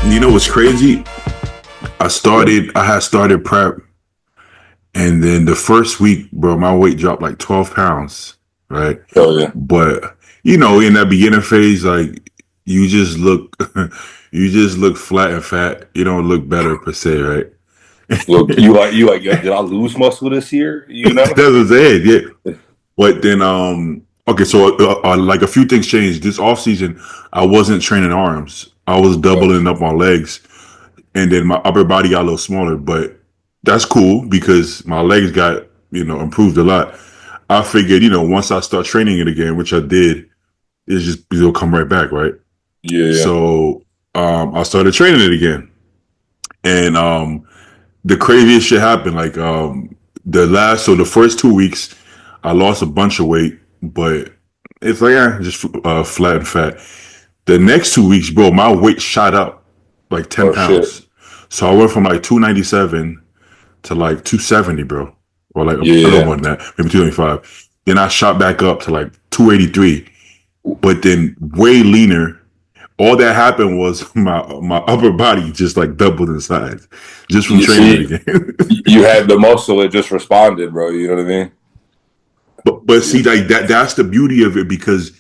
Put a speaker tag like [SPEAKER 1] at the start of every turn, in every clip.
[SPEAKER 1] You know what's crazy? I had started prep, and then the first week, bro, my weight dropped like 12 pounds, right?
[SPEAKER 2] Oh yeah.
[SPEAKER 1] But in that beginning phase, like you just look, you just look flat and fat. You don't look better per se, right?
[SPEAKER 2] Look, you like, yo, did I lose muscle this year? You
[SPEAKER 1] That's
[SPEAKER 2] know?
[SPEAKER 1] what I'm saying, yeah. But then, okay, so like a few things changed. This off season, I wasn't training arms. I was doubling up on legs, and then my upper body got a little smaller. But that's cool because my legs got improved a lot. I figured once I start training it again, which I did, it'll come right back, right?
[SPEAKER 2] Yeah.
[SPEAKER 1] So I started training it again, and the craziest shit happened. Like the first 2 weeks, I lost a bunch of weight, but it's like just flat and fat. The next 2 weeks, bro, my weight shot up like 10
[SPEAKER 2] Oh shit.
[SPEAKER 1] pounds. So I went from like 297 to like 270, bro, or like a little
[SPEAKER 2] Yeah.
[SPEAKER 1] more than that, maybe 225. Then I shot back up to like 283, but then way leaner. All that happened was my upper body just like doubled in size just from
[SPEAKER 2] You
[SPEAKER 1] training it
[SPEAKER 2] see,
[SPEAKER 1] again.
[SPEAKER 2] you had the muscle, it just responded, bro. You know what I mean?
[SPEAKER 1] But see, like that's the beauty of it, because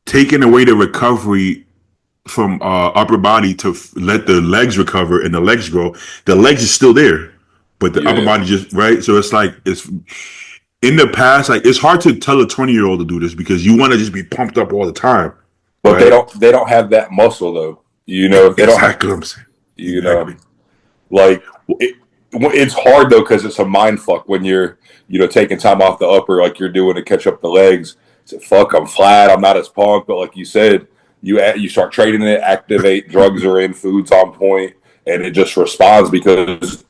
[SPEAKER 1] taking away the recovery from upper body to let the legs recover and the legs grow, the legs is still there, but the upper
[SPEAKER 2] Yeah.
[SPEAKER 1] body just right. So it's like it's in the past, like it's hard to tell a 20-year-old to do this because you want to just be pumped up all the time,
[SPEAKER 2] But they
[SPEAKER 1] right?
[SPEAKER 2] don't have that muscle though. You know, they don't have,
[SPEAKER 1] Exactly what I'm saying.
[SPEAKER 2] you know,
[SPEAKER 1] Exactly.
[SPEAKER 2] like it's hard though because it's a mind fuck when you're taking time off the upper like you're doing to catch up the legs. So fuck, I'm flat, I'm not as pumped, but like you said, you start trading it, activate, drugs are in, food's on point, and it just responds because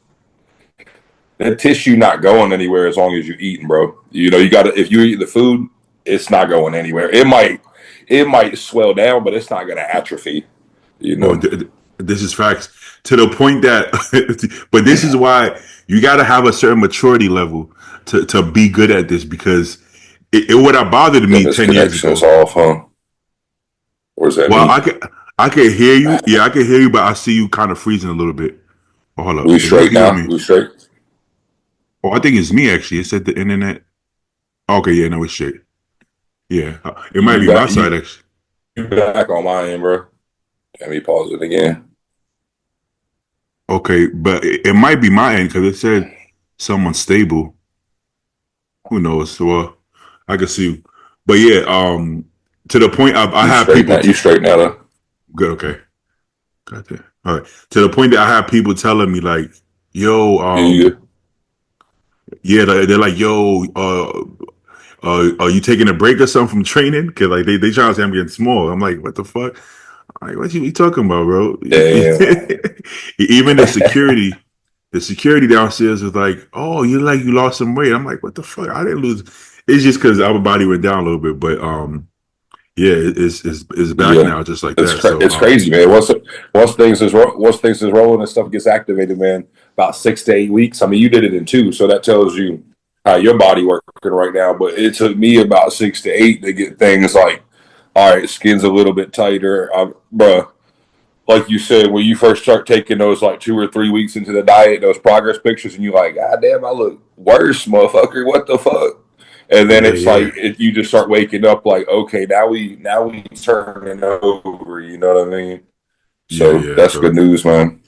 [SPEAKER 2] the tissue not going anywhere as long as you're eating, bro. You know, you got to, if you eat the food, it's not going anywhere. It might swell down, but it's not going to atrophy. You
[SPEAKER 1] Oh,
[SPEAKER 2] know,
[SPEAKER 1] this is facts to the point that, but this is why you got to have a certain maturity level to be good at this, because it would have bothered
[SPEAKER 2] and
[SPEAKER 1] me
[SPEAKER 2] this
[SPEAKER 1] 10 years
[SPEAKER 2] connection is
[SPEAKER 1] ago.
[SPEAKER 2] off, huh? Or is that
[SPEAKER 1] Well,
[SPEAKER 2] me?
[SPEAKER 1] I can hear you. Yeah, I can hear you, but I see you kind of freezing a little bit. Oh, hold up.
[SPEAKER 2] We
[SPEAKER 1] Is it
[SPEAKER 2] straight
[SPEAKER 1] you or
[SPEAKER 2] now?
[SPEAKER 1] me?
[SPEAKER 2] We straight?
[SPEAKER 1] Oh, I think it's me actually. It said the internet. Okay, yeah, no, it's shit. Yeah, it might
[SPEAKER 2] You
[SPEAKER 1] be my
[SPEAKER 2] back?
[SPEAKER 1] side actually.
[SPEAKER 2] You back on my end, bro? Let me pause it again.
[SPEAKER 1] Okay, but it might be my end because it said someone stable. Who knows? So I can see. But yeah, to the point I
[SPEAKER 2] You
[SPEAKER 1] have
[SPEAKER 2] straight
[SPEAKER 1] people
[SPEAKER 2] now? You straight now? Though?
[SPEAKER 1] good. Okay, got that. All right. To the point that I have people telling me like, "Yo,
[SPEAKER 2] Yeah, you good?
[SPEAKER 1] yeah," they're like, "Yo, are you taking a break or something from training?" Because like they trying to say I'm getting small. I'm like, what the fuck? I'm like, what you talking about, bro?
[SPEAKER 2] Damn.
[SPEAKER 1] Even the security downstairs was like, "Oh, you lost some weight." I'm like, what the fuck? I didn't lose. It's just because our body went down a little bit, but yeah, it's back
[SPEAKER 2] Yeah,
[SPEAKER 1] now, just like that. So
[SPEAKER 2] it's crazy, man. Once things is rolling and stuff gets activated, man. About 6 to 8 weeks. I mean, you did it in 2, so that tells you how your body working right now. But it took me about 6 to 8 to get things like, all right, skin's a little bit tighter, bruh. Like you said, when you first start taking those like 2 or 3 weeks into the diet, those progress pictures, and you're like, God damn, I look worse, motherfucker. What the fuck? And then
[SPEAKER 1] yeah,
[SPEAKER 2] it's like
[SPEAKER 1] yeah,
[SPEAKER 2] you just start waking up like, okay, now we turning over. You know what I mean?
[SPEAKER 1] yeah,
[SPEAKER 2] So
[SPEAKER 1] yeah.
[SPEAKER 2] that's
[SPEAKER 1] So
[SPEAKER 2] good news, man.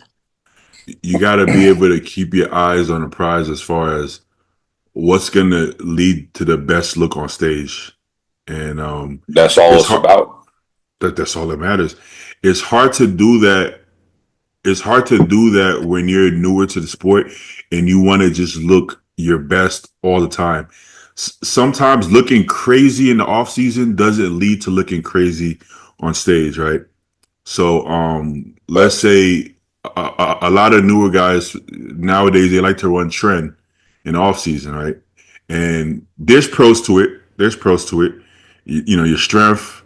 [SPEAKER 1] you got to be able to keep your eyes on the prize as far as what's gonna lead to the best look on stage, and
[SPEAKER 2] That's all
[SPEAKER 1] it's
[SPEAKER 2] it's
[SPEAKER 1] hard.
[SPEAKER 2] about.
[SPEAKER 1] That's all that matters. It's hard to do that. It's hard to do that when you're newer to the sport and you want to just look your best all the time. Sometimes looking crazy in the off season doesn't lead to looking crazy on stage, right? So, let's
[SPEAKER 2] Facts.
[SPEAKER 1] say a lot of newer guys nowadays, they like to run trend in off season, right? And there's pros to it. There's pros to it. Your strength,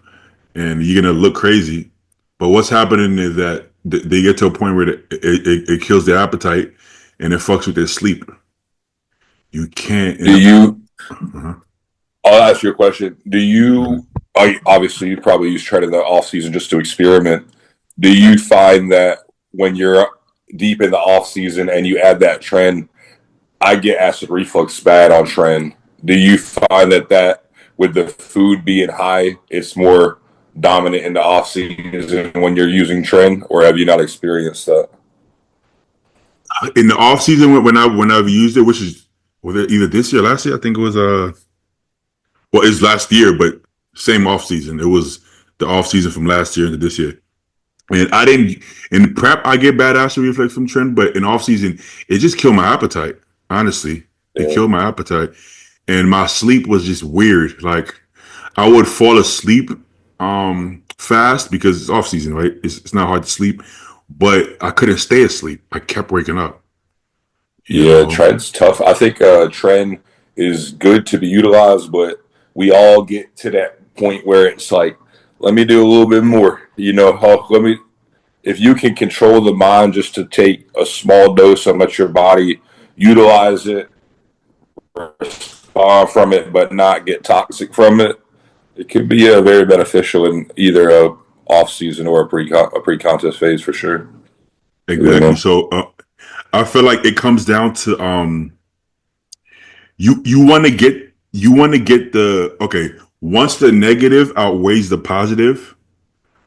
[SPEAKER 1] and you're gonna look crazy. But what's happening is that they get to a point where it kills their appetite and it fucks with their sleep. You can't.
[SPEAKER 2] Do you?
[SPEAKER 1] Uh-huh.
[SPEAKER 2] I'll ask you a question. Do you? Obviously, you probably use trend in the off season just to experiment. Do you find that when you're deep in the off season and you add that trend, I get acid reflux bad on trend. Do you find that with the food being high, it's more dominant in the off season when you're using trend, or have you not experienced that?
[SPEAKER 1] In the off season when I've used it, which is either this year or last year, I think it was well, it's last year, but same off season. It was the off season from last year into this year. And I didn't in prep I get bad acid reflux from trend, but in off season it just killed my appetite. Honestly, it
[SPEAKER 2] Yeah.
[SPEAKER 1] killed my appetite, and my sleep was just weird. Like I would fall asleep fast because it's off season, right? It's not hard to sleep, but I couldn't stay asleep. I kept waking up. You
[SPEAKER 2] Yeah,
[SPEAKER 1] know,
[SPEAKER 2] trend's tough. I think trend is good to be utilized, but we all get to that point where it's like, let me do a little bit more. Let me. If you can control the mind just to take a small dose and let your body utilize it, respond from it, but not get toxic from it, it could be very beneficial in either a off season or a pre contest phase for sure. You
[SPEAKER 1] exactly.
[SPEAKER 2] know.
[SPEAKER 1] So I feel like it comes down to you want to get the okay once the negative outweighs the positive.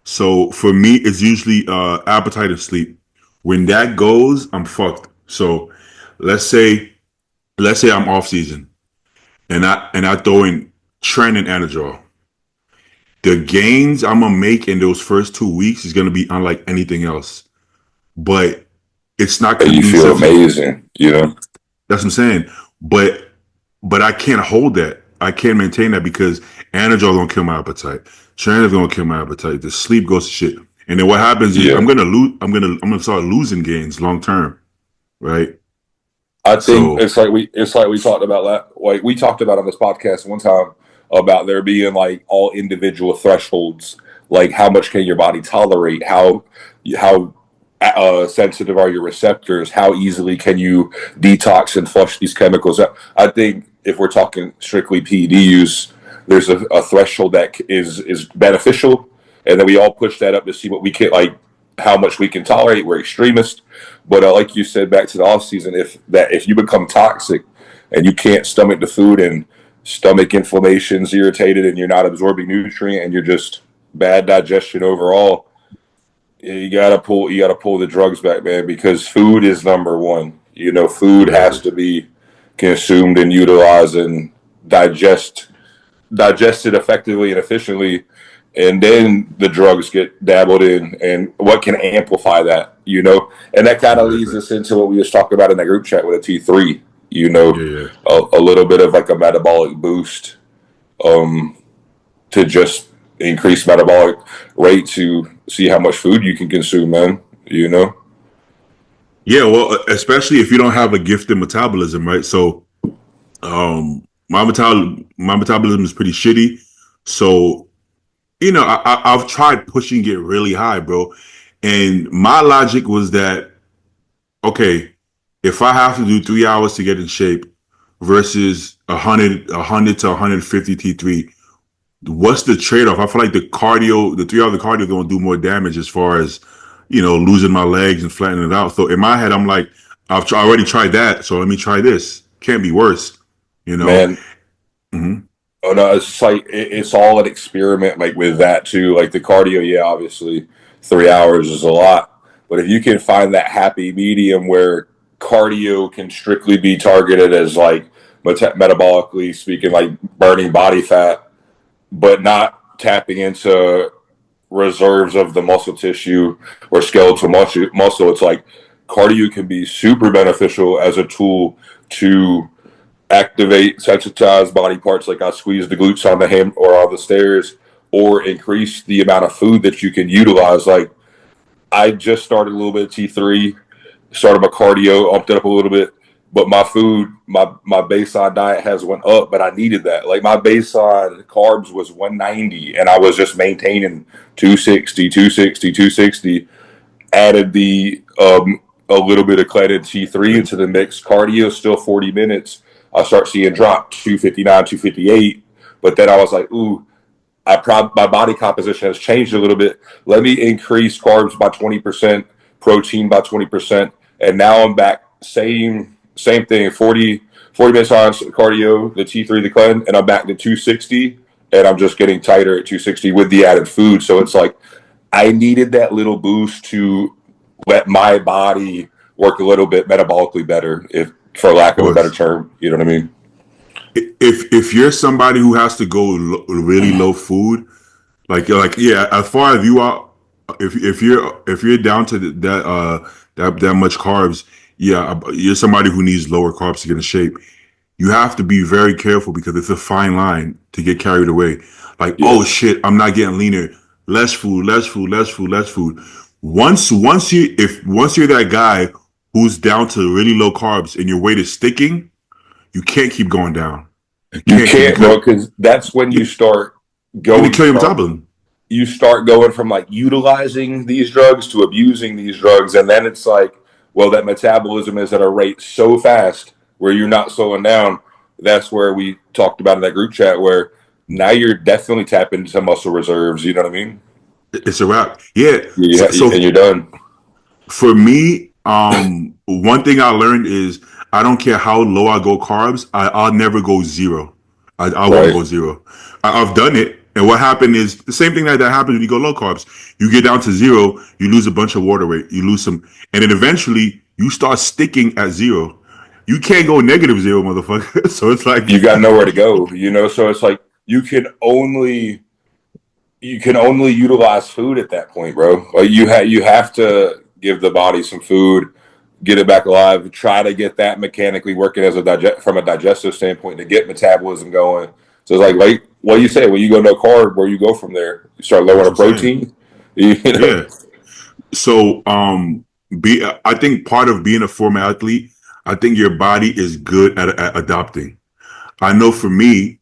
[SPEAKER 1] So for me, it's usually appetite and sleep. When that goes, I'm fucked. So let's say I'm off season and I throw in Tren and Anadrol. The gains I'm gonna make in those first 2 weeks is gonna be unlike anything else. But it's not
[SPEAKER 2] And you feel
[SPEAKER 1] conducive.
[SPEAKER 2] amazing.
[SPEAKER 1] That's what I'm saying. But I can't hold that. I can't maintain that because Anadrol gonna kill my appetite. Tren is gonna kill my appetite. The sleep goes to shit. And then what happens is
[SPEAKER 2] Yeah.
[SPEAKER 1] I'm gonna start losing gains long term, right?
[SPEAKER 2] I think
[SPEAKER 1] So
[SPEAKER 2] it's like we talked about that. Like we talked about on this podcast one time about there being like all individual thresholds, like how much can your body tolerate, how sensitive are your receptors, how easily can you detox and flush these chemicals. I think if we're talking strictly PED use, there's a threshold that is beneficial, and then we all push that up to see what we can like how much we can tolerate. We're extremists, but like you said, back to the off season, if you become toxic and you can't stomach the food and stomach inflammation's irritated and you're not absorbing nutrient and you're just bad digestion overall, you gotta pull the drugs back, man, because food is number one. Food has
[SPEAKER 1] exactly.
[SPEAKER 2] to be consumed and utilized and digested effectively and efficiently, and then the drugs get dabbled in, and what can amplify that. And that kind of leads
[SPEAKER 1] Exactly.
[SPEAKER 2] us into what we was talking about in that group chat with a T3.
[SPEAKER 1] Yeah, yeah.
[SPEAKER 2] A little bit of like a metabolic boost, to just increase metabolic rate to see how much food you can consume, man.
[SPEAKER 1] Yeah, well, especially if you don't have a gifted metabolism, right? So my metabolism is pretty shitty. So I've tried pushing it really high, bro. And my logic was that, okay, if I have to do 3 hours to get in shape versus 100 to 150 T3, what's the trade off? I feel like the 3 hours of cardio going to do more damage as far as, losing my legs and flattening it out. So in my head, I'm like, already tried that. So let me try this. Can't be worse, you know?
[SPEAKER 2] Man,
[SPEAKER 1] hmm
[SPEAKER 2] oh no, it's just like it's all an experiment, like with that too. Like the cardio, yeah, obviously 3 hours is a lot, but if you can find that happy medium where cardio can strictly be targeted as like metabolically speaking, like burning body fat, but not tapping into reserves of the muscle tissue or skeletal muscle, it's like cardio can be super beneficial as a tool to activate sensitized body parts, like I squeeze the glutes on the ham or on the stairs, or increase the amount of food that you can utilize. Like I just started a little bit of T3, started my cardio, upped it up a little bit, but my food, my baseline diet has went up, but I needed that. Like my baseline carbs was 190 and I was just maintaining 260. Added the a little bit of Cledid T3 into the mix. Cardio still 40 minutes. I start seeing drop 259, 258. But then I was like, ooh, my body composition has changed a little bit. Let me increase carbs by 20%, protein by 20%, and now I'm back same thing, 40 minutes on cardio, the T3, the cleanse, and I'm back to 260, and I'm just getting tighter at 260 with the added food. So it's like I needed that little boost to let my body work a little bit metabolically better, if for lack of a better term. You know what I mean?
[SPEAKER 1] If you're somebody who has to go really low food, like yeah, as far as you are, if you're down to that much carbs, yeah, you're somebody who needs lower carbs to get in shape. You have to be very careful because it's a fine line to get carried away. Like, oh shit, I'm not getting leaner. Less food, less food, less food, less food. Once you're that guy who's down to really low carbs and your weight is sticking, you can't keep going down.
[SPEAKER 2] You can't, bro, because that's when you start going.
[SPEAKER 1] You kill your metabolism.
[SPEAKER 2] You start going from like utilizing these drugs to abusing these drugs, and then it's like, well, that metabolism is at a rate so fast where you're not slowing down. That's where we talked about in that group chat, where now you're definitely tapping into muscle reserves. You know what I mean?
[SPEAKER 1] It's a wrap. Yeah.
[SPEAKER 2] And you're done.
[SPEAKER 1] For me, one thing I learned is I don't care how low I go carbs, I'll never go zero. I won't go zero. I've done it. And what happened is the same thing that happens when you go low carbs. You get down to zero, you lose a bunch of water weight, you lose some, and then eventually you start sticking at zero. You can't go negative zero, motherfucker. So it's like
[SPEAKER 2] you got nowhere to go, you know. So it's like you can only utilize food at that point, bro. Like you have to give the body some food, get it back alive, try to get that mechanically working as from a digestive standpoint to get metabolism going. So it's like what you say, when you go no carb, where you go from there, you start lowering the protein. You know?
[SPEAKER 1] Yeah. So I think part of being a former athlete, I think your body is good at adapting. I know for me,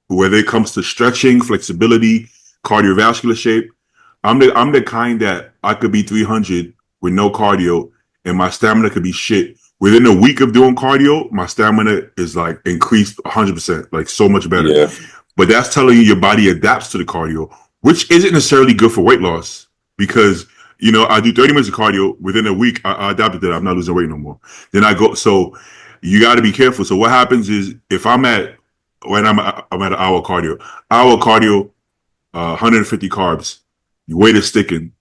[SPEAKER 1] whether it comes to stretching, flexibility, cardiovascular shape, I'm the kind that I could be 300 with no cardio and my stamina could be shit. Within a week of doing cardio, my stamina is like increased 100%, like so much better.
[SPEAKER 2] Yeah.
[SPEAKER 1] But that's telling you your body adapts to the cardio, which isn't necessarily good for weight loss because, you know, I do 30 minutes of cardio. Within a week, I adapted to that. I'm not losing weight no more. Then I go. So you got to be careful. So what happens is if I'm at an hour cardio, 150 carbs, your weight is sticking.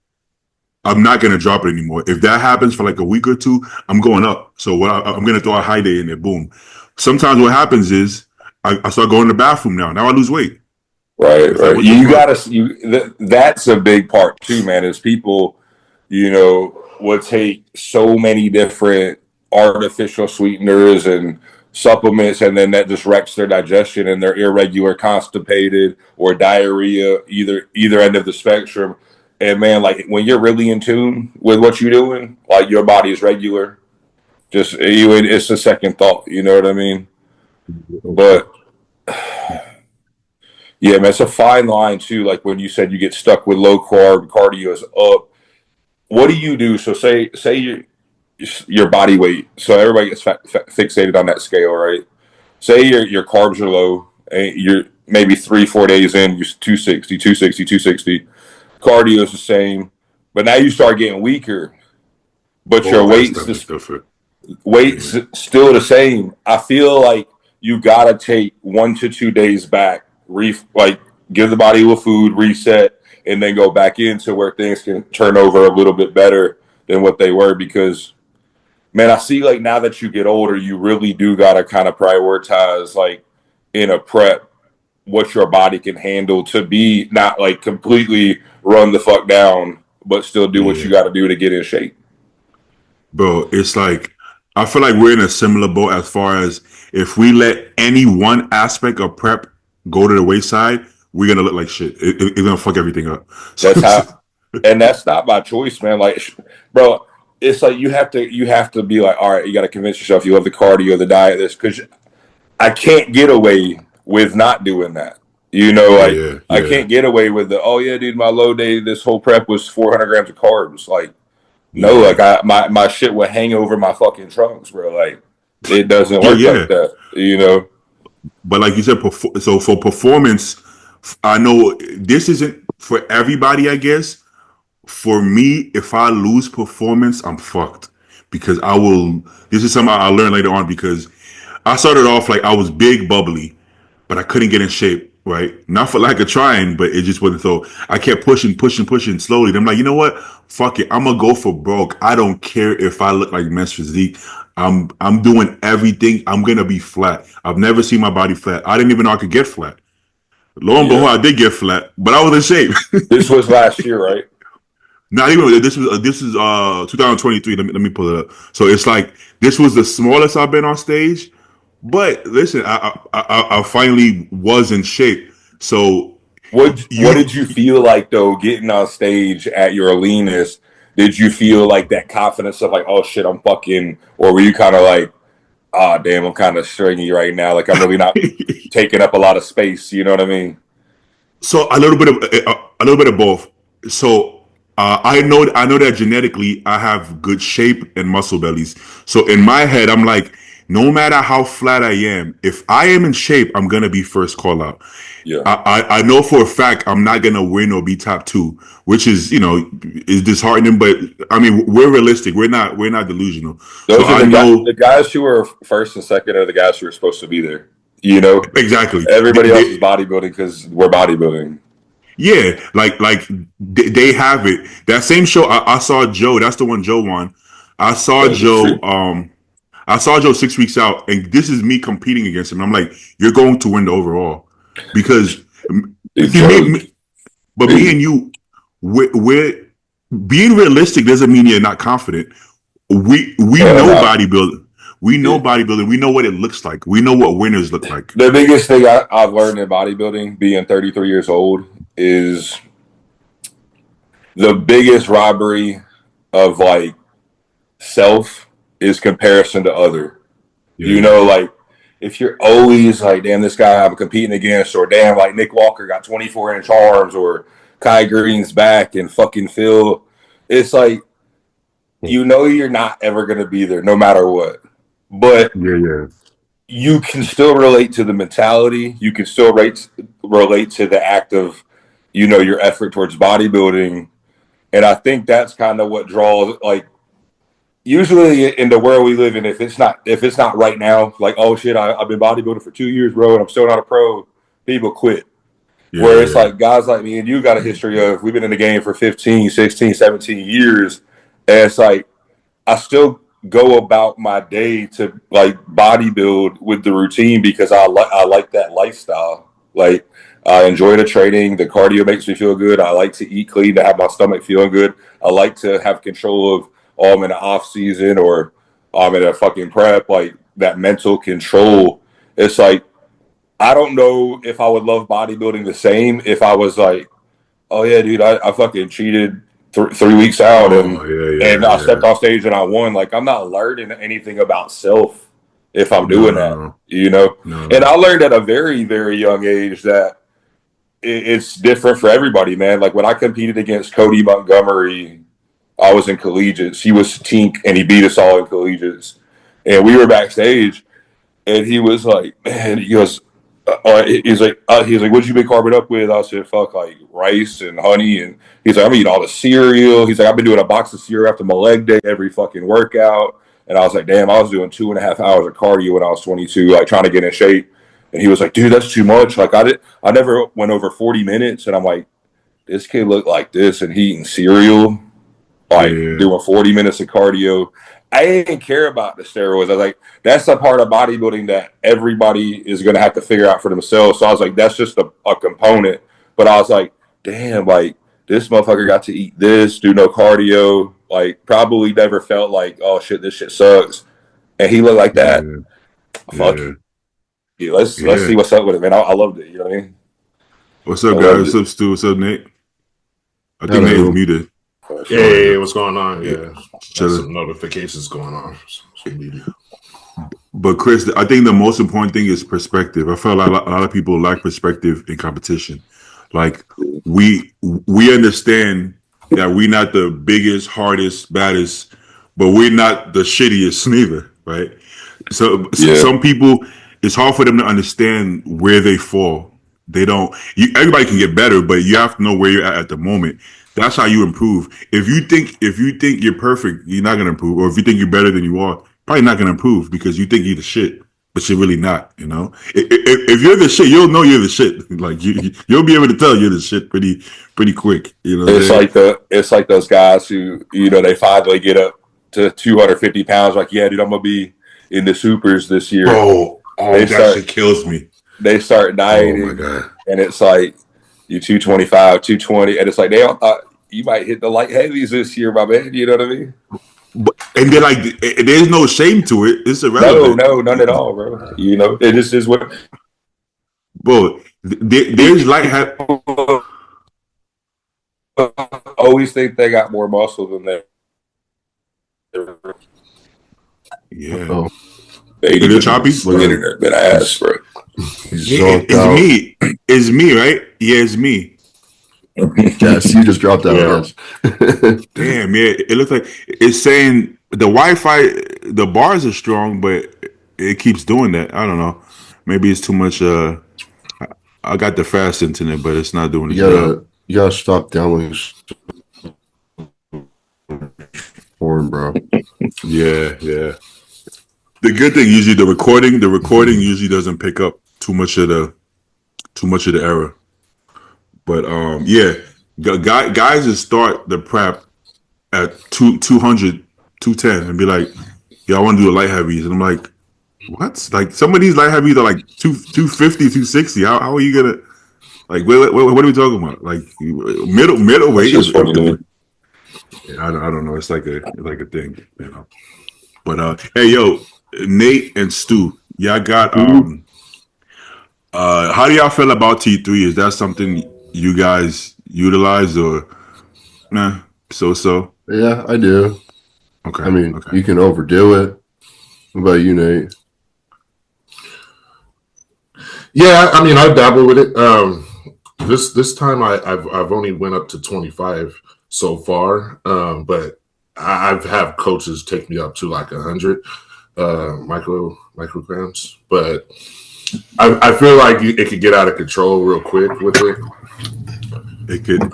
[SPEAKER 1] I'm not going to drop it anymore. If that happens for like a week or two, I'm going up. So I'm going to throw a high day in there. Boom. Sometimes what happens is I start going to the bathroom now. Now I lose weight.
[SPEAKER 2] Right. That's a big part too, man, is people, you know, will take so many different artificial sweeteners and supplements, and then that just wrecks their digestion and they're irregular, constipated, or diarrhea, either end of the spectrum. And man, like when you're really in tune with what you're doing, like your body is regular, it's a second thought. You know what I mean? But yeah, man, it's a fine line too. Like when you said you get stuck with low carb, cardio is up. What do you do? So say your body weight. So everybody gets fixated on that scale, right? Say your carbs are low, and you're maybe 3-4 days in, you're 260. Cardio is the same, but now you start getting weaker, but your weight's still the same. I feel like you gotta take 1 to 2 days back, give the body a little food, reset, and then go back into where things can turn over a little bit better than what they were. Because, man, I see like now that you get older, you really do gotta kind of prioritize like in a prep what your body can handle to be not like completely run the fuck down, but still do what you got to do to get in shape.
[SPEAKER 1] Bro, it's like I feel like we're in a similar boat as far as if we let any one aspect of prep go to the wayside, we're gonna look like shit. It's gonna fuck everything up.
[SPEAKER 2] That's how, and that's not by choice, man. Like, bro, it's like you have to be like, all right, you got to convince yourself you love the cardio, the diet, this, because I can't get away with not doing that. You know, like I can't get away with dude, my low day, this whole prep was 400 grams of carbs. Like, no, like my shit would hang over my fucking trunks, bro. Like, it doesn't work like that, you know.
[SPEAKER 1] But like you said, so for performance, I know this isn't for everybody, I guess. For me, if I lose performance, I'm fucked because I will. This is something I learned later on because I started off like I was big, bubbly, but I couldn't get in shape. Right, not for lack of trying, but it just wasn't. So I kept pushing, pushing, pushing slowly. Then I'm like, you know what? Fuck it. I'm gonna go for broke. I don't care if I look like Men's Physique. I'm doing everything. I'm gonna be flat. I've never seen my body flat. I didn't even know I could get flat. Lo and
[SPEAKER 2] Yeah.
[SPEAKER 1] behold, I did get flat, but I was in shape.
[SPEAKER 2] This was last year, right?
[SPEAKER 1] Not even this is 2023. Let me pull it up. So it's like this was the smallest I've been on stage. But listen, I finally was in shape. So
[SPEAKER 2] What did you feel like though getting on stage at your leanest? Did you feel like that confidence of like, oh shit, I'm fucking, or were you kind of like, ah, oh, damn, I'm kind of stringy right now. Like I'm really not taking up a lot of space. You know what I mean?
[SPEAKER 1] So a little bit of both. So I know that genetically I have good shape and muscle bellies. So in my head, I'm like, no matter how flat I am, if I am in shape, I'm gonna be first call out.
[SPEAKER 2] Yeah.
[SPEAKER 1] I know for a fact I'm not gonna win or be top two, which is is disheartening. But I mean, we're realistic. We're not delusional. So
[SPEAKER 2] Those are
[SPEAKER 1] I
[SPEAKER 2] the
[SPEAKER 1] know
[SPEAKER 2] guys who are first and second are the guys who are supposed to be there. You know,
[SPEAKER 1] exactly.
[SPEAKER 2] everybody else is bodybuilding because we're bodybuilding.
[SPEAKER 1] Yeah, like they have it. That same show I saw Joe. That's the one Joe won. I saw
[SPEAKER 2] Those are
[SPEAKER 1] Joe.
[SPEAKER 2] true.
[SPEAKER 1] I saw Joe 6 weeks out, and this is me competing against him. I'm like, you're going to win the overall because
[SPEAKER 2] Dude,
[SPEAKER 1] see me, but me and you, we're being realistic doesn't mean you're not confident. We know
[SPEAKER 2] no.
[SPEAKER 1] bodybuilding. We know
[SPEAKER 2] Yeah.
[SPEAKER 1] bodybuilding. We know what it looks like. We know what winners look like.
[SPEAKER 2] The biggest thing I've learned in bodybuilding, being 33 years old, is the biggest robbery of like self is comparison to other.
[SPEAKER 1] Yeah,
[SPEAKER 2] You know, like if you're always like, damn, this guy I'm competing against, or damn, like Nick Walker got 24-inch arms, or Kai Green's back and fucking Phil, it's like you know you're not ever gonna be there no matter what. But
[SPEAKER 1] yeah.
[SPEAKER 2] you can still relate to the mentality. You can still relate to the act of, your effort towards bodybuilding. And I think that's kind of what draws, like, usually in the world we live in, if it's not right now, like, oh shit, I've been bodybuilding for 2 years, bro, and I'm still not a pro, people quit.
[SPEAKER 1] Yeah,
[SPEAKER 2] Where it's
[SPEAKER 1] yeah.
[SPEAKER 2] like guys like me and you got a history of, we've been in the game for 15, 16, 17 years. And it's like, I still go about my day to like bodybuild with the routine because I like that lifestyle. Like I enjoy the training. The cardio makes me feel good. I like to eat clean to have my stomach feeling good. I like to have control of, oh, I'm in an off season or I'm in a fucking prep. Like that mental control. It's like I don't know if I would love bodybuilding the same if I was like, oh yeah, dude, I fucking cheated 3 weeks out
[SPEAKER 1] Oh
[SPEAKER 2] and
[SPEAKER 1] yeah,
[SPEAKER 2] I
[SPEAKER 1] yeah.
[SPEAKER 2] stepped off stage and I won. Like I'm not learning anything about self if I'm
[SPEAKER 1] No,
[SPEAKER 2] doing
[SPEAKER 1] no,
[SPEAKER 2] that,
[SPEAKER 1] no, no,
[SPEAKER 2] And
[SPEAKER 1] no.
[SPEAKER 2] I learned at a very, very young age that it's different for everybody, man. Like when I competed against Cody Montgomery, I was in collegiates. He was Tink and he beat us all in collegiates. And we were backstage and he was like, man, he goes, he's like, what'd you been carving up with? I said, fuck, like rice and honey. And he's like, I'm eating all the cereal. He's like, I've been doing a box of cereal after my leg day every fucking workout. And I was like, damn, I was doing 2.5 hours of cardio when I was 22, like trying to get in shape. And he was like, dude, that's too much. Like I never went over 40 minutes. And I'm like, this kid looked like this and he eating cereal,
[SPEAKER 1] Yeah,
[SPEAKER 2] like
[SPEAKER 1] yeah,
[SPEAKER 2] doing 40 minutes of cardio. I didn't care about the steroids. I was like, that's the part of bodybuilding that everybody is going to have to figure out for themselves. So I was like, that's just a component. But I was like, damn, like this motherfucker got to eat this, do no cardio, like probably never felt like, oh shit, this shit sucks. And he looked like that.
[SPEAKER 1] yeah,
[SPEAKER 2] Fuck
[SPEAKER 1] yeah,
[SPEAKER 2] you. Let's
[SPEAKER 1] yeah.
[SPEAKER 2] see what's up with it, man. I loved it. You know what I mean?
[SPEAKER 1] What's
[SPEAKER 2] I
[SPEAKER 1] up, guys?
[SPEAKER 2] loved
[SPEAKER 1] What's
[SPEAKER 2] it.
[SPEAKER 1] up, Stu? What's up, Nate? I think Nate is
[SPEAKER 3] Hello.
[SPEAKER 1] muted.
[SPEAKER 3] Yeah,
[SPEAKER 1] Oh
[SPEAKER 3] yeah,
[SPEAKER 1] yeah,
[SPEAKER 3] yeah, what's going on?
[SPEAKER 1] yeah.
[SPEAKER 3] Yeah, got
[SPEAKER 1] Chilling.
[SPEAKER 3] some notifications going on. Some media.
[SPEAKER 1] But Chris, I think the most important thing is perspective. I feel like a lot of people lack perspective in competition. Like we understand that we're not the biggest, hardest, baddest, but we're not the shittiest neither, right? So
[SPEAKER 2] Yeah.
[SPEAKER 1] some people, it's hard for them to understand where they fall. They don't. Everybody can get better, but you have to know where you're at the moment. That's how you improve. If you think you're perfect, you're not gonna improve. Or if you think you're better than you are, probably not gonna improve because you think you're the shit, but you're really not. You know, if you're the shit, you'll know you're the shit. Like you'll be able to tell you're the shit pretty quick. You know,
[SPEAKER 2] it's like those guys who they finally get up to 250 pounds. Like, yeah, dude, I'm gonna be in the supers this year.
[SPEAKER 1] Oh, that shit kills me.
[SPEAKER 2] They start dieting,
[SPEAKER 1] oh my God.
[SPEAKER 2] And it's like you 225, 220, and it's like they all thought you might hit the light heavies this year, my man. You know what I mean?
[SPEAKER 1] And they're like, there's no shame to it. It's irrelevant.
[SPEAKER 2] No, none at all, bro. It just is what.
[SPEAKER 1] Bro, there's like
[SPEAKER 2] always think they got more muscle than they.
[SPEAKER 1] Yeah.
[SPEAKER 3] Oh.
[SPEAKER 2] They
[SPEAKER 1] choppy?
[SPEAKER 2] swinging in their ass, bro.
[SPEAKER 1] It's me, right? Yeah, it's me.
[SPEAKER 3] Yes, you just dropped out.
[SPEAKER 1] Yeah. Damn, yeah. It looks like it's saying the Wi-Fi, the bars are strong, but it keeps doing that. I don't know. Maybe it's too much. I got the fast internet, but it's not doing it.
[SPEAKER 3] You gotta stop downloading porn, bro.
[SPEAKER 1] Yeah. The good thing usually the recording usually doesn't pick up too much of the error. But yeah, guys just start the prep at 200, 210 and be like, "Yeah, I want to do the light heavies," and I'm like, "What?" Like some of these light heavies are like 250, 260. How are you gonna like? What are we talking about? Like middleweight is funny to me. Yeah, I don't know. It's like a thing, you know. But hey, yo, Nate and Stu, y'all got how do y'all feel about T3? Is that something you guys utilize or nah? So?
[SPEAKER 3] Yeah, I do.
[SPEAKER 1] Okay.
[SPEAKER 3] I mean,
[SPEAKER 1] okay.
[SPEAKER 3] You can overdo it. What about you, Nate?
[SPEAKER 4] Yeah, I mean, I dabble with it. This time I've only went up to 25 so far, but I've had coaches take me up to like 100 micrograms. But I feel like it could get out of control real quick with it.
[SPEAKER 1] It could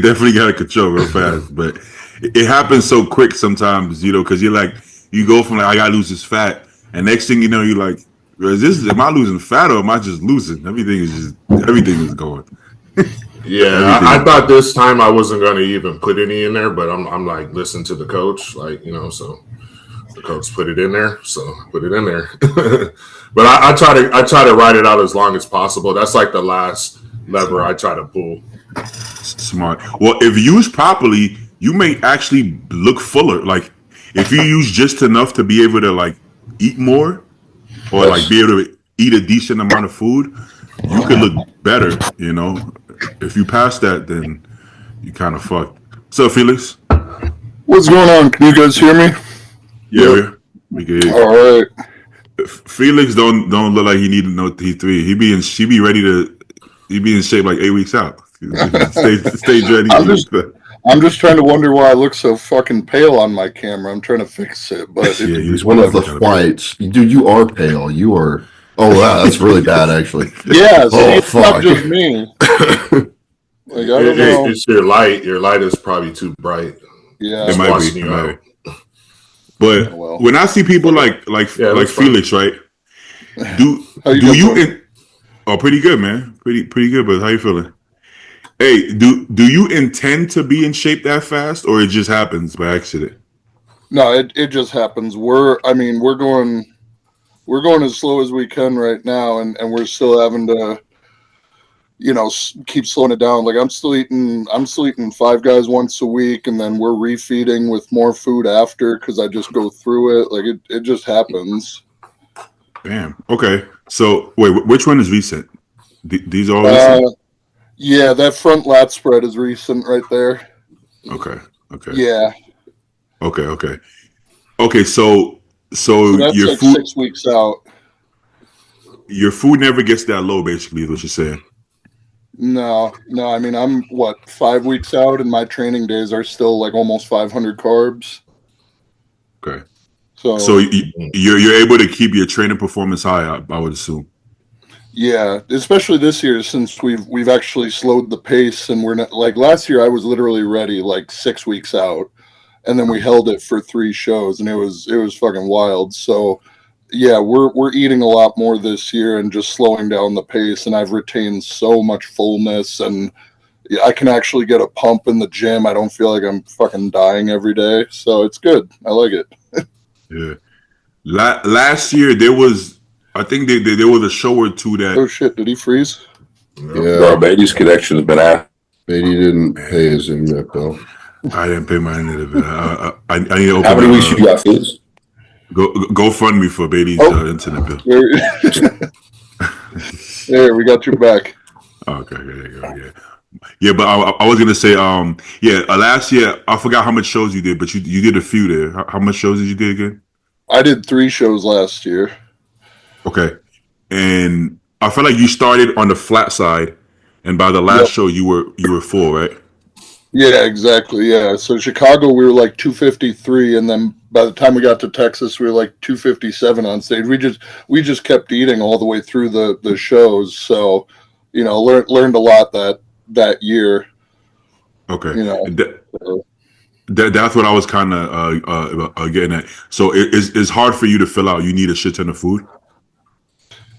[SPEAKER 1] definitely get out of control real fast, but it happens so quick sometimes, you know, because you're like, you go from like, I gotta lose this fat, and next thing you know, you're like, am I losing fat or am I just losing? Everything is going.
[SPEAKER 4] Yeah, I thought this time I wasn't going to even put any in there, but I'm like, listen to the coach, like, so the coach put it in there, so I put it in there. But I try to ride it out as long as possible. That's like the last lever I try to pull.
[SPEAKER 1] Smart. Well, if used properly, you may actually look fuller. Like if you use just enough to be able to like eat more, or like be able to eat a decent amount of food, you could look better. You know, if you pass that, then you kind of fucked. So, Felix,
[SPEAKER 5] what's going on? Can you guys hear me?
[SPEAKER 1] Yeah, we can hear you.
[SPEAKER 5] All right.
[SPEAKER 1] Felix don't look like he need no T3. He be in shape like 8 weeks out. Stay ready.
[SPEAKER 5] I'm just trying to wonder why I look so fucking pale on my camera. I'm trying to fix it, but
[SPEAKER 3] he's one of the whites. Dude, you are pale. You are. Oh wow, that's really bad, actually.
[SPEAKER 5] Yeah, it's not just me. Like, I don't know.
[SPEAKER 4] It's your light. Your light is probably too bright.
[SPEAKER 5] Yeah,
[SPEAKER 1] it might be. But when I see people like Felix, right? Do you? Oh, pretty good, man. Pretty good. But how you feeling? Hey, do you intend to be in shape that fast, or it just happens by accident?
[SPEAKER 5] No, it just happens. We're going as slow as we can right now, and we're still having to, keep slowing it down. Like I'm still eating Five Guys once a week, and then we're refeeding with more food after because I just go through it. Like it just happens.
[SPEAKER 1] Damn. Okay. So wait, which one is recent? These are all recent?
[SPEAKER 5] Yeah, that front lat spread is recent right there.
[SPEAKER 1] Okay.
[SPEAKER 5] Yeah.
[SPEAKER 1] Okay. So
[SPEAKER 5] that's
[SPEAKER 1] your
[SPEAKER 5] like
[SPEAKER 1] food
[SPEAKER 5] 6 weeks out.
[SPEAKER 1] Your food never gets that low, basically, is what you're saying.
[SPEAKER 5] No. I mean, I'm 5 weeks out, and my training days are still like almost 500 carbs.
[SPEAKER 1] Okay. So you're able to keep your training performance high, I would assume.
[SPEAKER 5] Yeah, especially this year since we've actually slowed the pace and we're not like last year I was literally ready like 6 weeks out and then we held it for 3 shows and it was fucking wild. So yeah, we're eating a lot more this year and just slowing down the pace and I've retained so much fullness and yeah, I can actually get a pump in the gym. I don't feel like I'm fucking dying every day. So it's good. I like it.
[SPEAKER 1] Yeah. Last year I think there was a show or two
[SPEAKER 5] Oh
[SPEAKER 1] that.
[SPEAKER 5] shit, did he freeze?
[SPEAKER 3] Yeah,
[SPEAKER 2] Bro, baby's connection has been out.
[SPEAKER 3] Beatty didn't pay his internet bill.
[SPEAKER 1] I didn't pay my end of it. I need to open
[SPEAKER 2] How many weeks you got, Fizz?
[SPEAKER 1] go fund me for Beatty's internet bill.
[SPEAKER 5] There, we got your back.
[SPEAKER 1] Okay, there you go. Yeah. Yeah, but I was gonna say, last year I forgot how much shows you did, but you did a few there. How much shows did you do again?
[SPEAKER 5] I did 3 shows last year.
[SPEAKER 1] Okay, and I felt like you started on the flat side, and by the last show you were full, right?
[SPEAKER 5] Yeah, exactly. Yeah. So Chicago, we were like 253, and then by the time we got to Texas, we were like 257 on stage. We just kept eating all the way through the shows. So, learned a lot that year.
[SPEAKER 1] Okay,
[SPEAKER 5] So.
[SPEAKER 1] that's what I was kind of getting at. So it's hard for you to fill out. You need a shit ton of food.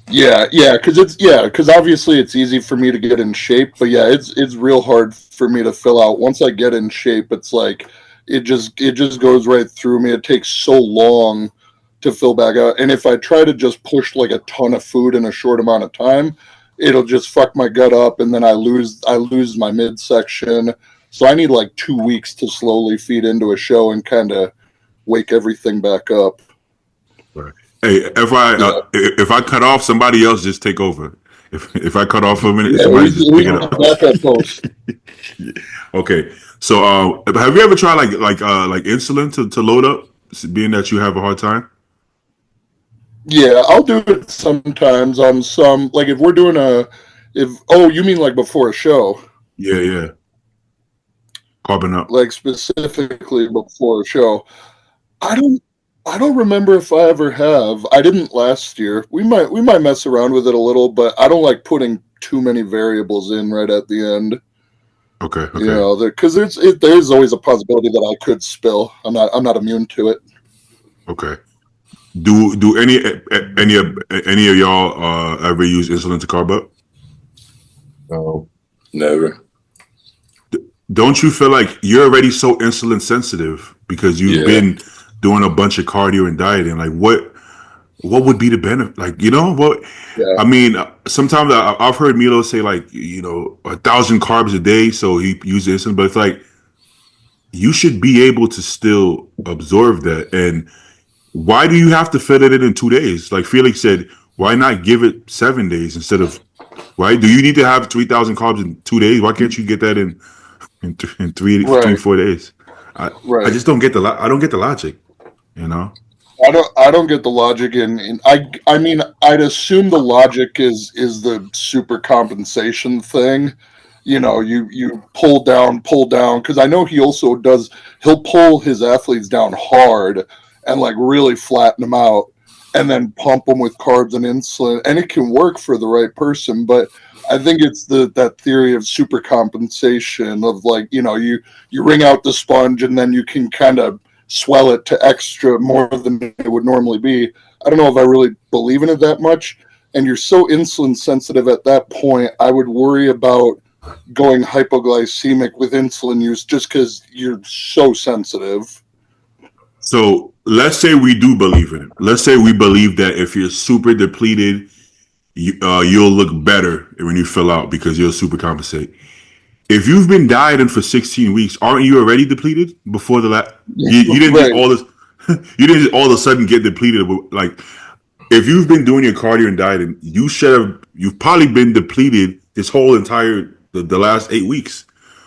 [SPEAKER 5] Yeah, because obviously it's easy for me to get in shape, but yeah, it's real hard for me to fill out. Once I get in shape, it's like it just goes right through me. It takes so long to fill back out, and if I try to just push like a ton of food in a short amount of time, it'll just fuck my gut up, and then I lose my midsection. So I need like 2 weeks to slowly feed into a show and kind of wake everything back up.
[SPEAKER 1] Right. Hey, if I cut off, somebody else just take over. If I cut off for a minute, somebody just pick it up. Okay. So have you ever tried like insulin to load up, being that you have a hard time?
[SPEAKER 5] Yeah, I'll do it sometimes on some like if we're doing you mean like before a show?
[SPEAKER 1] Yeah. Carbon up.
[SPEAKER 5] Like specifically before a show. I don't remember if I ever have. I didn't last year. We might mess around with it a little, but I don't like putting too many variables in right at the end.
[SPEAKER 1] Okay.
[SPEAKER 5] Because there's always a possibility that I could spill. I'm not immune to it.
[SPEAKER 1] Okay. Do any of y'all ever use insulin to carb up?
[SPEAKER 3] No.
[SPEAKER 2] Never.
[SPEAKER 1] Don't you feel like you're already so insulin sensitive because you've been doing a bunch of cardio and dieting? Like what would be the benefit? Like, what? Yeah. I mean, sometimes I've heard Milo say like, 1,000 carbs a day. So he uses insulin, but it's like, you should be able to still absorb that. And why do you have to fit it in 2 days? Like Felix said, why not give it 7 days instead of, why do you need to have 3,000 carbs in 2 days? Why can't you get that in 3-4 days? I just don't get I don't get the logic,
[SPEAKER 5] I don't get the logic I mean I'd assume the logic is the super compensation thing. You pull down because I know he also he'll pull his athletes down hard and like really flatten them out and then pump them with carbs and insulin, and it can work for the right person, but I think it's that theory of super compensation of like, you wring out the sponge and then you can kind of swell it to extra more than it would normally be. I don't know if I really believe in it that much. And you're so insulin sensitive at that point, I would worry about going hypoglycemic with insulin use just because you're so sensitive.
[SPEAKER 1] So let's say we do believe in it. Let's say we believe that if you're super depleted, you'll look better when you fill out because you'll super compensate. If you've been dieting for 16 weeks, aren't you already depleted before the last? You didn't just all this. You didn't just all of a sudden get depleted. Like, if you've been doing your cardio and dieting, you've probably been depleted this whole entire the last 8 weeks.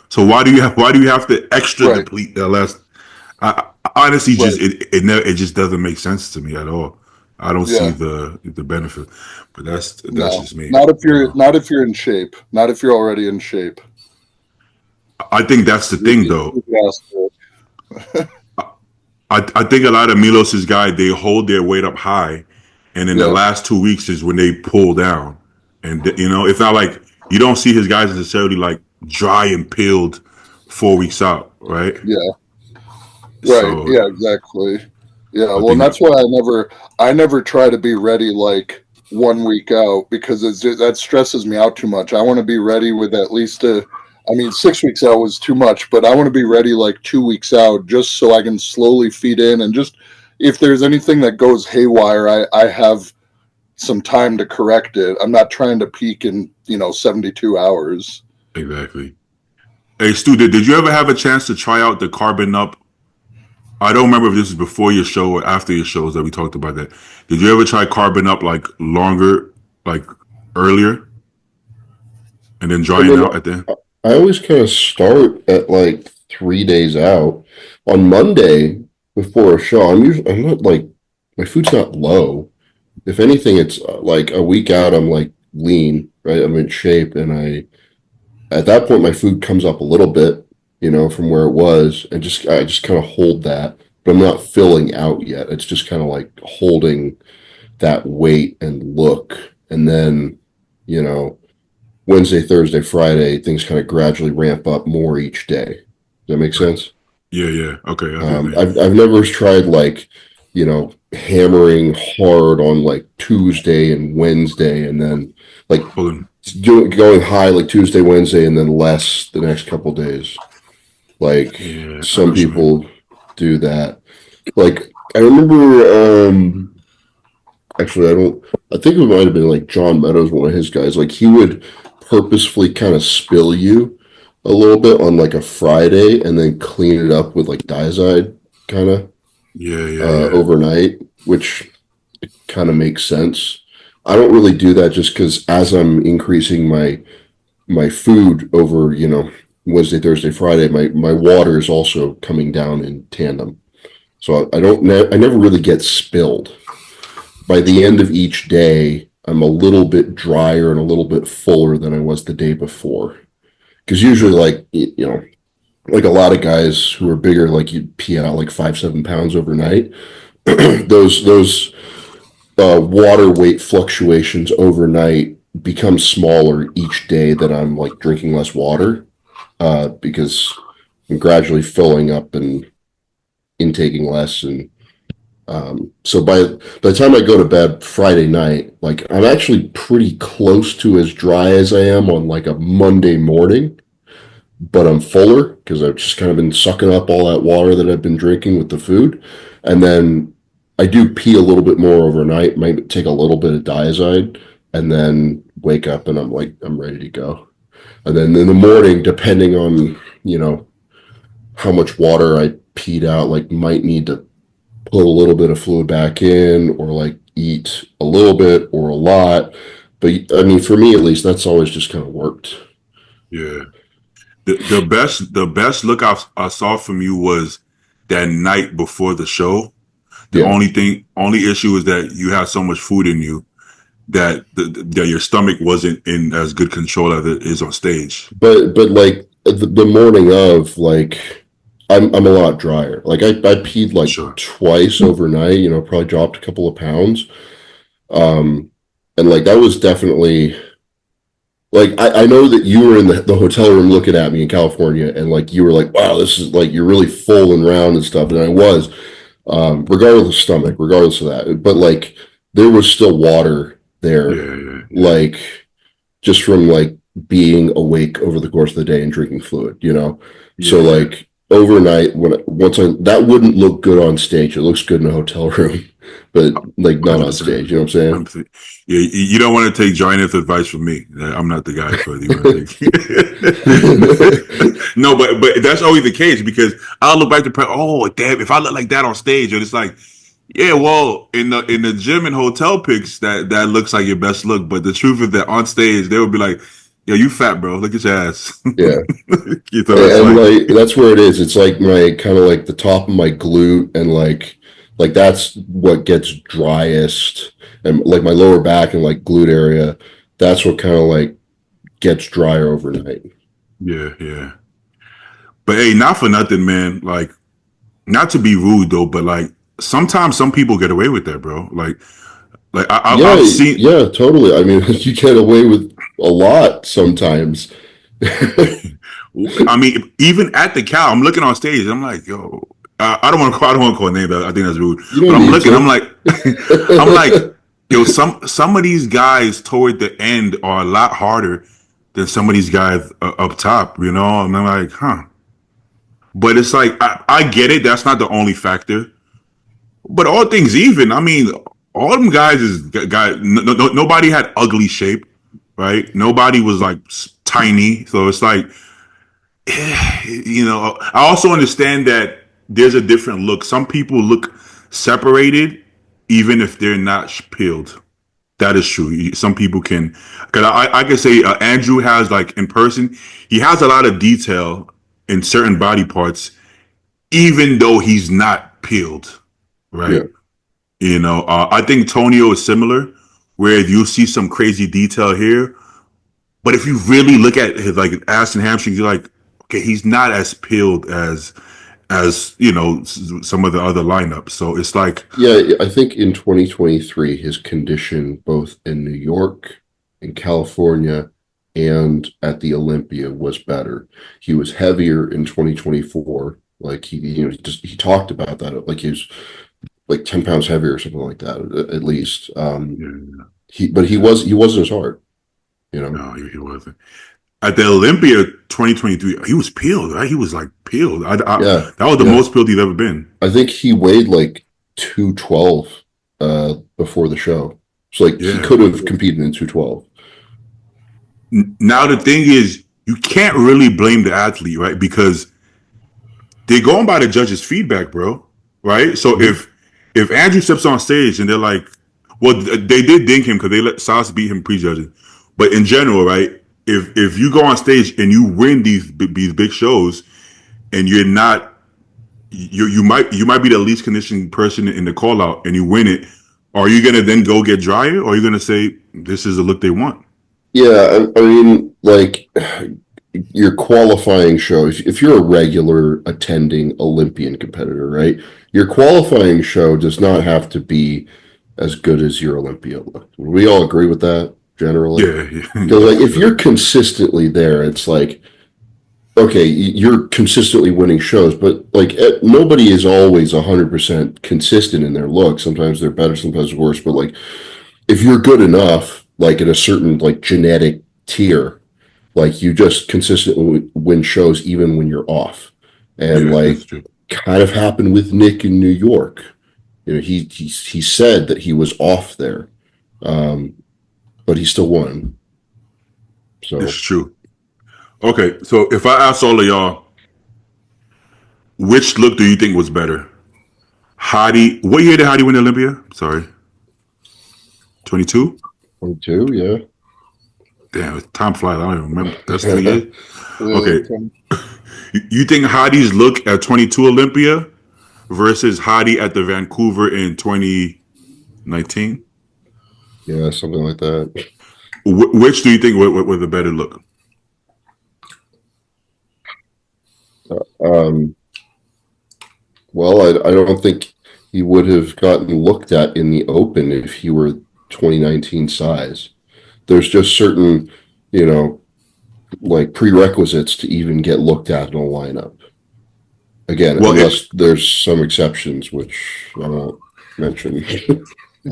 [SPEAKER 1] So why do you have to extra deplete the last? Honestly, it just doesn't make sense to me at all. I don't see the benefit, but that's just me.
[SPEAKER 5] Not if you're in shape. Not if you're already in shape.
[SPEAKER 1] I think that's the thing, though. I think a lot of Milos's guys, they hold their weight up high, and in the last 2 weeks is when they pull down, And it's not like you don't see his guys necessarily like dry and peeled 4 weeks out, right?
[SPEAKER 5] Yeah. Right.
[SPEAKER 1] So
[SPEAKER 5] Yeah, exactly. Yeah.
[SPEAKER 1] I
[SPEAKER 5] Well, and
[SPEAKER 1] think
[SPEAKER 5] that's why I never try to be ready like 1 week out, because that stresses me out too much. I want to be ready with at least 6 weeks out was too much, but I want to be ready like 2 weeks out, just so I can slowly feed in, and just if there's anything that goes haywire, I have some time to correct it. I'm not trying to peak in 72 hours.
[SPEAKER 1] exactly. Hey, Stu, did you ever have a chance to try out the Carbon Up? I don't remember if this was before your show or after your shows that we talked about that. Did you ever try Carbon Up like longer, like earlier, and then
[SPEAKER 3] I
[SPEAKER 1] drying
[SPEAKER 3] mean,
[SPEAKER 1] out at the end?
[SPEAKER 3] I always kind of start at like 3 days out. On Monday before a show, I'm not like, my food's not low. If anything, it's like a week out, I'm like lean, right? I'm in shape, and at that point, my food comes up a little bit, from where it was, and I just kind of hold that, but I'm not filling out yet. It's just kind of like holding that weight and look, and then, you know, Wednesday, Thursday, Friday, things kind of gradually ramp up more each day. Does that make sense?
[SPEAKER 1] Yeah. Okay. I see what you mean.
[SPEAKER 3] I've never tried like, hammering hard on like Tuesday and Wednesday, and then like
[SPEAKER 1] Pulling.
[SPEAKER 3] going high like Tuesday, Wednesday, and then less the next couple days. Like
[SPEAKER 1] Yeah, I
[SPEAKER 3] some
[SPEAKER 1] know what you mean.
[SPEAKER 3] people do that. Like I remember, actually, I think it might have been like John Meadows, one of his guys. Like he would purposefully kind of spill you a little bit on like a Friday, and then clean it up with like Diazide kind of
[SPEAKER 1] Yeah.
[SPEAKER 3] overnight, which kind of makes sense. I don't really do that just because as I'm increasing my food over, Wednesday, Thursday, Friday, my water is also coming down in tandem. So I never really get spilled. By the end of each day, I'm a little bit drier and a little bit fuller than I was the day before. Because usually, like, like a lot of guys who are bigger, like you pee out like 5-7 pounds overnight. those water weight fluctuations overnight become smaller each day that I'm like drinking less water, because I'm gradually filling up and intaking less, and so by the time I go to bed Friday night, like I'm actually pretty close to as dry as I am on like a Monday morning, but I'm fuller because I've just kind of been sucking up all that water that I've been drinking with the food. And then I do pee a little bit more overnight, might take a little bit of Diazide, and then wake up and I'm ready to go. And then in the morning, depending on, how much water I peed out, like might need to put a little bit of fluid back in, or like eat a little bit or a lot. But I mean, for me at least, that's always just kind of worked.
[SPEAKER 1] Yeah. The best look I saw from you was that night before the show. The
[SPEAKER 3] Yeah.
[SPEAKER 1] only issue is that you had so much food in you that that your stomach wasn't in as good control as it is on stage.
[SPEAKER 3] But like the morning of, like I'm a lot drier. Like I peed like
[SPEAKER 1] Sure.
[SPEAKER 3] twice overnight, probably dropped a couple of pounds. And like that was definitely like I know that you were in the hotel room looking at me in California, and like you were like, wow, this is like you're really full and round and stuff. And I was, regardless of stomach, regardless of that. But like there was still water there,
[SPEAKER 1] Yeah.
[SPEAKER 3] like just from like being awake over the course of the day and drinking fluid, So
[SPEAKER 1] Yeah.
[SPEAKER 3] like overnight, that wouldn't look good on stage. It looks good in a hotel room, but like not on
[SPEAKER 1] 100%.
[SPEAKER 3] stage. You know what I'm saying?
[SPEAKER 1] Yeah, you don't want to take Giant advice from me. I'm not the guy for you. No, but that's always the case, because I'll look back to oh damn, if I look like that on stage, and it's like, yeah, well, in the gym and hotel pics, that looks like your best look. But the truth is that on stage, they would be like, yo, you fat, bro. Look at your ass.
[SPEAKER 3] Yeah.
[SPEAKER 1] It's
[SPEAKER 3] And like that's where it is. It's like my kind of like the top of my glute, and like that's what gets driest, and like my lower back and like glute area, that's what kind of like gets drier overnight.
[SPEAKER 1] yeah. But hey, not for nothing, man. Like, not to be rude though, but like sometimes some people get away with that, bro. Like I've seen.
[SPEAKER 3] Yeah, totally. I mean, you get away with a lot sometimes.
[SPEAKER 1] I mean, even at the cow, I'm looking on stage. I'm like, yo, I don't want to call. I don't want to call a name. I think that's rude.
[SPEAKER 3] You
[SPEAKER 1] But
[SPEAKER 3] don't
[SPEAKER 1] I'm
[SPEAKER 3] need
[SPEAKER 1] looking.
[SPEAKER 3] to.
[SPEAKER 1] I'm like, I'm like, yo, some of these guys toward the end are a lot harder than some of these guys up top. You know, and I'm like, huh. But it's like I get it. That's not the only factor. But all things even, I mean, all them guys is guys. Nobody had ugly shape, right? Nobody was like tiny. So it's like, I also understand that there's a different look. Some people look separated, even if they're not peeled. That is true. Some people can, because I can say Andrew has like in person, he has a lot of detail in certain body parts, even though he's not peeled,
[SPEAKER 3] Yeah.
[SPEAKER 1] right? I think Tonio is similar, where you see some crazy detail here, but if you really look at his like ass and hamstrings, you're like, okay, he's not as peeled as some of the other lineups. So it's like,
[SPEAKER 3] Yeah, I think in 2023, his condition, both in New York, in California, and at the Olympia, was better. He was heavier in 2024. Like he talked about that. Like he was like 10 pounds heavier or something like that, at least.
[SPEAKER 1] yeah,
[SPEAKER 3] He wasn't as hard, you know.
[SPEAKER 1] no, he wasn't. At the Olympia 2023, he was peeled, right? He was like peeled.
[SPEAKER 3] Yeah,
[SPEAKER 1] That was the
[SPEAKER 3] yeah.
[SPEAKER 1] most peeled he'd ever been.
[SPEAKER 3] I think he weighed like 212 before the show. So like he
[SPEAKER 1] Yeah.
[SPEAKER 3] could have competed in 212.
[SPEAKER 1] Now the thing is, you can't really blame the athlete, right? Because they're going by the judges' feedback, bro. Right? So if Andrew steps on stage and they're like, well, they did ding him because they let Sauce beat him prejudging. But in general, right? If you go on stage and you win these big shows and you're not, you might be the least conditioned person in the call out and you win it, are you gonna then go get drier, or are you gonna say this is the look they want?
[SPEAKER 3] Yeah, I mean, like your qualifying show, if you're a regular attending Olympian competitor, right? Your qualifying show does not have to be as good as your Olympia look. We all agree with that generally.
[SPEAKER 1] Yeah.
[SPEAKER 3] Because like if you're consistently there, it's like, okay, you're consistently winning shows, but like nobody is always 100% consistent in their look. Sometimes they're better, sometimes worse. But like if you're good enough, like in a certain like genetic tier, like you just consistently win shows even when you're off. And
[SPEAKER 1] Yeah,
[SPEAKER 3] like
[SPEAKER 1] that's true.
[SPEAKER 3] kind of happened with Nick in New York. He said that he was off there, but he still won. So
[SPEAKER 1] It's true. Okay, so if I ask all of y'all, which look do you think was better? Hadi, what year did Hadi win Olympia? Sorry, 22.
[SPEAKER 3] 22, yeah.
[SPEAKER 1] Damn, time flies. I don't even remember. That's 3 years.
[SPEAKER 5] Yeah,
[SPEAKER 1] Okay, you think Hadi's look at 22 Olympia versus Hadi at the Vancouver in 2019?
[SPEAKER 3] Yeah, something like that.
[SPEAKER 1] Which do you think was a better look?
[SPEAKER 3] Well, I don't think he would have gotten looked at in the open if he were 2019 size. There's just certain, like prerequisites to even get looked at in a lineup. Again,
[SPEAKER 1] Well,
[SPEAKER 3] unless there's some exceptions, which I won't mention.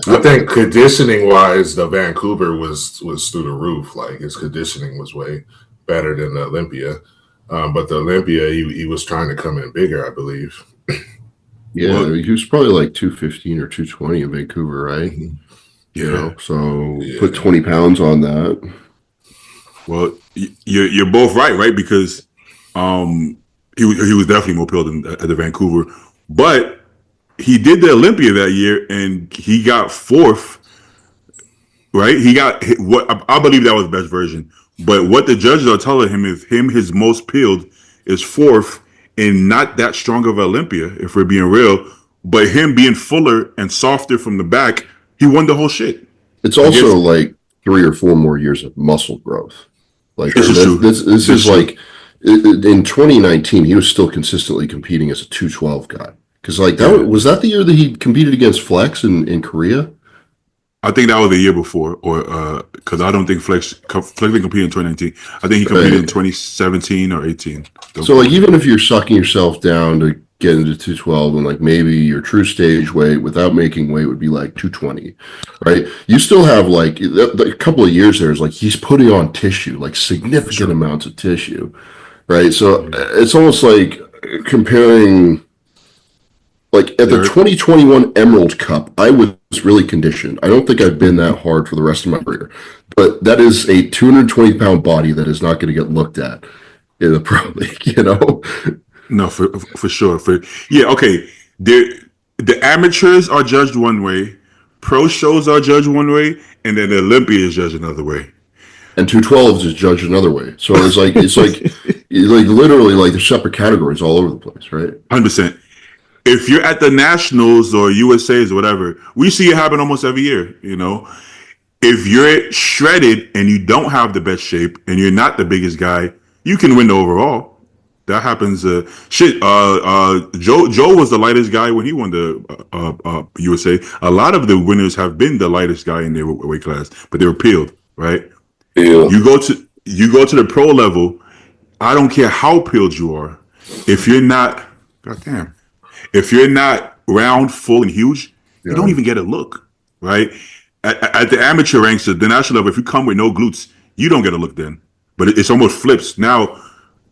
[SPEAKER 4] I think conditioning wise, the Vancouver was through the roof. Like his conditioning was way better than the Olympia. But the Olympia, he was trying to come in bigger, I believe.
[SPEAKER 3] Yeah,
[SPEAKER 1] Well,
[SPEAKER 3] he was probably like 215 or 220 in Vancouver, right?
[SPEAKER 1] yeah.
[SPEAKER 3] So
[SPEAKER 4] Yeah.
[SPEAKER 3] put 20 pounds on that.
[SPEAKER 1] Well, you're both right? Because he was definitely more peeled at the Vancouver, but he did the Olympia that year and he got fourth. Right? He got what I believe that was the best version. But what the judges are telling him is his most peeled is fourth and not that strong of an Olympia, if we're being real. But him being fuller and softer from the back, he won the whole shit.
[SPEAKER 3] It's also like 3 or 4 more years of muscle growth. Like
[SPEAKER 1] This is true.
[SPEAKER 3] this
[SPEAKER 1] This
[SPEAKER 3] is
[SPEAKER 1] is true.
[SPEAKER 3] like in 2019, he was still consistently competing as a 212 guy. Because like that was that the year that he competed against Flex in Korea?
[SPEAKER 1] I think that was the year before, or because I don't think Flex didn't compete in 2019. I think he competed in 2017 or 18.
[SPEAKER 3] So like even if you're sucking yourself down to get into 212 and like maybe your true stage weight without making weight would be like 220, right? You still have like a couple of years there is like he's putting on tissue, like significant amounts of tissue, right? So it's almost like comparing. Like at the 2021 Emerald Cup, I was really conditioned. I don't think I've been that hard for the rest of my career, but that is a 220-pound body that is not going to get looked at in the pro league, you know?
[SPEAKER 1] No, for sure. Okay. The amateurs are judged one way, pro shows are judged one way, and then the Olympia is judged another way.
[SPEAKER 3] And 212s is judged another way. So it's like literally like there's separate categories all over the place, right?
[SPEAKER 1] 100%. If you're at the Nationals or USA's or whatever, we see it happen almost every year, you know? If you're shredded and you don't have the best shape and you're not the biggest guy, you can win the overall. That happens. Joe was the lightest guy when he won the USA. A lot of the winners have been the lightest guy in their weight class, but they were peeled, right?
[SPEAKER 2] Yeah.
[SPEAKER 1] You go to the pro level. I don't care how peeled you are. If you're not, goddamn. If you're not round, full, and huge, you don't even get a look, right? At the amateur ranks, the national level, if you come with no glutes, you don't get a look then. But it's almost flips. Now,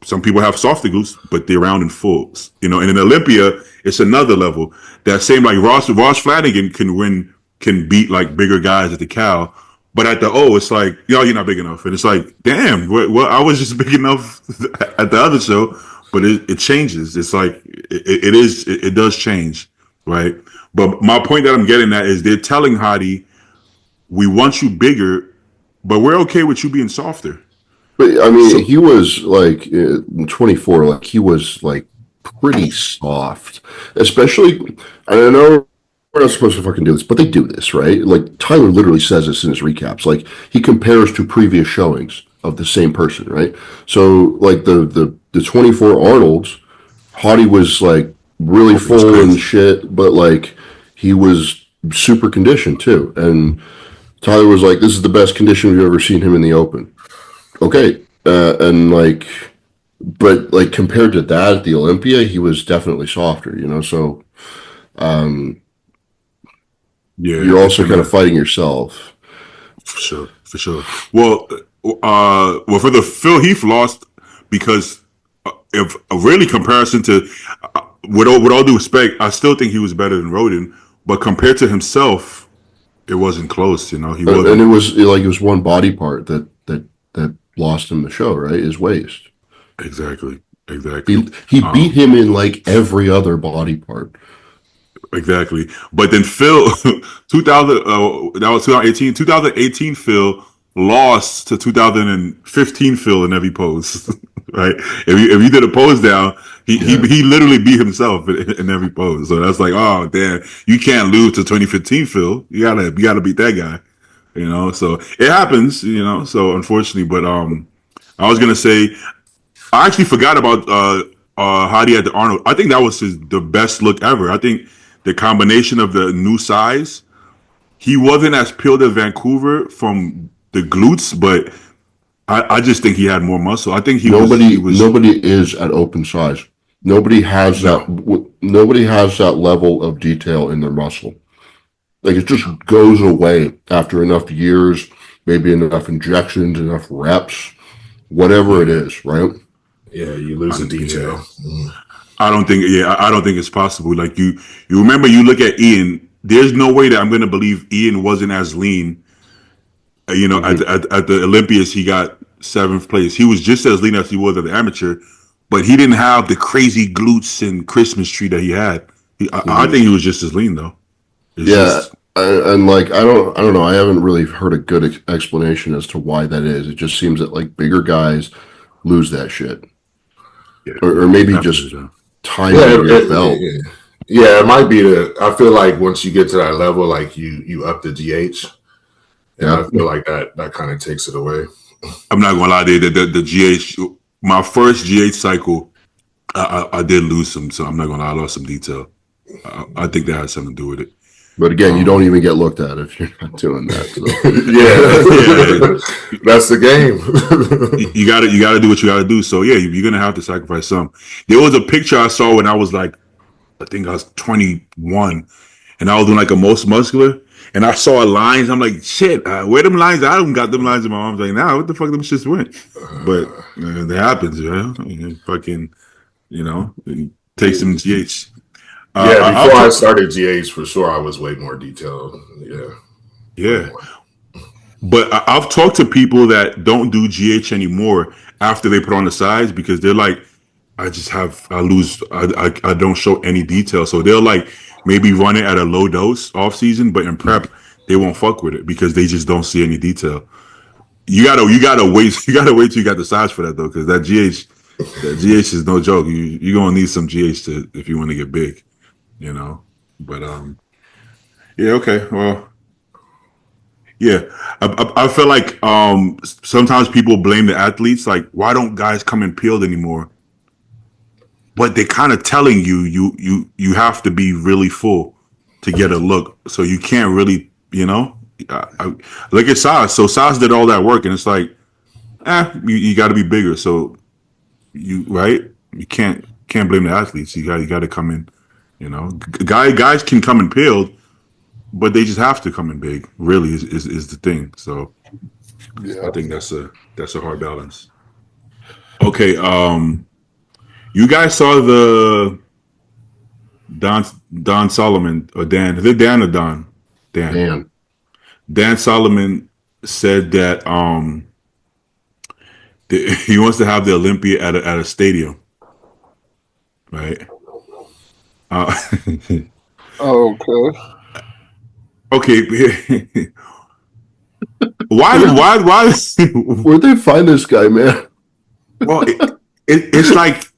[SPEAKER 1] some people have softer glutes, but they're round and full. You know, and in Olympia, it's another level. That same, like Ross Flanagan can beat like bigger guys at the Cal. But at the O, it's like, yo, you're not big enough. And it's like, damn, well, I was just big enough at the other show. But it changes. It's like it does change, right? But my point that I'm getting at is they're telling Hadi, we want you bigger, but we're okay with you being softer.
[SPEAKER 3] But I mean, he was like in 24, like he was like pretty soft, especially. I don't know. We're not supposed to fucking do this, but they do this, right? Like Tyler literally says this in his recaps. Like he compares to previous showings of the same person, right? So like the 24 Arnolds, Hadi was like really full and shit, but like he was super conditioned too. And Tyler was like, "This is the best condition we've ever seen him in the open." Okay, and like, but like compared to that at the Olympia, he was definitely softer, you know. So, you're also kind of fighting yourself.
[SPEAKER 1] For sure. Well, for the Phil Heath lost because if a really comparison to with all due respect, I still think he was better than Roden, but compared to himself, it wasn't close. You know, he wasn't.
[SPEAKER 3] And it was one body part that lost him the show, right? His waist.
[SPEAKER 1] Exactly.
[SPEAKER 3] He beat him in like every other body part.
[SPEAKER 1] Exactly. But then Phil, 2018. 2018 Phil lost to 2015 Phil in every pose. Right? If you did a pose down, he literally beat himself in every pose. So that's like, oh damn, you can't lose to 2015 Phil. You gotta beat that guy. You know, so it happens, you know, so unfortunately, but I was gonna say I actually forgot about Hadi at the Arnold. I think that was the best look ever. I think the combination of the new size, he wasn't as peeled as Vancouver from the glutes, but I just think he had more muscle. I think nobody
[SPEAKER 3] is at open size. Nobody has that level of detail in their muscle. Like it just goes away after enough years, maybe enough injections, enough reps, whatever it is, right?
[SPEAKER 4] Yeah, you lose the detail.
[SPEAKER 1] I don't think it's possible. Like you remember, you look at Ian. There's no way that I'm going to believe Ian wasn't as lean. You know, at the Olympias, he got 7th place. He was just as lean as he was at the amateur, but he didn't have the crazy glutes and Christmas tree that he had. I think he was just as lean though.
[SPEAKER 3] And like I don't know. I haven't really heard a good explanation as to why that is. It just seems that like bigger guys lose that shit, or maybe just time your belt.
[SPEAKER 4] Yeah, it might be I feel like once you get to that level, like you up the GH, and I feel like that kind of takes it away.
[SPEAKER 1] I'm not gonna lie, the GH, my first GH cycle, I did lose some. So I'm not gonna lie, I lost some detail. I think that had something to do with it.
[SPEAKER 3] But again, you don't even get looked at if you're not doing that. So.
[SPEAKER 4] Yeah, that's the game.
[SPEAKER 1] You gotta do what you gotta do. So yeah, you're gonna have to sacrifice some. There was a picture I saw when I was like, I think I was 21, and I was doing like a most muscular, and I saw lines. I'm like, shit, where them lines? I don't got them lines in my arms right now. What the fuck them shits went? But it happens, fucking, take some GH.
[SPEAKER 4] Before I started GH, for sure, I was way more detailed.
[SPEAKER 1] Yeah. But I've talked to people that don't do GH anymore after they put on the sides because they're like, I don't show any detail. So they'll like maybe run it at a low dose off season, but in prep, they won't fuck with it because they just don't see any detail. You gotta wait till you got the size for that though, because that GH is no joke. You're gonna need some GH if you want to get big. But yeah, okay, well, yeah, I feel like sometimes people blame the athletes, like, why don't guys come in peeled anymore? But they're kind of telling you have to be really full to get a look, so you can't really, look at Sas. So Sas did all that work, and it's like, you got to be bigger. So you can't blame the athletes. You got to come in. Guys can come in peeled, but they just have to come in big. Really, is the thing. So I think that's a hard balance. Okay, you guys saw the Don Solomon or Dan? Is it Dan or Don? Dan. Dan Solomon said that he wants to have the Olympia at a stadium, right?
[SPEAKER 5] Okay.
[SPEAKER 1] Okay. Why?
[SPEAKER 3] Where'd they find this guy, man?
[SPEAKER 1] Well, it's like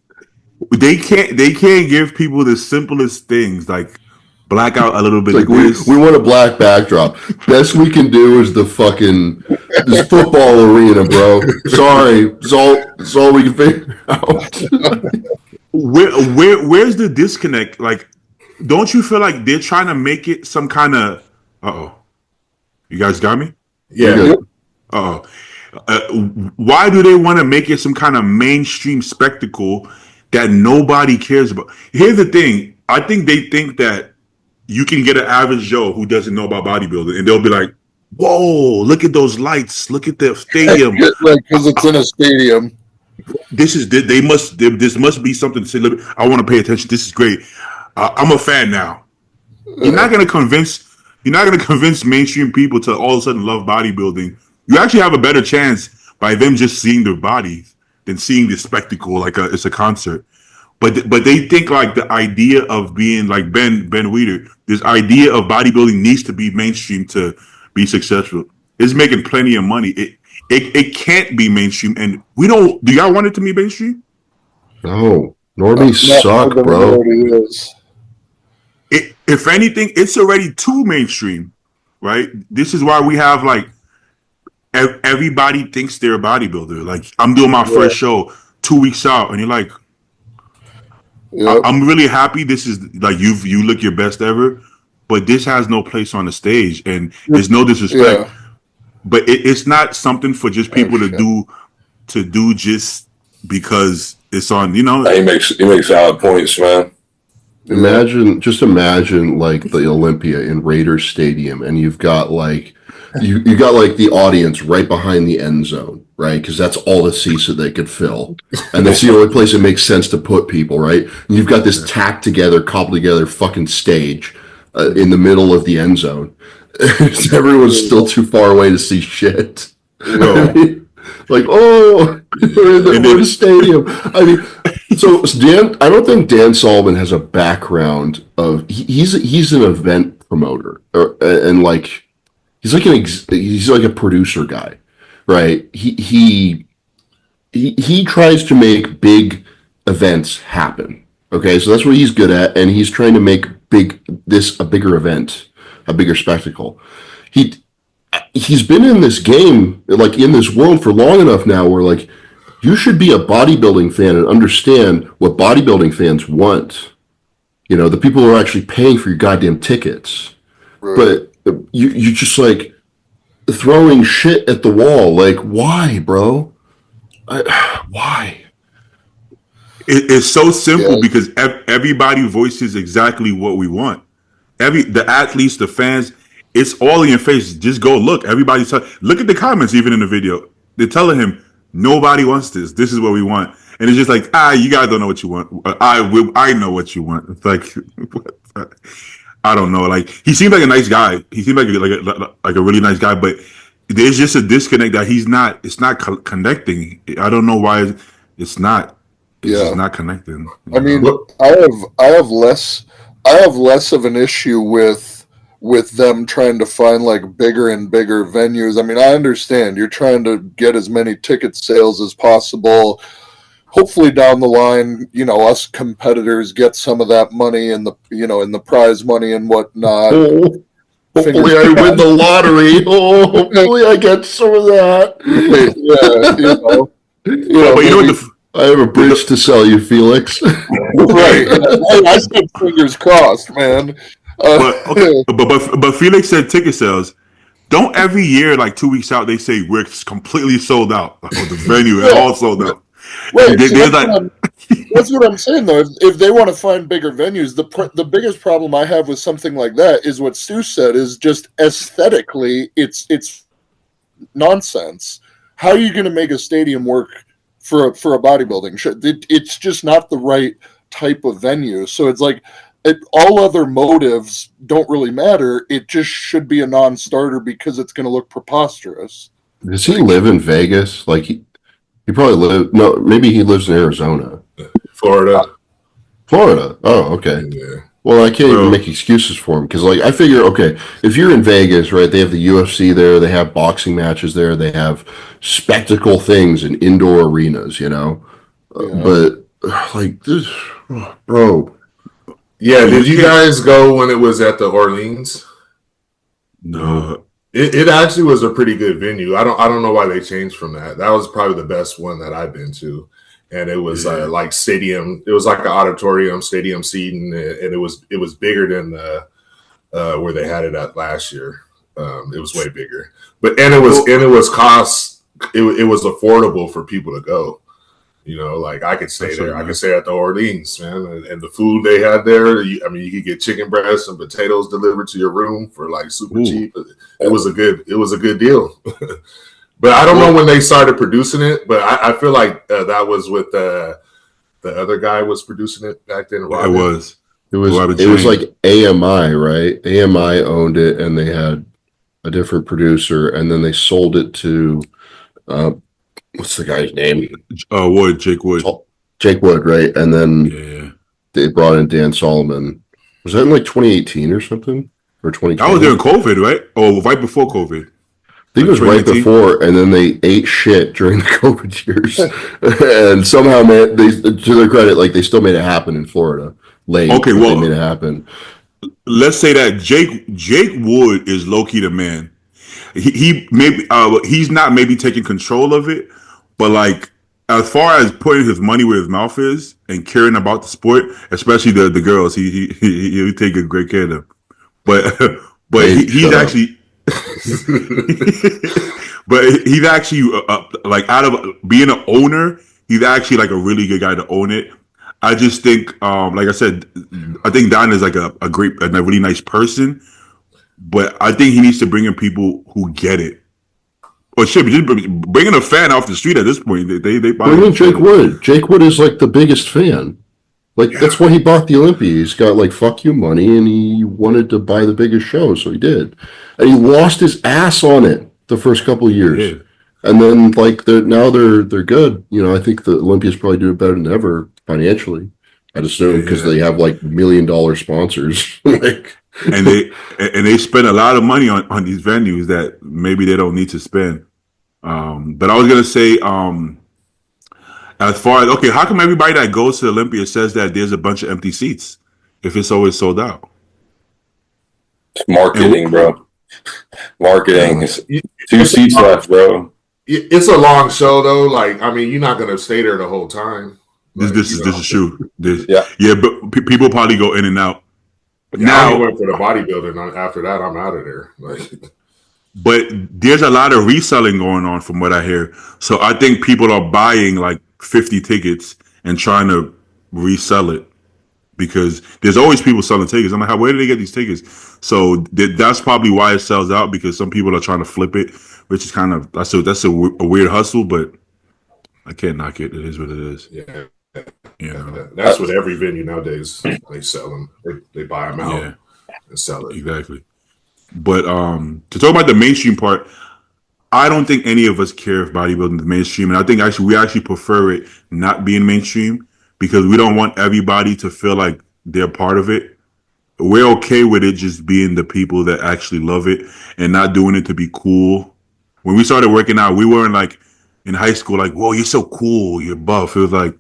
[SPEAKER 1] they can't give people the simplest things, like black out a little bit.
[SPEAKER 3] Like we want a black backdrop. Best we can do is this football arena, bro. Sorry, it's all we can figure out.
[SPEAKER 1] Where's the disconnect? Like, don't you feel like they're trying to make it some kind of? You guys got me?
[SPEAKER 4] Yeah.
[SPEAKER 1] Why do they want to make it some kind of mainstream spectacle that nobody cares about? Here's the thing. I think they think that you can get an average Joe who doesn't know about bodybuilding, and they'll be like, "Whoa, look at those lights! Look at the stadium!"
[SPEAKER 5] Because it's in a stadium.
[SPEAKER 1] This must be something to say. I want to pay attention. This is great. I'm a fan now. You're not going to convince mainstream people to all of a sudden love bodybuilding. You actually have a better chance by them just seeing their bodies than seeing the spectacle like it's a concert. But they think like the idea of being like Ben Weider, this idea of bodybuilding needs to be mainstream to be successful. It's making plenty of money. It can't be mainstream, and we don't. Do y'all want it to be mainstream?
[SPEAKER 3] No, normies suck, bro.
[SPEAKER 1] If anything, it's already too mainstream, right? This is why we have like everybody thinks they're a bodybuilder. Like I'm doing my first show 2 weeks out, and you're like, I'm really happy. This is like you look your best ever, but this has no place on the stage, and there's no disrespect. Yeah. But it's not something for just people to do just because it's on. He
[SPEAKER 2] makes valid points, man.
[SPEAKER 3] Imagine like the Olympia in Raiders Stadium, and you've got like you got like the audience right behind the end zone, right? Because that's all the seats that they could fill, and that's the only place it makes sense to put people, right? And you've got this tacked together, cobbled together fucking stage in the middle of the end zone. Everyone's still too far away to see shit. No. Like, we're in the stadium. I mean, so Dan, I don't think Dan Solomon has a background of he's an event promoter, and like he's like a producer guy, right? He tries to make big events happen. Okay, so that's what he's good at, and he's trying to make a bigger event, a bigger spectacle. He's been in this game, like in this world for long enough now where like you should be a bodybuilding fan and understand what bodybuilding fans want. The people who are actually paying for your goddamn tickets. but you just like throwing shit at the wall. Like, why, bro? Why?
[SPEAKER 1] It's so simple because everybody voices exactly what we want. The athletes, the fans, it's all in your face. Just go look. Everybody's look at the comments, even in the video. They're telling him nobody wants this. This is what we want, and it's just like, you guys don't know what you want. I know what you want. It's like, I don't know. Like, he seemed like a nice guy. He seemed like a really nice guy, but there's just a disconnect that he's not. It's not connecting. I don't know why it's not. It's just not connecting.
[SPEAKER 5] I mean, I have less of an issue with them trying to find like bigger and bigger venues. I mean, I understand you're trying to get as many ticket sales as possible. Hopefully down the line, us competitors get some of that money and in the prize money and whatnot.
[SPEAKER 3] Hopefully I win the lottery. Hopefully I get some of that.
[SPEAKER 1] But
[SPEAKER 3] I have a bridge to sell you, Felix.
[SPEAKER 5] Right. I said fingers crossed, man.
[SPEAKER 1] But Felix said ticket sales. Don't every year, like 2 weeks out, they say we're completely sold out. The venue is all sold out.
[SPEAKER 5] Right. That's what I'm saying, though. If they want to find bigger venues, the biggest problem I have with something like that is what Stu said, is just aesthetically, it's nonsense. How are you going to make a stadium work for a bodybuilding show? It's just not the right type of venue. So it's like all other motives don't really matter. It just should be a non-starter because it's going to look preposterous.
[SPEAKER 3] Does he live in Vegas? Like he probably maybe he lives in Arizona.
[SPEAKER 4] Florida.
[SPEAKER 3] Oh, okay. Yeah. Well, I can't even make excuses for him because, like, I figure, okay, if you're in Vegas, right, they have the UFC there, they have boxing matches there, they have spectacle things in indoor arenas, but like this, bro.
[SPEAKER 4] Yeah, did you guys go when it was at the Orleans?
[SPEAKER 1] No.
[SPEAKER 4] It actually was a pretty good venue. I don't know why they changed from that. That was probably the best one that I've been to. And it was like stadium. It was like an auditorium, stadium seating, and it was bigger than the where they had it at last year. It was way bigger, it was affordable for people to go. Like I could stay there. I could stay at the Orleans, man, and the food they had there. You could get chicken breasts and potatoes delivered to your room for like super cheap. It was a good deal. But I don't know when they started producing it, but I feel like that was with the other guy was producing it back then.
[SPEAKER 1] It was
[SPEAKER 3] like AMI, right? AMI owned it, and they had a different producer, and then they sold it to what's the guy's name?
[SPEAKER 1] Jake Wood.
[SPEAKER 3] Jake Wood, right? And then they brought in Dan Solomon. Was that in like 2018 or something? Or 2020?
[SPEAKER 1] I was during COVID, right? Or right before COVID.
[SPEAKER 3] I think it was right before, and then they ate shit during the COVID years, and somehow, man, to their credit, like they still made it happen in Florida. Late, okay, well, they made it happen.
[SPEAKER 1] Let's say that Jake Wood is low key the man. He maybe he's not maybe taking control of it, but like as far as putting his money where his mouth is and caring about the sport, especially the girls, he take a great care of them. But he's actually. But he's actually like out of being an owner, he's actually like a really good guy to own it. I just think, like I said, I think Don is like a really nice person, but I think he needs to bring in people who get it. Or shit, just bringing a fan off the street at this point, they
[SPEAKER 3] bring in Jake Wood. Jake Wood is like the biggest fan. Like, that's why he bought the Olympia. He's got, like, fuck you money, and he wanted to buy the biggest show, so he did. And he lost his ass on it the first couple of years. Yeah. And then, like, now they're good. I think the Olympia's probably doing better than ever financially, I'd assume, because they have, like, $1 million sponsors.
[SPEAKER 1] and they spend a lot of money on these venues that maybe they don't need to spend. But I was going to say... as far as, okay, how come everybody that goes to Olympia says that there's a bunch of empty seats if it's always sold out?
[SPEAKER 2] Marketing, bro. Marketing. 2 seats left, bro.
[SPEAKER 4] It's a long show, though. Like, you're not going to stay there the whole time.
[SPEAKER 1] This is true. But people probably go in and out.
[SPEAKER 4] Yeah, I only went for the bodybuilding. After that, I'm out of there. Like,
[SPEAKER 1] but there's a lot of reselling going on from what I hear. So I think people are buying like 50 tickets and trying to resell it because there's always people selling tickets. I'm like, where do they get these tickets? So that's probably why it sells out because some people are trying to flip it, which is kind of that's a weird hustle, but I can't knock it. It is what it is.
[SPEAKER 4] yeah,
[SPEAKER 1] You know,
[SPEAKER 4] that's what every venue nowadays they sell them. They buy them out and sell it.
[SPEAKER 1] Exactly. But to talk about the mainstream part, I don't think any of us care if bodybuilding is mainstream, and I think we actually prefer it not being mainstream because we don't want everybody to feel like they're part of it. We're okay with it just being the people that actually love it and not doing it to be cool. When we started working out, we weren't like in high school, like, whoa, you're so cool, you're buff. It was like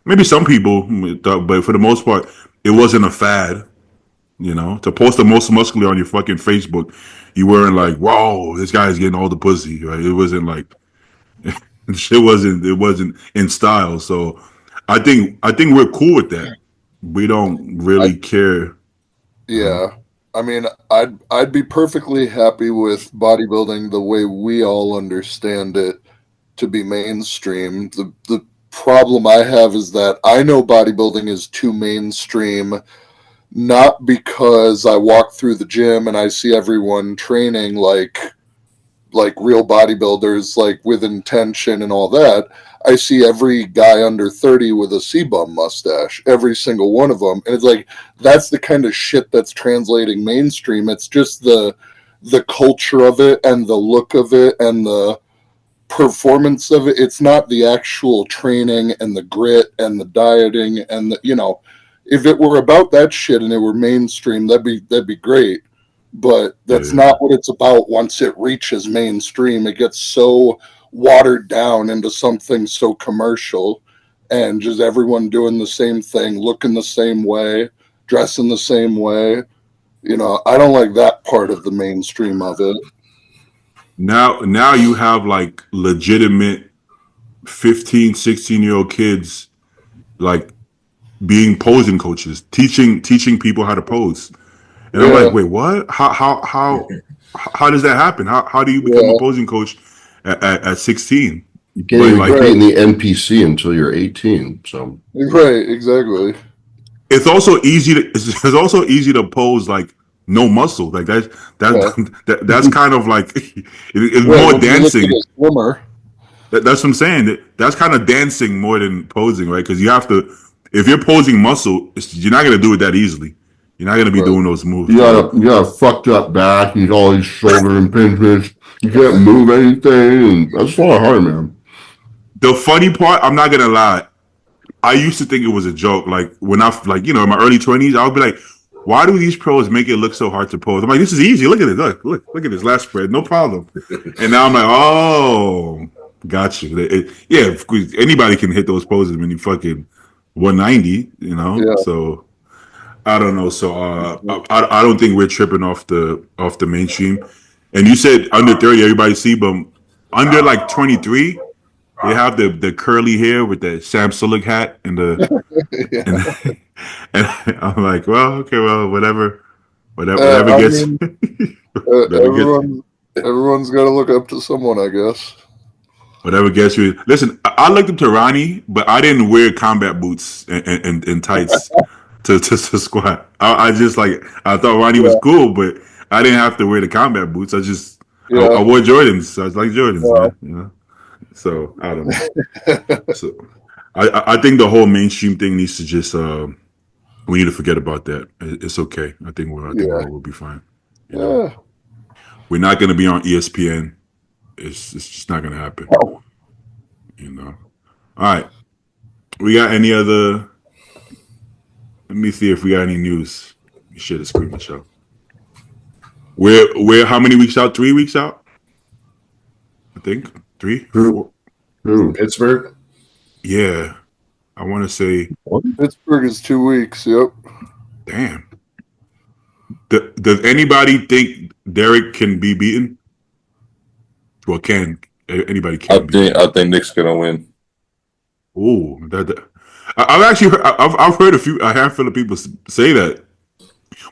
[SPEAKER 1] maybe some people, but for the most part, it wasn't a fad. You know, to post the most muscular on your fucking Facebook, you weren't like, whoa, this guy's getting all the pussy, right? It wasn't like it wasn't in style. So I think we're cool with that. We don't really care.
[SPEAKER 5] Yeah. I mean, I'd be perfectly happy with bodybuilding the way we all understand it to be mainstream. The problem I have is that I know bodybuilding is too mainstream, not because I walk through the gym and I see everyone training like real bodybuilders, like with intention and all that. I see every guy under 30 with a C-bum mustache, every single one of them. And it's like, that's the kind of shit that's translating mainstream. It's just the culture of it and the look of it and the performance of it. It's not the actual training and the grit and the dieting and the, if it were about that shit and it were mainstream, that'd be great. But that's not what it's about. Once it reaches mainstream, it gets so watered down into something so commercial and just everyone doing the same thing, looking the same way, dressing the same way. I don't like that part of the mainstream of it.
[SPEAKER 1] Now you have like legitimate 15, 16-year-old kids like being posing coaches, teaching people how to pose. And I'm like, wait, what? How does that happen? How do you become a posing coach at 16?
[SPEAKER 3] You can't even get in the NPC until you're 18. So
[SPEAKER 5] right, exactly.
[SPEAKER 1] It's also easy to pose like no muscle. Like that's kind of like it's more dancing. That's what I'm saying. That's kind of dancing more than posing, right? Because you have to, if you're posing muscle, you're not going to do it that easily. You're not going to be doing those moves.
[SPEAKER 3] You got a fucked up back. You got all these shoulder impingements. You can't move anything. And that's a lot hard, man.
[SPEAKER 1] The funny part, I'm not going to lie. I used to think it was a joke. Like when in my early 20s, I would be like, why do these pros make it look so hard to pose? I'm like, this is easy. Look at it. Look at this last spread. No problem. And now I'm like, oh, got you. Anybody can hit those poses when you fucking 190,
[SPEAKER 5] Yeah.
[SPEAKER 1] So I don't know. So I don't think we're tripping off the mainstream. And you said under 30, everybody see, but under like 23, they have the curly hair with the Sam Sulek hat and the and I'm like, well, okay, well, whatever gets.
[SPEAKER 5] Everyone's got to look up to someone, I guess.
[SPEAKER 1] Whatever gets you. Listen, I looked up to Ronnie, but I didn't wear combat boots and tights to squat. I just I thought Ronnie was cool, but I didn't have to wear the combat boots. I wore Jordans. So I was like Jordans, man. So I don't know. So I think the whole mainstream thing needs to just we need to forget about that. It's okay. I think we'll be fine. We're not going to be on ESPN. It's just not going to happen.
[SPEAKER 5] Oh.
[SPEAKER 1] All right. We got any other? Let me see if we got any news. Share the screen, Michelle. We're how many weeks out? 3 weeks out? I think 3, 4.
[SPEAKER 4] Pittsburgh.
[SPEAKER 1] Yeah, I want to say
[SPEAKER 5] Pittsburgh is 2 weeks. Yep.
[SPEAKER 1] Damn. Does anybody think Derek can be beaten? Well, anybody can?
[SPEAKER 2] I think Nick's gonna win.
[SPEAKER 1] Oh, I've heard a handful of people say that.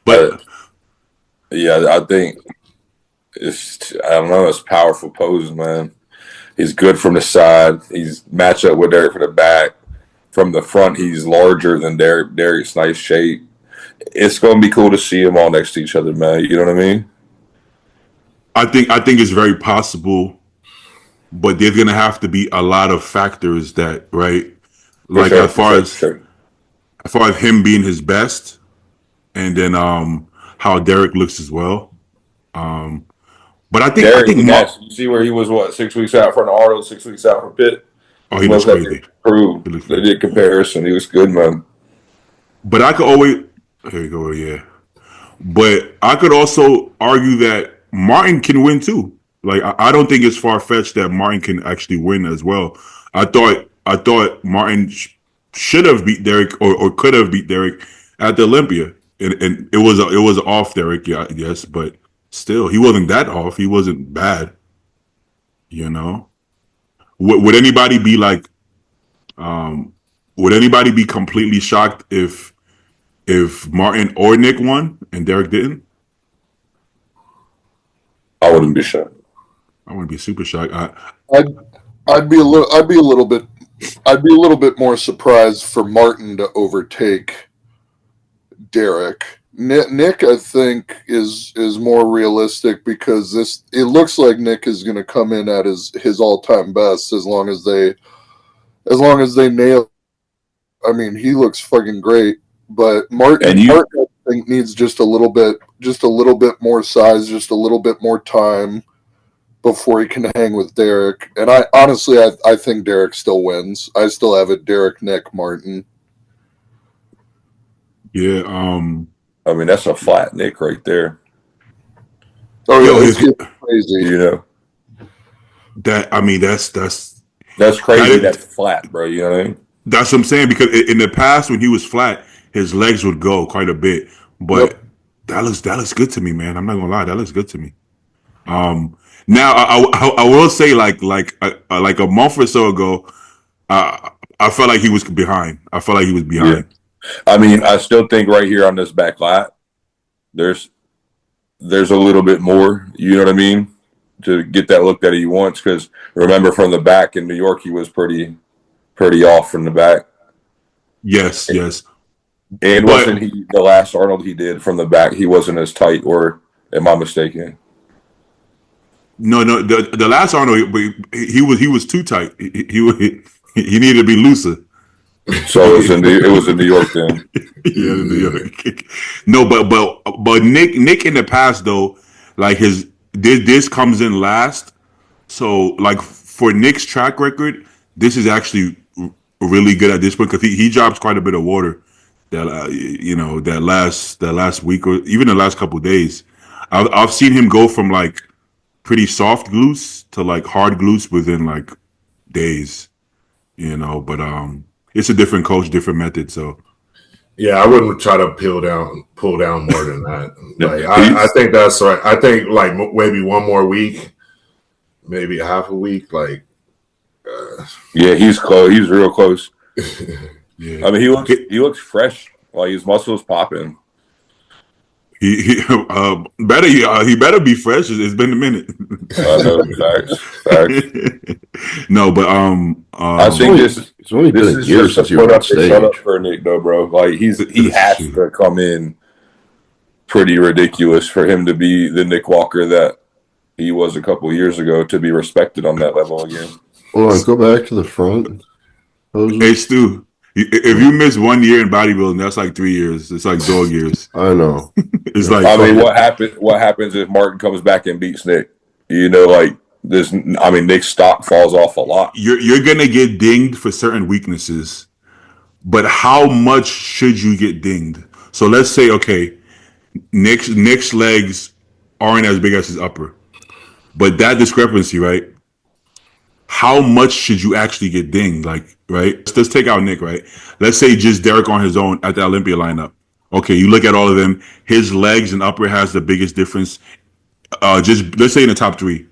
[SPEAKER 1] But
[SPEAKER 2] Yeah, I think I don't know. It's powerful pose, man. He's good from the side. He's matched up with Derek from the back. From the front, he's larger than Derek. Derek's nice shape. It's going to be cool to see them all next to each other, man. You know what I mean?
[SPEAKER 1] I think it's very possible, but there's gonna have to be a lot of factors that, right?
[SPEAKER 2] For
[SPEAKER 1] Like
[SPEAKER 2] sure, for sure, for sure.
[SPEAKER 1] as far as him being his best, and then how Derek looks as well. But
[SPEAKER 2] Derek,
[SPEAKER 1] I think
[SPEAKER 2] you see where he was, what, 6 weeks out from Arnold, 6 weeks out from Pitt?
[SPEAKER 1] he looks crazy.
[SPEAKER 2] Improved. They did comparison. He was good, man.
[SPEAKER 1] But I could always here you go, yeah. But I could also argue that Martin can win too. Like I don't think it's far fetched that Martin can actually win as well. I thought Martin should have beat Derek or could have beat Derek at the Olympia, and it was off Derek, yeah, yes, but still he wasn't that off. He wasn't bad, you know. Would anybody be like, would anybody be completely shocked if Martin or Nick won and Derek didn't?
[SPEAKER 2] I wouldn't be shocked.
[SPEAKER 1] I wouldn't be super shocked.
[SPEAKER 5] I'd be a little bit more surprised for Martin to overtake Derek. Nick, I think, is more realistic because it looks like Nick is going to come in at his all-time best as long as they nail. I mean, he looks fucking great, but Martin I think needs just a little bit more size, just a little bit more time before he can hang with Derek. And I honestly think Derek still wins. I still have it Derek, Nick, Martin.
[SPEAKER 1] Yeah,
[SPEAKER 2] I mean, that's a flat Nick right there.
[SPEAKER 5] Oh yeah, it's getting crazy.
[SPEAKER 2] You know.
[SPEAKER 1] That's
[SPEAKER 2] crazy. That's flat, bro. You know what I mean?
[SPEAKER 1] That's what I'm saying, because in the past when he was flat, his legs would go quite a bit. But that looks good to me, man. I'm not gonna lie, that looks good to me. Now I will say like a month or so ago, I felt like he was behind.
[SPEAKER 2] Yeah. I mean, I still think right here on this back lat, there's a little bit more. You know what I mean? To get that look that he wants, because remember from the back in New York, he was pretty off from the back.
[SPEAKER 1] Yes.
[SPEAKER 2] And wasn't he the last Arnold he did from the back? He wasn't as tight, or am I mistaken?
[SPEAKER 1] No. The last Arnold, he was too tight. He needed to be looser.
[SPEAKER 2] So it was in New York then.
[SPEAKER 1] Yeah, New York. No, but Nick in the past though, like this comes in last. So like for Nick's track record, this is actually really good at this point because he drops quite a bit of water that that last week or even the last couple of days. I've seen him go from like pretty soft glutes to like hard glutes within like days, but it's a different coach, different method. So
[SPEAKER 4] yeah, I wouldn't try to pull down more than that. Like I think that's right. I think like maybe one more week, maybe half a week. Like
[SPEAKER 2] yeah, he's close. He's real close.
[SPEAKER 1] yeah,
[SPEAKER 2] I mean, he looks fresh. Like his muscles popping.
[SPEAKER 1] He better be fresh. It's been a minute. Facts. No, but
[SPEAKER 2] I think
[SPEAKER 3] it's only been a year since you were on stage.
[SPEAKER 2] Shut up for Nick, though, bro. Like he has to come in pretty ridiculous for him to be the Nick Walker that he was a couple of years ago, to be respected on that level again.
[SPEAKER 3] Hold on, go back to the front.
[SPEAKER 1] Hey, Stu. If you miss 1 year in bodybuilding, that's like 3 years. It's like dog years.
[SPEAKER 3] I know.
[SPEAKER 1] It's like
[SPEAKER 2] I mean, what happens if Martin comes back and beats Nick? Like this. I mean, Nick's stock falls off a lot.
[SPEAKER 1] You're gonna get dinged for certain weaknesses, but how much should you get dinged? So let's say, okay, Nick's legs aren't as big as his upper, but that discrepancy, right? How much should you actually get dinged? Like, right? Let's take out Nick, right? Let's say just Derek on his own at the Olympia lineup. Okay, you look at all of them. His legs and upper has the biggest difference. Just let's say in the top three.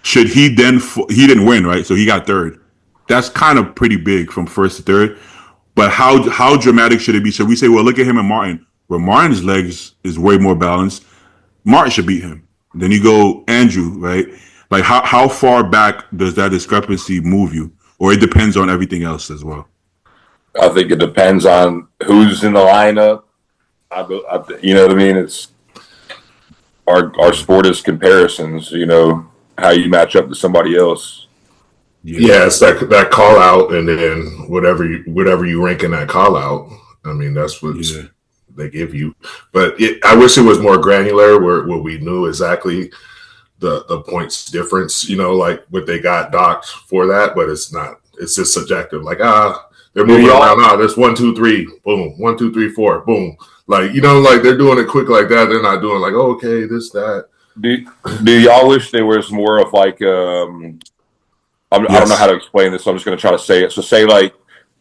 [SPEAKER 1] Should he then? He didn't win, right? So he got third. That's kind of pretty big from first to third. But how dramatic should it be? Should we say, well, look at him and Martin. where Martin's legs is way more balanced, Martin should beat him. Then you go Andrew, right? Like how far back does that discrepancy move you, or it depends on everything else as well?
[SPEAKER 2] I think it depends on who's in the lineup. You know what I mean? It's our sport is comparisons. You know how you match up to somebody else.
[SPEAKER 4] Yeah, it's that call out, and then whatever you rank in that call out. I mean, that's what they give you. But I wish it was more granular, where we knew exactly the points difference. You know, like what they got docked for that, but it's not. It's just subjective. Like they're moving around. There's 1, 2, 3, boom. 1, 2, 3, 4, boom. Like, you know, like they're doing it quick like that. They're not doing like, oh, okay, this, that.
[SPEAKER 2] Do y'all wish there was more of like I don't know how to explain this, so I'm just going to try to say it. So say like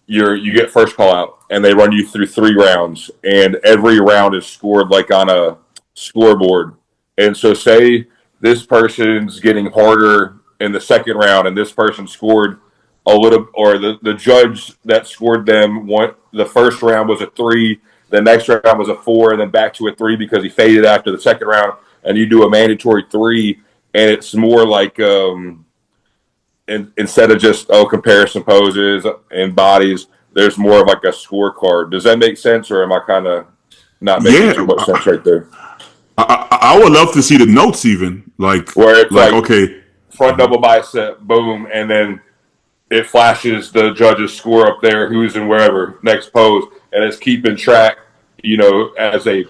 [SPEAKER 2] you get first call out and they run you through 3 rounds, and every round is scored like on a scoreboard. And so say this person's getting harder in the second round, and this person scored a little, or the judge that scored them the first round was a 3, the next round was a 4, and then back to a 3 because he faded after the second round, and you do a mandatory 3, and it's more like instead of just comparison poses and bodies, there's more of like a scorecard. Does that make sense, or am I kind of not making too much sense right there?
[SPEAKER 1] I would love to see the notes even like
[SPEAKER 2] where it's like
[SPEAKER 1] okay,
[SPEAKER 2] front double bicep, boom, and then it flashes the judge's score up there, who's in wherever, next pose, and it's keeping track, you know, as they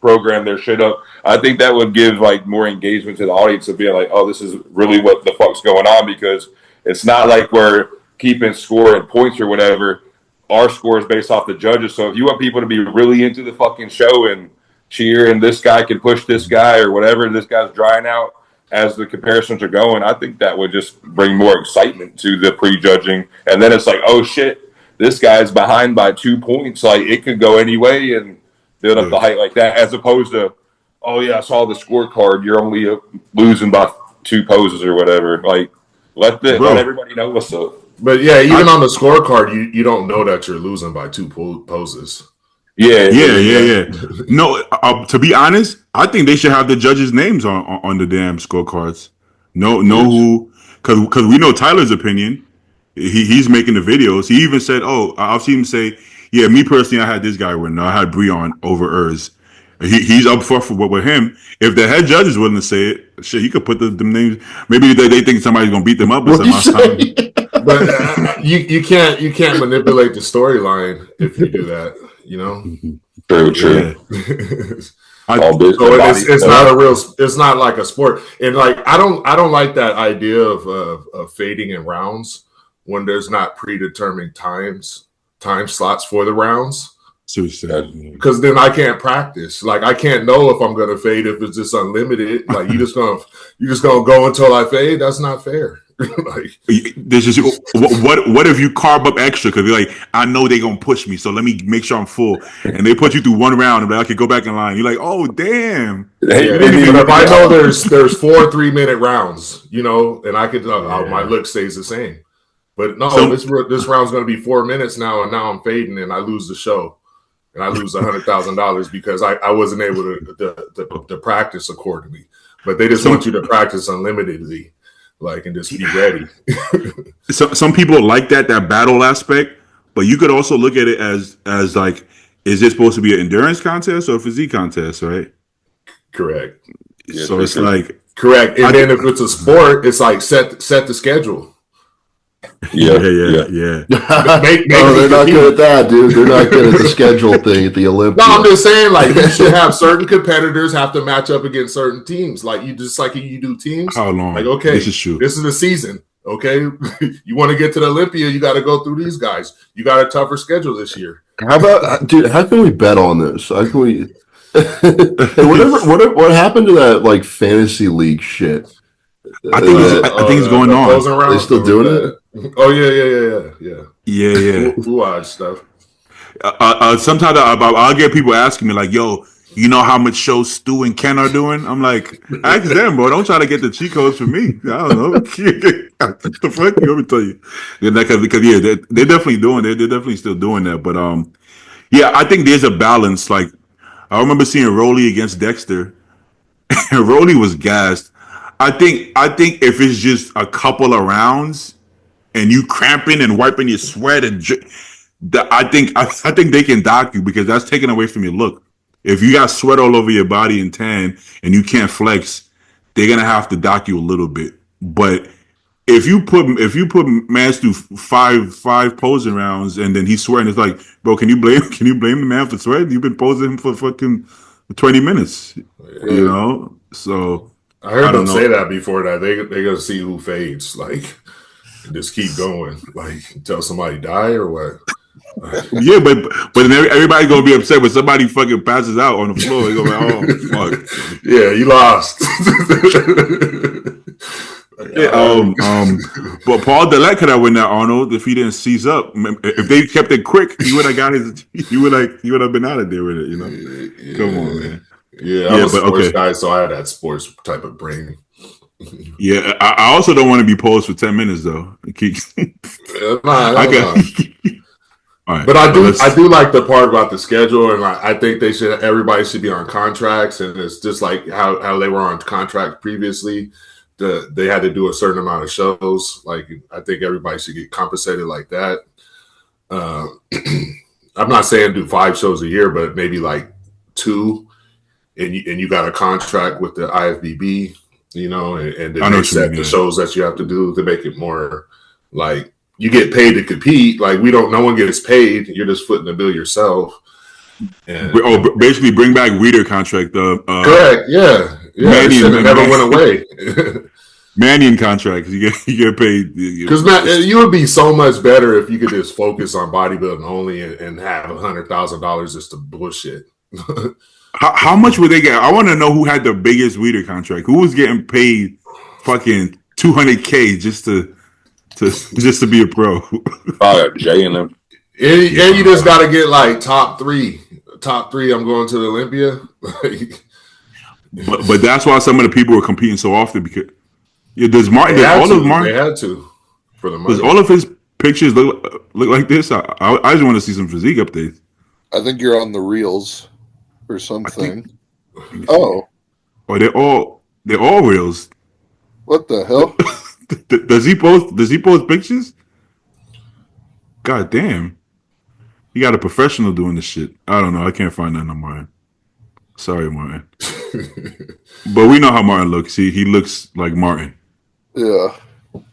[SPEAKER 2] program their shit up. I think that would give like more engagement to the audience of being like, oh, this is really what the fuck's going on, because it's not like we're keeping score and points or whatever. Our score is based off the judges. So if you want people to be really into the fucking show and cheer, and this guy can push this guy or whatever, this guy's drying out as the comparisons are going, I think that would just bring more excitement to the prejudging. And then it's like, oh shit, this guy's behind by 2 points. Like it could go any way, and build up the height like that, as opposed to, oh yeah, I saw the scorecard, you're only losing by 2 poses or whatever. Like let everybody know what's up.
[SPEAKER 4] But yeah, even on the scorecard, you don't know that you're losing by 2 poses.
[SPEAKER 1] Yeah. No, to be honest, I think they should have the judges' names on the damn scorecards. Know who, because we know Tyler's opinion. He's making the videos. He even said, "Oh, I've seen him say, yeah, me personally, I had this guy win. I had Breon over Urs. He's up for with him. If the head judge is willing to say it, shit, he could put them names. Maybe they think somebody's gonna beat them up or something.
[SPEAKER 4] But you can't manipulate the storyline if you do that. You know,
[SPEAKER 2] True.
[SPEAKER 4] So it's not like a sport. And like I don't like that idea of fading in rounds when there's not predetermined time slots for the rounds. Because then I can't practice. Like I can't know if I'm gonna fade if it's just unlimited. Like you just gonna go until I fade. That's not fair. Like
[SPEAKER 1] this is what if you carb up extra because you're like, I know they're gonna push me, so let me make sure I'm full, and they put you through 1 round and be like, okay, go back in line. You're like, oh damn.
[SPEAKER 4] But if I know there's 4 3-minute rounds, you know, and I could my look stays the same. But no, this round's gonna be 4 minutes now, and now I'm fading and I lose the show. And I lose $100,000 because I wasn't able to practice accordingly. But they just want you to practice unlimitedly, like, and just be ready.
[SPEAKER 1] Some people like that battle aspect, but you could also look at it as like, is it supposed to be an endurance contest or a physique contest, right?
[SPEAKER 4] Correct.
[SPEAKER 1] So it's like
[SPEAKER 4] correct. And then if it's a sport, it's like set the schedule.
[SPEAKER 1] Yeah.
[SPEAKER 3] They're not good at that, dude. They're not good at the schedule thing at the Olympia.
[SPEAKER 4] No, I'm just saying, like, you should have certain competitors have to match up against certain teams. Like you do teams.
[SPEAKER 1] How long?
[SPEAKER 4] Like, okay,
[SPEAKER 1] this is true.
[SPEAKER 4] This is the season. Okay, you want to get to the Olympia, you got to go through these guys. You got a tougher schedule this year.
[SPEAKER 3] How about, dude? How can we bet on this? How can we? What happened to that like fantasy league shit?
[SPEAKER 1] I think it's going on.
[SPEAKER 3] They still doing it?
[SPEAKER 4] Oh yeah. Blue stuff.
[SPEAKER 1] Sometimes I'll get people asking me like, "Yo, you know how much shows Stu and Ken are doing?" I'm like, "Ask them, bro. Don't try to get the cheat codes from me. I don't know. What the fuck? Let me tell you, because they're definitely doing it. They're definitely still doing that. But yeah, I think there's a balance. Like I remember seeing Rolly against Dexter, and Rolly was gassed. I think if it's just a couple of rounds and you cramping and wiping your sweat I think they can dock you because that's taken away from your look. If you got sweat all over your body and tan and you can't flex, they're gonna have to dock you a little bit. But if you put Mans through five posing rounds and then he's sweating, it's like, bro, can you blame the man for sweating? You've been posing him for fucking 20 minutes, you know. So
[SPEAKER 4] I heard
[SPEAKER 1] I don't
[SPEAKER 4] them
[SPEAKER 1] know.
[SPEAKER 4] say that before that they gonna see who fades. Like, just keep going. Like, until somebody die or what?
[SPEAKER 1] Yeah, but then everybody gonna be upset when somebody fucking passes out on the floor. They go like, oh fuck.
[SPEAKER 4] Yeah, you lost.
[SPEAKER 1] But Paul Dillette could have won that, Arnold, if he didn't seize up. If they kept it quick, he would have got his. He would have been out of there with it. You know, come on, man.
[SPEAKER 4] Yeah, I'm a sports guy, so I had that sports type of brain.
[SPEAKER 1] Yeah, I also don't want to be posed for 10 minutes though. All right,
[SPEAKER 4] but I do like the part about the schedule, and I think everybody should be on contracts, and it's just like how they were on contract previously. They had to do a certain amount of shows. Like, I think everybody should get compensated like that. I'm not saying do 5 shows a year, but maybe like 2, and you got a contract with the IFBB, you know, and then they set the shows that you have to do to make it more like you get paid to compete. Like, no one gets paid. You're just footing the bill yourself. And,
[SPEAKER 1] basically bring back Reader contract.
[SPEAKER 4] Correct. Yeah. It never went away.
[SPEAKER 1] Mannion contract. You get paid.
[SPEAKER 4] Because you would be so much better if you could just focus on bodybuilding only and have $100,000 just to bullshit.
[SPEAKER 1] How much would they get? I want to know who had the biggest Reader contract. Who was getting paid fucking $200K just to be a pro?
[SPEAKER 2] Jay and them.
[SPEAKER 4] And you just got to get like top three. I'm going to the Olympia.
[SPEAKER 1] But that's why some of the people were competing so often because does Martin?
[SPEAKER 4] They had to for the money.
[SPEAKER 1] Does all of his pictures look like this? I just want to see some physique updates.
[SPEAKER 5] I think you're on the reels or something.
[SPEAKER 1] They're all reels.
[SPEAKER 5] What the hell?
[SPEAKER 1] Does he post pictures? God damn. You got a professional doing this shit. I don't know. I can't find that on Martin. Sorry, Martin. But we know how Martin looks. He looks like Martin.
[SPEAKER 5] Yeah.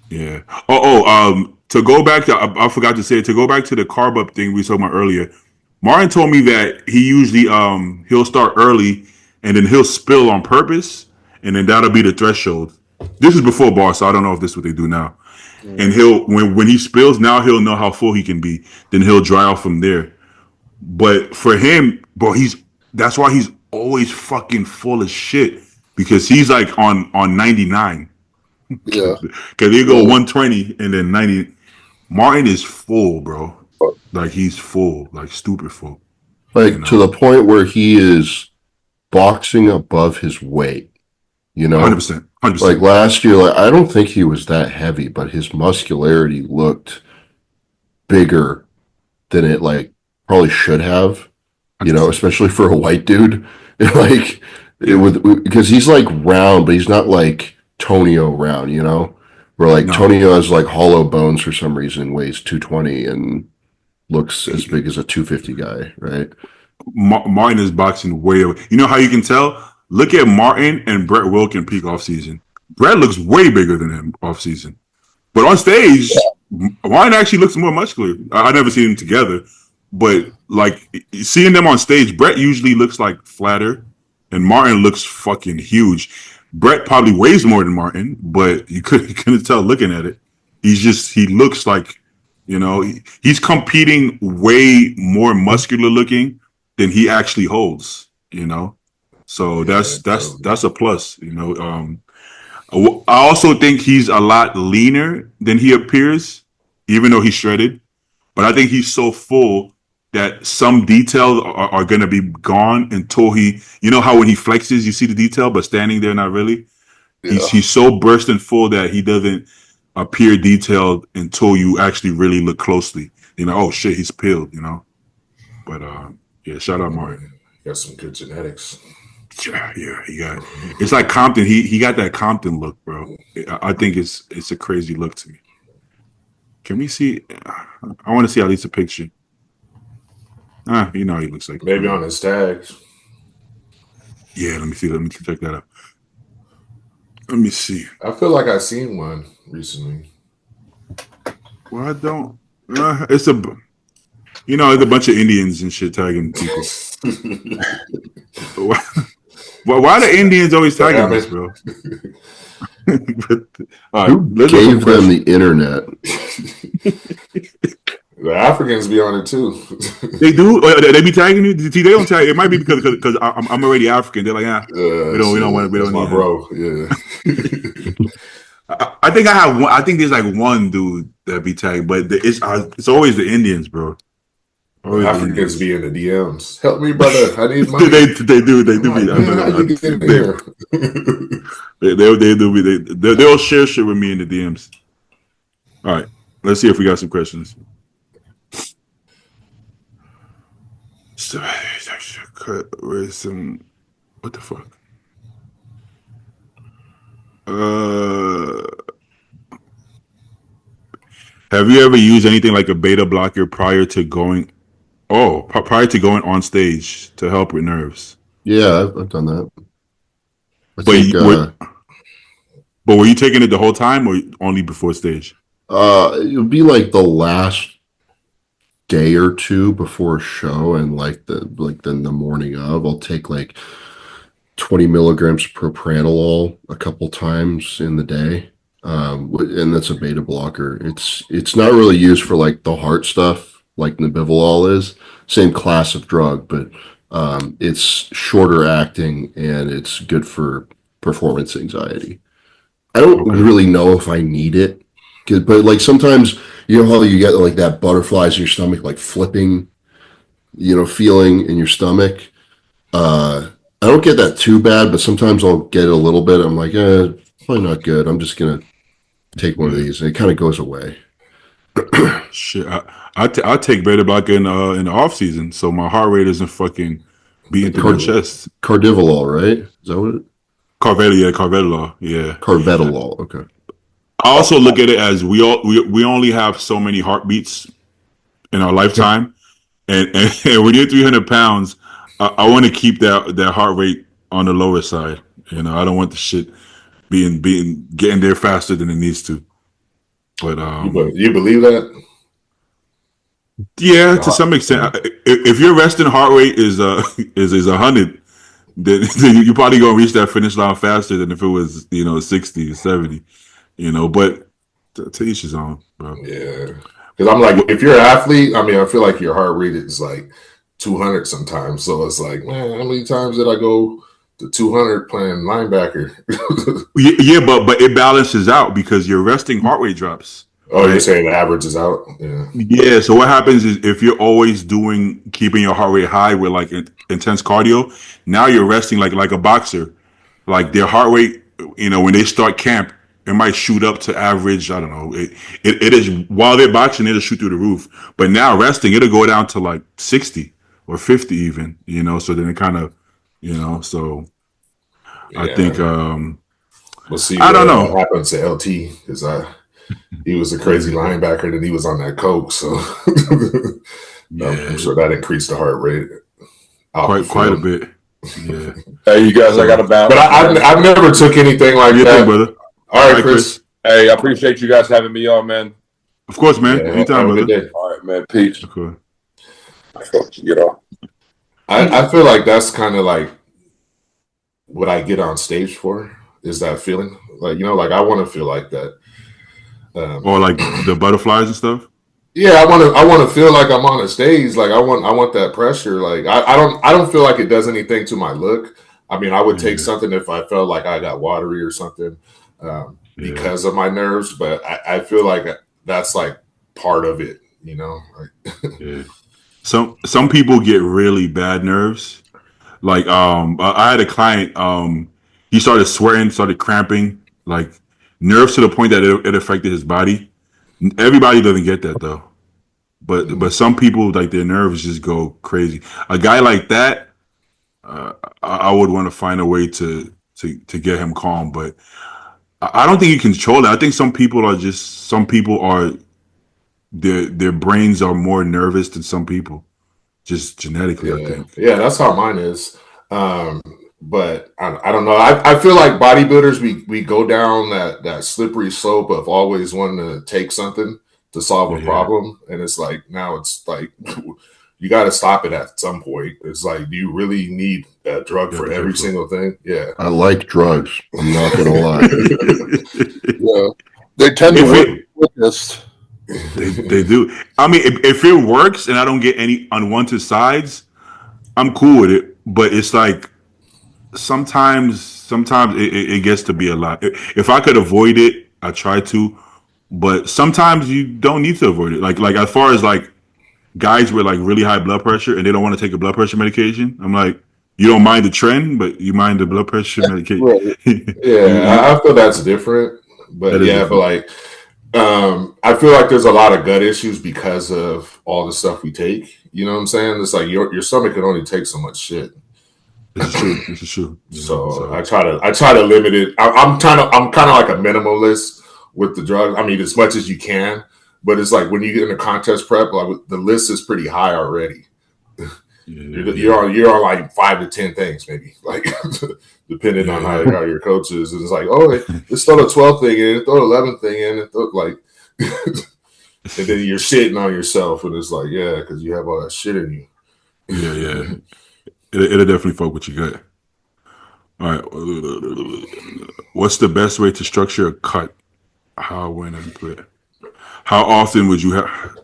[SPEAKER 1] Yeah. To go back to, I forgot to say, to go back to the carb up thing we talked about earlier, Martin told me that he usually, he'll start early and then he'll spill on purpose and then that'll be the threshold. This is before bar, so I don't know if this is what they do now. And when he spills, now he'll know how full he can be. Then he'll dry off from there. But for him, bro, that's why he's always fucking full of shit because he's like on 99.
[SPEAKER 5] Yeah.
[SPEAKER 1] Because they go 120 and then 90. Martin is full, bro. Like he's full, like stupid full.
[SPEAKER 3] Like to the point where he is boxing above his weight. You know,
[SPEAKER 1] 100%.
[SPEAKER 3] Like last year, I don't think he was that heavy, but his muscularity looked bigger than it probably should have. You know, especially for a white dude, because he's like round, but he's not like Tonio round. You know, where Tonio has like hollow bones for some reason, weighs 220 and looks as big as a 250 guy, right?
[SPEAKER 1] Martin is boxing way away. You know how you can tell? Look at Martin and Brett Wilkin peak off season. Brett looks way bigger than him off season, but on stage, Martin actually looks more muscular. I never seen them together, but like seeing them on stage, Brett usually looks like flatter, and Martin looks fucking huge. Brett probably weighs more than Martin, but you couldn't tell looking at it. He looks like, you know, he's competing way more muscular looking than he actually holds. You know. So that's a plus, you know. I also think he's a lot leaner than he appears, even though he's shredded. But I think he's so full that some details are going to be gone until you know how when he flexes, you see the detail, but standing there, not really. Yeah. He's so bursting full that he doesn't appear detailed until you actually really look closely. You know, oh shit, he's peeled, you know. But yeah, shout out Martin.
[SPEAKER 4] Got some good genetics.
[SPEAKER 1] Yeah, he got. It's like Compton. He got that Compton look, bro. I think it's a crazy look to me. Can we see? I want to see at least a picture. You know, he looks like
[SPEAKER 4] Maybe on his tags.
[SPEAKER 1] Yeah, let me see. Let me check that out. Let me see.
[SPEAKER 4] I feel like I seen one recently.
[SPEAKER 1] Well, I don't. It's a. You know, it's a bunch of Indians and shit tagging people. Why the Indians always tagging us, bro? But,
[SPEAKER 3] Who gave them the internet?
[SPEAKER 4] The Africans be on it too.
[SPEAKER 1] They do. They be tagging you. See, they don't tag. It might be because I'm already African. They're like, we don't want it. We don't need
[SPEAKER 4] my bro. Yeah.
[SPEAKER 1] I think I have one. I think there's like one dude that be tagged, but it's always the Indians, bro.
[SPEAKER 4] Always Africans be in the DMs. Help me, brother. I need money.
[SPEAKER 1] They do. They do. They'll share shit with me in the DMs. All right, let's see if we got some questions. So, where's some? What the fuck? Have you ever used anything like a beta blocker prior to going on stage to help with nerves?
[SPEAKER 3] Yeah, I've done that.
[SPEAKER 1] But were you taking it the whole time or only before stage?
[SPEAKER 3] It would be like the last day or two before a show, and then the morning of, I'll take like 20 milligrams of propranolol a couple times in the day. And that's a beta blocker. It's not really used for like the heart stuff like Nebivolol is. Same class of drug, but it's shorter acting and it's good for performance anxiety. I don't really know if I need it, but like sometimes, you know how you get like that butterflies in your stomach, like flipping, feeling in your stomach. I don't get that too bad, but sometimes I'll get a little bit. I'm like, probably not good. I'm just gonna take one of these, and it kind of goes away.
[SPEAKER 1] Shit, I'll take beta blocker in the off season, so my heart rate isn't fucking beating through my chest.
[SPEAKER 3] Cardivolol, right? Is that what it?
[SPEAKER 1] Carvedilol, yeah.
[SPEAKER 3] Carvedilol, okay.
[SPEAKER 1] I also look at it as we only have so many heartbeats in our lifetime, and when you're 300 pounds, I want to keep that heart rate on the lower side. I don't want the shit getting there faster than it needs to. But
[SPEAKER 4] you believe that?
[SPEAKER 1] Yeah, to some extent. If your resting heart rate is 100, then you probably gonna reach that finish line faster than if it was 60 or 70. But to each his own, bro.
[SPEAKER 4] Yeah, because I'm like, if you're an athlete, I mean, I feel like your heart rate is like 200 sometimes. So it's like, man, how many times did I go to 200 playing linebacker?
[SPEAKER 1] Yeah, but it balances out because your resting heart rate drops.
[SPEAKER 4] Oh, right? You're saying the average is out? Yeah.
[SPEAKER 1] Yeah. So what happens is if you're always keeping your heart rate high with like intense cardio, now you're resting like a boxer. Like their heart rate, when they start camp, it might shoot up to average. I don't know. It is while they're boxing, it'll shoot through the roof. But now resting, it'll go down to like 60 or 50 even. So then it kind of, So yeah. I think.
[SPEAKER 4] We'll see.
[SPEAKER 1] I don't know
[SPEAKER 4] what happens to LT because he was a crazy linebacker and he was on that coke. So I'm sure that increased the heart rate
[SPEAKER 1] quite a bit. Yeah.
[SPEAKER 2] Hey, you guys, I got to bounce.
[SPEAKER 4] But I've never took anything like that,
[SPEAKER 1] brother.
[SPEAKER 4] All right, Chris.
[SPEAKER 2] Hey, I appreciate you guys having me on, man.
[SPEAKER 1] Of course, man. Anytime, brother.
[SPEAKER 2] All right, man. Peace.
[SPEAKER 1] Okay.
[SPEAKER 4] I feel like that's kind of like what I get on stage for, is that feeling. Like, like I want to feel like that.
[SPEAKER 1] Or like the butterflies and stuff?
[SPEAKER 4] Yeah, I want to feel like I'm on a stage. Like I want that pressure. Like I don't feel like it does anything to my look. I mean, I would take something if I felt like I got watery or something. Because of my nerves, but I feel like that's like part of it,
[SPEAKER 1] Yeah. Some people get really bad nerves. Like I had a client, he started sweating, started cramping, like nerves to the point that it affected his body. Everybody doesn't get that though. But some people, like, their nerves just go crazy. A guy like that, I would want to find a way to get him calm. But I don't think you control it. I think some people are their brains are more nervous than some people, just genetically. I think.
[SPEAKER 4] Yeah, that's how mine is. But I don't know. I feel like bodybuilders, we go down that slippery slope of always wanting to take something to solve a problem, and it's like now it's like you got to stop it at some point. It's like, do you really need a drug for every single thing? Yeah,
[SPEAKER 3] I like drugs. I'm not gonna lie.
[SPEAKER 5] Yeah, they tend to work quickest.
[SPEAKER 1] They do. I mean, if it works and I don't get any unwanted sides, I'm cool with it. But it's like sometimes it gets to be a lot. If I could avoid it, I try to. But sometimes you don't need to avoid it. Like as far as like guys with like really high blood pressure and they don't want to take a blood pressure medication, I'm like, you don't mind the trend, but you mind the blood pressure medication.
[SPEAKER 5] Right.
[SPEAKER 4] Yeah, I feel that's different. But but like, I feel like there's a lot of gut issues because of all the stuff we take. You know what I'm saying? It's like your stomach can only take so much shit.
[SPEAKER 1] This is true.
[SPEAKER 4] So I try to limit it. I'm kind of like a minimalist with the drug. I mean, as much as you can, but it's like when you get in a contest prep, like the list is pretty high already. You're on like 5 to 10 things, maybe, like depending on how your coach is. And it's like, oh, let's throw the 12th thing in, throw the 11th thing in, and throw, like, and then you're shitting on yourself, and it's like, yeah, because you have all that shit in you.
[SPEAKER 1] Yeah. It'll definitely fuck with your gut. All right. What's the best way to structure a cut? How, when, and quit? How often would you have?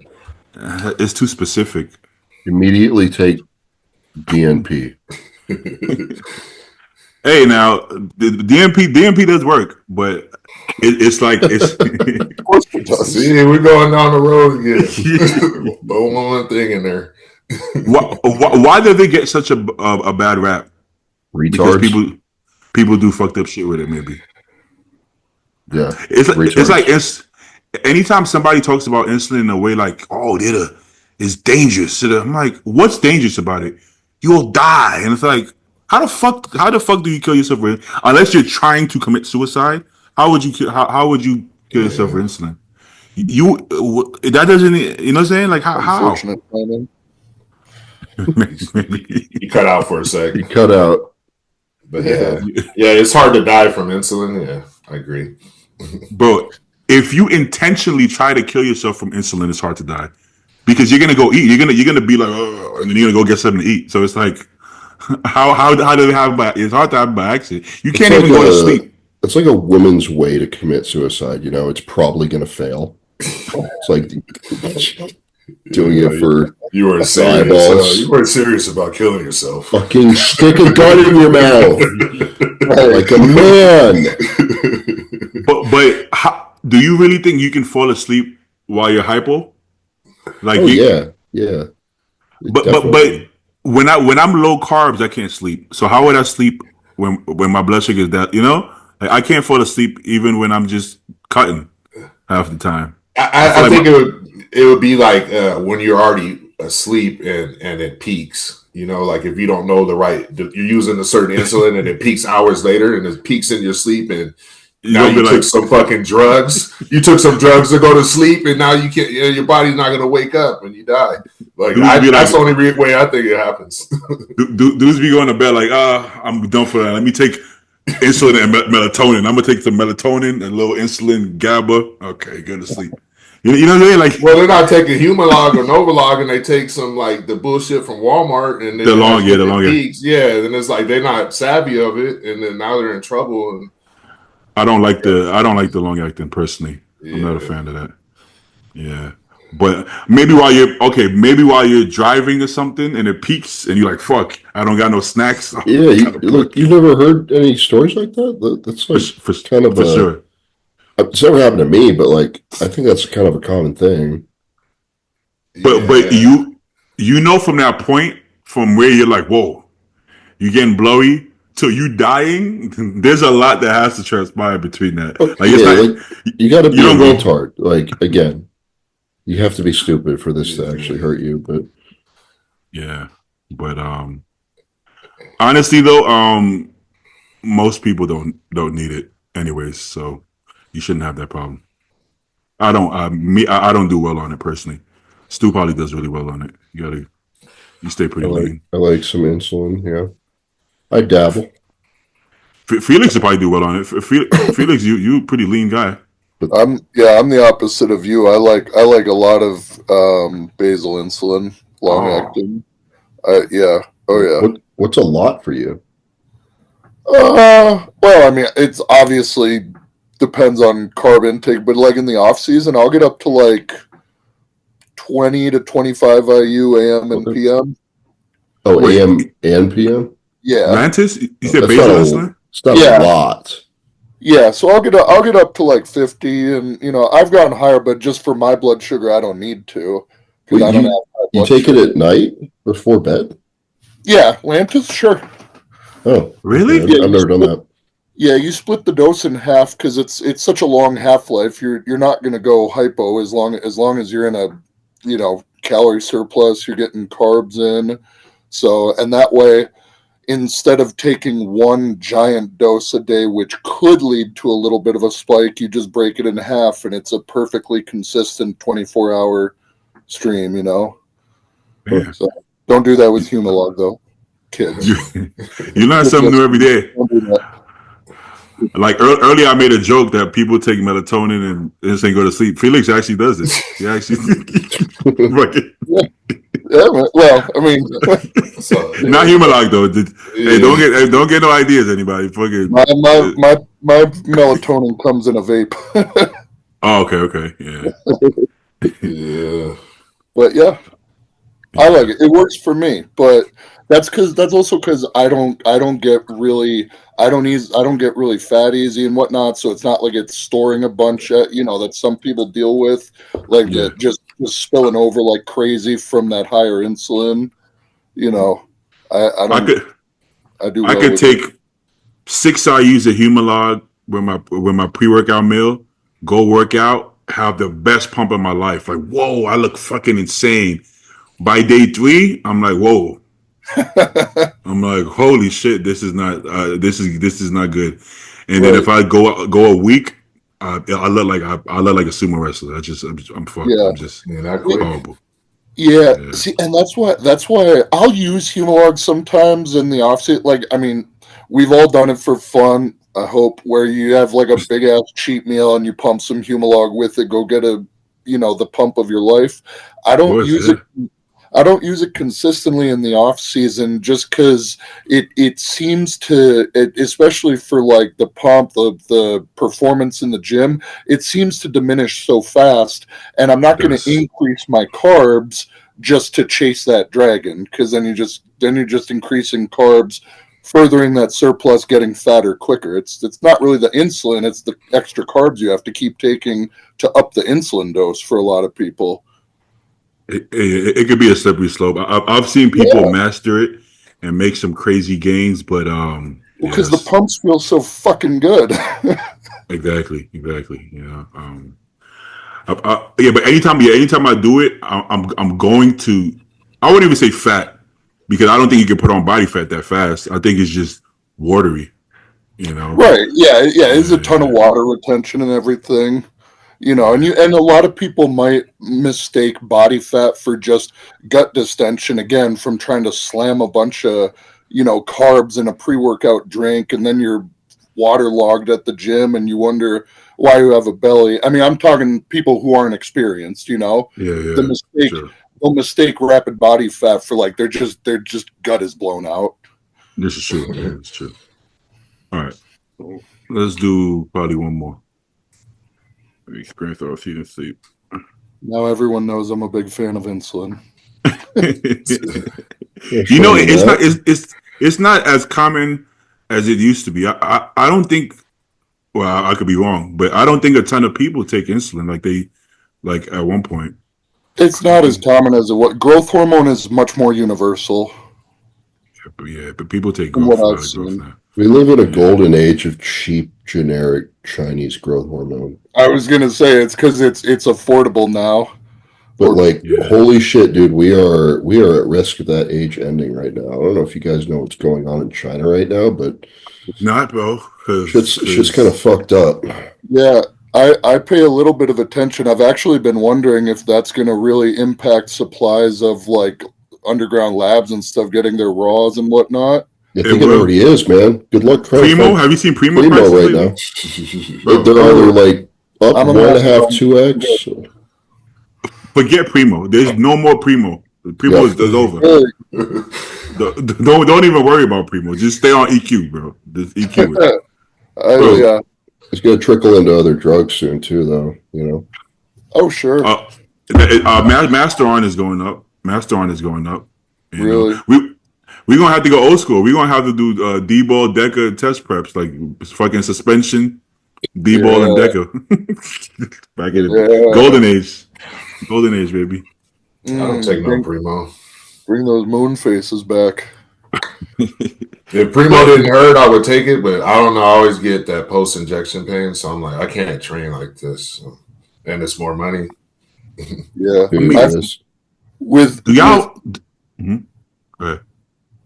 [SPEAKER 1] It's too specific.
[SPEAKER 3] Immediately take DNP.
[SPEAKER 1] Hey, now the DNP does work, but it's like it's.
[SPEAKER 5] Of course it does.
[SPEAKER 4] See, we're going down the road again. Throw one thing in there.
[SPEAKER 1] Why did they get such a bad rap?
[SPEAKER 3] Retards.
[SPEAKER 1] Because people do fucked up shit with it. Maybe.
[SPEAKER 3] Yeah.
[SPEAKER 1] It's like anytime somebody talks about insulin in a way like, oh, it's dangerous. I'm like, what's dangerous about it? You'll die. And it's like, how the fuck do you kill yourself with, unless you're trying to commit suicide? How would you kill yourself for insulin? That doesn't, you know what I'm saying? Like how?
[SPEAKER 5] Unfortunate timing.
[SPEAKER 1] Maybe.
[SPEAKER 4] You cut out for a sec.
[SPEAKER 3] You cut out.
[SPEAKER 4] But yeah, it's hard to die from insulin. Yeah, I agree.
[SPEAKER 1] Bro, if you intentionally try to kill yourself from insulin, it's hard to die because you're gonna go eat. You're gonna be like, oh, and then you're gonna go get something to eat. So it's like, how do they have by? It's hard to have by accident. You can't even go to sleep.
[SPEAKER 3] It's like a woman's way to commit suicide. You know, it's probably gonna fail. It's like doing it for
[SPEAKER 4] you were serious. You were serious about killing yourself.
[SPEAKER 3] Fucking stick a gun in your mouth like a man.
[SPEAKER 1] But do you really think you can fall asleep while you're hypo? Like
[SPEAKER 3] yeah.
[SPEAKER 1] But when I'm low carbs, I can't sleep. So how would I sleep when my blood sugar is that? You know, like I can't fall asleep even when I'm just cutting half the time.
[SPEAKER 4] I think it would be like when you're already asleep and it peaks. You know, like if you don't know you're using a certain insulin and it peaks hours later and it peaks in your sleep and now you took some fucking drugs. You took some drugs to go to sleep and now you can't. Your body's not gonna wake up and you die. Like that's the only way I think it happens.
[SPEAKER 1] Dudes be going to bed like, I'm done for that. Let me take insulin and melatonin. I'm gonna take some melatonin and a little insulin, GABA. Okay, go to sleep. You know what I mean? Like,
[SPEAKER 4] well, they're not taking Humalog or Novolog, and they take some like the bullshit from Walmart, and then
[SPEAKER 1] the long peaks.
[SPEAKER 4] Yeah, then it's like they're not savvy of it, and then now they're in trouble. And
[SPEAKER 1] I don't like the long acting personally. Yeah. I'm not a fan of that. Yeah, but maybe while you're driving or something, and it peaks, and you're like, "Fuck, I don't got no snacks."
[SPEAKER 3] Yeah, you've never heard any stories like that? That's like for
[SPEAKER 1] sure.
[SPEAKER 3] It's never happened to me, but like I think that's kind of a common thing.
[SPEAKER 1] But you know from that point, from where you're like, whoa, you're getting blowy till you dying. There's a lot that has to transpire between that. Like
[SPEAKER 3] you got to be a retard. Like again, you have to be stupid for this to actually hurt you. But
[SPEAKER 1] yeah, but Honestly, though, most people don't need it anyways, so you shouldn't have that problem. I don't. I don't do well on it personally. Stu probably does really well on it. You stay pretty lean.
[SPEAKER 3] I like some insulin. Yeah, I dabble.
[SPEAKER 1] Felix will probably do well on it. Felix, you pretty lean guy.
[SPEAKER 5] I'm the opposite of you. I like a lot of basal insulin, long acting. Yeah. Oh yeah.
[SPEAKER 3] What's a lot for you?
[SPEAKER 5] Well, I mean, it's obviously depends on carb intake, but like in the off season, I'll get up to like 20 to 25 IU AM and PM.
[SPEAKER 3] Oh, wait. AM and PM?
[SPEAKER 5] Yeah.
[SPEAKER 1] Lantis? You said basal insulin?
[SPEAKER 3] It's not a lot.
[SPEAKER 5] Yeah, so I'll get up to like 50, and I've gotten higher, but just for my blood sugar, I don't need to because I don't have high blood
[SPEAKER 3] You take
[SPEAKER 5] sugar.
[SPEAKER 3] it at night before bed?
[SPEAKER 5] Yeah, Lantus, sure.
[SPEAKER 3] Oh,
[SPEAKER 1] really?
[SPEAKER 3] Okay. I've never done that.
[SPEAKER 5] Yeah, you split the dose in half because it's such a long half life. You're not going to go hypo as long as you're in a calorie surplus. You're getting carbs in, so and that way, instead of taking one giant dose a day, which could lead to a little bit of a spike, you just break it in half, and it's a perfectly consistent 24-hour stream.
[SPEAKER 1] Yeah.
[SPEAKER 5] So don't do that with Humalog though, kids.
[SPEAKER 1] You learn something new every day.
[SPEAKER 5] Don't do that.
[SPEAKER 1] Like earlier, I made a joke that people take melatonin and just ain't go to sleep. Felix actually does it. He actually.
[SPEAKER 5] Yeah, well, I mean,
[SPEAKER 1] not Humalog though. Hey, don't get no ideas, anybody. Fucking.
[SPEAKER 5] my melatonin comes in a vape.
[SPEAKER 1] Oh, okay, yeah.
[SPEAKER 3] Yeah.
[SPEAKER 5] But yeah, I like it. It works for me, but that's also because I don't get really fat easy and whatnot. So it's not like it's storing a bunch that some people deal with, like that just spilling over like crazy from that higher insulin. I
[SPEAKER 1] could take 6 IUs of Humalog with my pre-workout meal, go work out, have the best pump of my life. Like, whoa, I look fucking insane. By day 3, I'm like, whoa. I'm like, holy shit, this is not good. And then if I go a week, I look like a sumo wrestler. I'm fucked.
[SPEAKER 5] Yeah.
[SPEAKER 1] I'm just horrible.
[SPEAKER 5] Yeah, see, and that's why I'll use Humalog sometimes in the offseason. Like, I mean, we've all done it for fun, I hope, where you have like a big ass cheat meal and you pump some Humalog with it, go get the pump of your life. I don't use it consistently in the off season just because it seems to, especially for like the pump, the performance in the gym, it seems to diminish so fast, and I'm not going to increase my carbs just to chase that dragon, because then you're just increasing carbs, furthering that surplus, getting fatter quicker. It's not really the insulin, it's the extra carbs you have to keep taking to up the insulin dose for a lot of people.
[SPEAKER 1] It could be a slippery slope. I've seen people master it and make some crazy gains, but
[SPEAKER 5] because the pumps feel so fucking good.
[SPEAKER 1] Exactly. Yeah. But anytime I do it, I'm going to. I wouldn't even say fat, because I don't think you can put on body fat that fast. I think it's just watery.
[SPEAKER 5] Right? Yeah. It's a ton of water retention and everything. And a lot of people might mistake body fat for just gut distension, again, from trying to slam a bunch of carbs in a pre-workout drink, and then you're waterlogged at the gym and you wonder why you have a belly. I mean, I'm talking people who aren't experienced. They'll mistake rapid body fat for like their just gut is blown out.
[SPEAKER 1] This is true. Yeah, it's true. All right, let's do probably one more. Experience off-season sleep.
[SPEAKER 5] Now everyone knows I'm a big fan of insulin.
[SPEAKER 1] It's not as common as it used to be. I don't think. Well, I could be wrong, but I don't think a ton of people take insulin like at one point.
[SPEAKER 5] It's not as common as what growth hormone is much more universal.
[SPEAKER 1] But people take growth now.
[SPEAKER 3] We live in a golden age of cheap, generic Chinese growth hormone.
[SPEAKER 5] I was gonna say it's because it's affordable now.
[SPEAKER 3] But like, holy shit, dude, we are at risk of that age ending right now. I don't know if you guys know what's going on in China right now, but
[SPEAKER 1] not, bro.
[SPEAKER 3] Shit's kind of fucked up.
[SPEAKER 5] Yeah, I pay a little bit of attention. I've actually been wondering if that's going to really impact supplies of like underground labs and stuff getting their raws and whatnot.
[SPEAKER 3] I think it already is, man. Good luck trying
[SPEAKER 1] Primo,
[SPEAKER 3] to find
[SPEAKER 1] have you seen Primo
[SPEAKER 3] right now? They're either like up 1.5, 2x.
[SPEAKER 1] Forget Primo. There's no more Primo. Primo is over. Don't even worry about Primo. Just stay on EQ, bro. Just EQ it.
[SPEAKER 5] Yeah.
[SPEAKER 3] It's going to trickle into other drugs soon too, though. You know.
[SPEAKER 5] Oh sure.
[SPEAKER 1] Masteron is going up. Masteron is going up.
[SPEAKER 5] Really?
[SPEAKER 1] We're gonna have to go old school. We're gonna have to do D-ball, DECA test preps, like fucking suspension, D-ball and DECA. Back in the golden age. Golden age, baby.
[SPEAKER 4] I don't take no Primo.
[SPEAKER 5] Bring those moon faces back.
[SPEAKER 4] If Primo didn't hurt, I would take it, but I don't know. I always get that post-injection pain, so I'm like, I can't train like this. So. And it's more money.
[SPEAKER 5] Yeah.
[SPEAKER 1] Do y'all... Go ahead.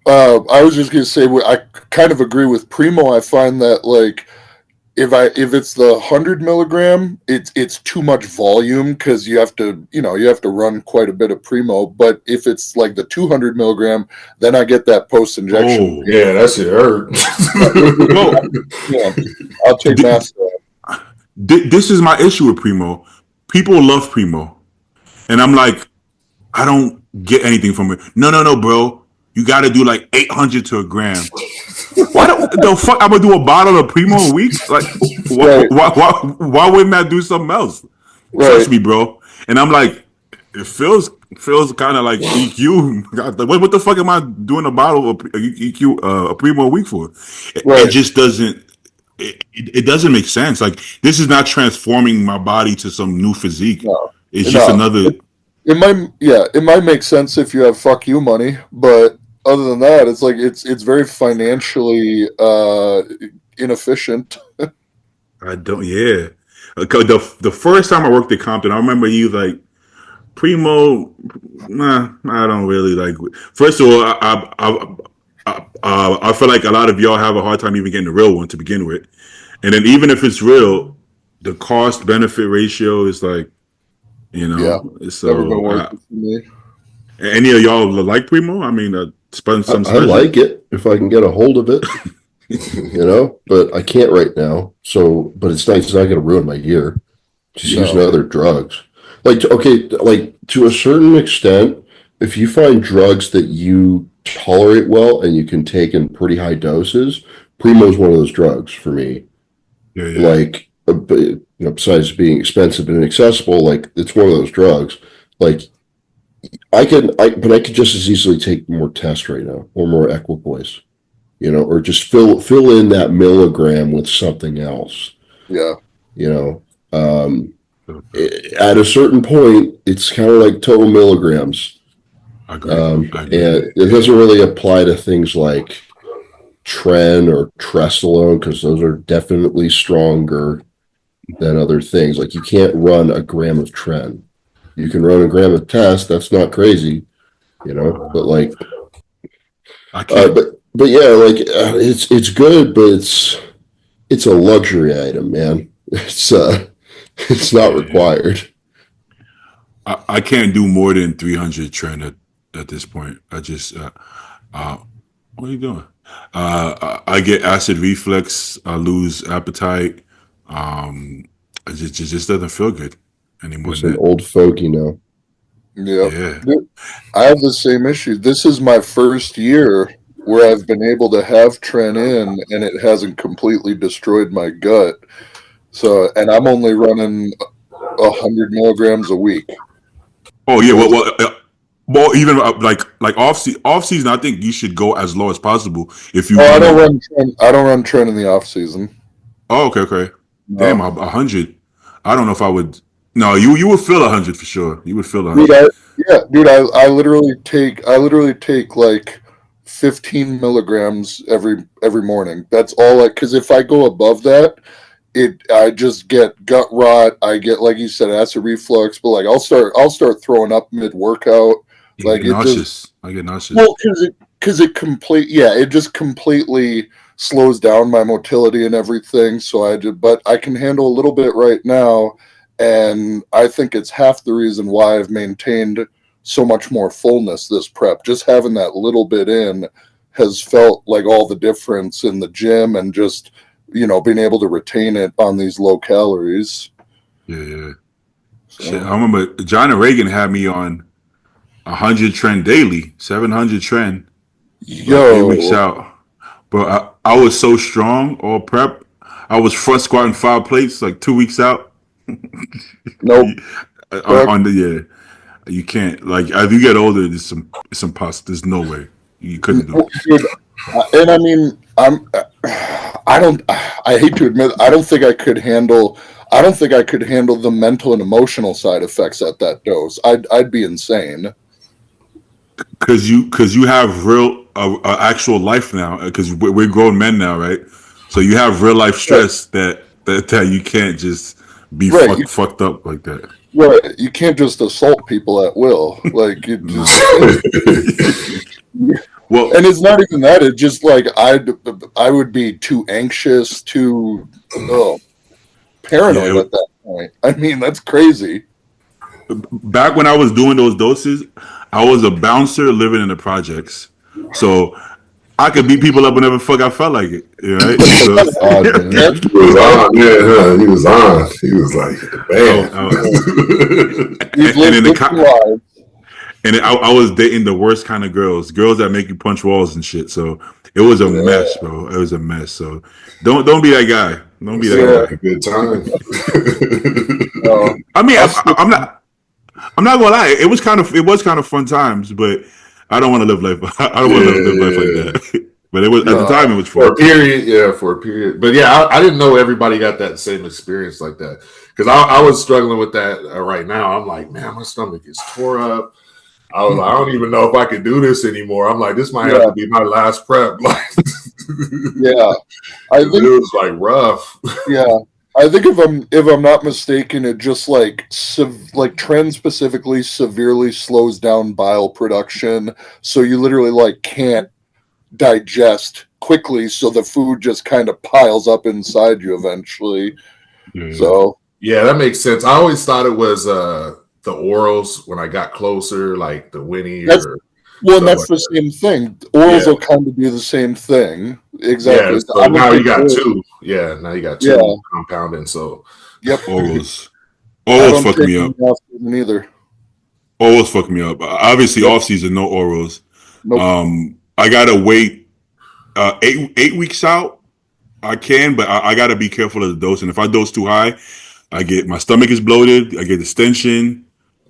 [SPEAKER 5] I was just gonna say, I kind of agree with Primo. I find that like if it's the 100 milligram, it's too much volume because you have to run quite a bit of Primo. But if it's like the 200 milligram, then I get that post injection.
[SPEAKER 4] Oh, yeah, that's it hurt.
[SPEAKER 5] Yeah, I'll take Masteron.
[SPEAKER 1] This is my issue with Primo. People love Primo, and I'm like, I don't get anything from it. No, bro. You got to do like 800 to a gram. Why the fuck? I'm gonna do a bottle of Primo a week? Like, why wouldn't I do something else? Right. Trust me, bro. And I'm like, it feels kind of like EQ. What the fuck am I doing a bottle of EQ a Primo a week for? It just doesn't. It doesn't make sense. Like, this is not transforming my body to some new physique. No. It's just another.
[SPEAKER 5] It might make sense if you have fuck you money, but other than that, it's like it's very financially inefficient.
[SPEAKER 1] I don't. Yeah, the first time I worked at Compton, I remember you like Primo. Nah, I don't really like. First of all, I feel like a lot of y'all have a hard time even getting the real one to begin with, and then even if it's real, the cost benefit ratio is like. You know, so
[SPEAKER 5] never been working for me.
[SPEAKER 1] Any of y'all like Primo? I mean,
[SPEAKER 3] I like it if I can get a hold of it, you know, but I can't right now. So, but it's nice. It's not going to ruin my year. Just using other drugs. Like, okay, like to a certain extent, if you find drugs that you tolerate well and you can take in pretty high doses, Primo is one of those drugs for me. Yeah. Like. But, besides being expensive and inaccessible, like it's one of those drugs. Like I could just as easily take more test right now or more equipoise, or just fill in that milligram with something else.
[SPEAKER 5] Yeah.
[SPEAKER 3] At a certain point, it's kind of like total milligrams.
[SPEAKER 1] I agree.
[SPEAKER 3] And it doesn't really apply to things like Tren or Trenbolone because those are definitely stronger than other things. Like you can't run a gram of Tren. You can run a gram of test. That's not crazy, but like, I can't. But yeah, like it's good, but it's a luxury item, man. It's not required.
[SPEAKER 1] I can't do more than 300 Tren at this point. I just, what are you doing? I get acid reflux. I lose appetite. It just doesn't feel good anymore.
[SPEAKER 3] It's an old fogey now.
[SPEAKER 5] Yeah. I have the same issue. This is my first year where I've been able to have Tren in, and it hasn't completely destroyed my gut. So, and I'm only running 100 milligrams a week.
[SPEAKER 1] Oh yeah, well, even like off season, I think you should go as low as possible. If you,
[SPEAKER 5] I don't run Tren in the off season.
[SPEAKER 1] Oh, okay. Damn, 100. I don't know if I would. No, you would feel 100 for sure. You would feel 100.
[SPEAKER 5] Dude, I literally take like 15 milligrams every morning. That's all. Because if I go above that, I just get gut rot. I get, like you said, acid reflux. But like I'll start throwing up mid workout.
[SPEAKER 1] You
[SPEAKER 5] Like
[SPEAKER 1] get
[SPEAKER 5] it just
[SPEAKER 1] nauseous. I get nauseous.
[SPEAKER 5] well because it just completely slows down my motility and everything. So but I can handle a little bit right now, and I think it's half the reason why I've maintained so much more fullness this prep. Just having that little bit in has felt like all the difference in the gym, and just being able to retain it on these low calories.
[SPEAKER 1] Yeah.
[SPEAKER 5] So,
[SPEAKER 1] Shit, I remember John and Reagan had me on 100 trend daily, 700 trend, like 8 weeks
[SPEAKER 5] yo,
[SPEAKER 1] out. But I was so strong all prep. I was front squatting 5 plates like 2 weeks out.
[SPEAKER 5] nope.
[SPEAKER 1] on the you can't, like, as you get older. There's some there's no way you couldn't do it.
[SPEAKER 5] Dude, and I mean, I hate to admit, I don't think I could handle the mental and emotional side effects at that dose. I'd be insane.
[SPEAKER 1] Because you have real actual life now. Because we're grown men now, right? So you have real life stress that you can't just be
[SPEAKER 5] Right.
[SPEAKER 1] fucked up like that.
[SPEAKER 5] Right. You can't just assault people at will. Like it just
[SPEAKER 1] Well,
[SPEAKER 5] and it's not even that. It's just like I would be too anxious, paranoid
[SPEAKER 1] Yeah.
[SPEAKER 5] at that point. I mean, that's crazy.
[SPEAKER 1] Back when I was doing those doses, I was a bouncer living in the projects, so I could beat people up whenever the fuck I felt like it. Right? So,
[SPEAKER 3] Odd, man.
[SPEAKER 4] He was on, yeah, he was on. He was like, bam.
[SPEAKER 5] We've
[SPEAKER 1] and in
[SPEAKER 5] lived different lives.
[SPEAKER 1] and I was dating the worst kind of girls that make you punch walls and shit. So it was a mess, bro. It was a mess. So don't be that guy. Don't be that
[SPEAKER 4] Like
[SPEAKER 1] guy.
[SPEAKER 4] a good time.
[SPEAKER 1] I mean, I'm not gonna lie. It was kind of fun times, but I don't want to live life. I don't want to live life like that. But it was at the time it was
[SPEAKER 4] For a
[SPEAKER 1] fun.
[SPEAKER 4] period, for a period. But yeah, I didn't know everybody got that same experience like that. Because I was struggling with that right now. I'm like, man, my stomach is tore up. I was like, I don't even know if I could do this anymore. I'm like, this might have to be my last prep. Like,
[SPEAKER 5] Yeah, I think
[SPEAKER 4] it was like rough.
[SPEAKER 5] Yeah, I think if I'm not mistaken, it just like trend specifically severely slows down bile production, so you literally like can't digest quickly, so the food just kind of piles up inside you eventually.
[SPEAKER 1] Yeah.
[SPEAKER 5] So
[SPEAKER 4] Yeah, that makes sense. I always thought it was the orals when I got closer, like the Winnie
[SPEAKER 5] That's-
[SPEAKER 4] or
[SPEAKER 5] well, and
[SPEAKER 4] stuff
[SPEAKER 5] that's
[SPEAKER 4] like
[SPEAKER 5] the same thing. Orals
[SPEAKER 4] Yeah.
[SPEAKER 5] will kind of do the same thing. Exactly.
[SPEAKER 4] Yeah, so
[SPEAKER 5] I don't
[SPEAKER 4] now you
[SPEAKER 5] think
[SPEAKER 4] got
[SPEAKER 5] orals-
[SPEAKER 4] two. Yeah, now you got two
[SPEAKER 5] Yeah.
[SPEAKER 4] compounding. So
[SPEAKER 5] Yep.
[SPEAKER 1] Orals
[SPEAKER 5] I don't
[SPEAKER 1] fucked
[SPEAKER 5] take
[SPEAKER 1] me up.
[SPEAKER 5] them either.
[SPEAKER 1] Orals fucked me up. Obviously,
[SPEAKER 5] Yep.
[SPEAKER 1] off season, no orals.
[SPEAKER 5] Nope.
[SPEAKER 1] I gotta wait 8 weeks out. I can, but I gotta be careful of the dose. And if I dose too high, my stomach is bloated. I get distension.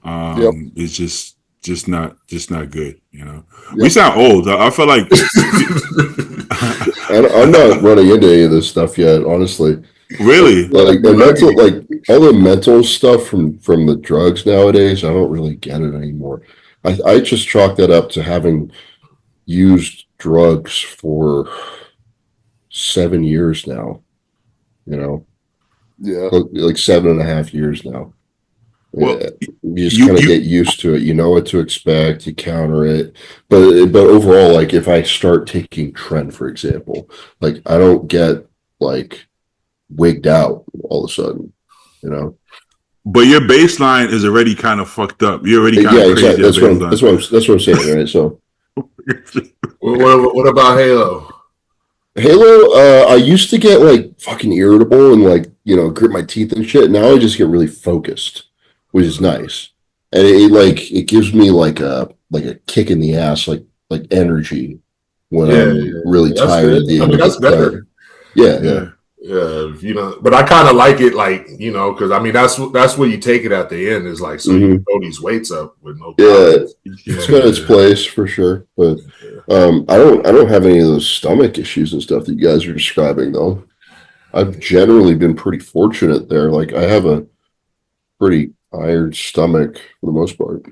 [SPEAKER 5] Yep.
[SPEAKER 1] It's just not good. You know,
[SPEAKER 5] Yep.
[SPEAKER 1] we sound old. I feel like
[SPEAKER 3] I'm not running into any of this stuff yet, honestly.
[SPEAKER 1] really.
[SPEAKER 3] Like the mental, like all the mental stuff from the drugs nowadays, I don't really get it anymore. I just chalk that up to having used drugs for 7 years now.
[SPEAKER 5] Yeah.
[SPEAKER 3] Like 7.5 years now.
[SPEAKER 1] Well,
[SPEAKER 3] you just kind of get used to it. You know what to expect. You counter it, but overall, like if I start taking Tren, for example, like I don't get like wigged out all of a sudden,
[SPEAKER 1] But your baseline is already kind of fucked up. You're already kind of crazy.
[SPEAKER 3] Exactly. That's what I'm saying, right? So,
[SPEAKER 4] what about Halo?
[SPEAKER 3] Halo, I used to get like fucking irritable and like grit my teeth and shit. Now I just get really focused, which is nice, and it gives me like a kick in the ass, like energy when I'm really tired at the end.
[SPEAKER 4] That's better.
[SPEAKER 3] Yeah.
[SPEAKER 4] But I kind of like it, like because I mean that's where you take it at the end is like so you can throw these weights up with no
[SPEAKER 3] calories. It's got its place for sure, but I don't have any of those stomach issues and stuff that you guys are describing though. I've generally been pretty fortunate there. Like I have a pretty iron stomach for the most part.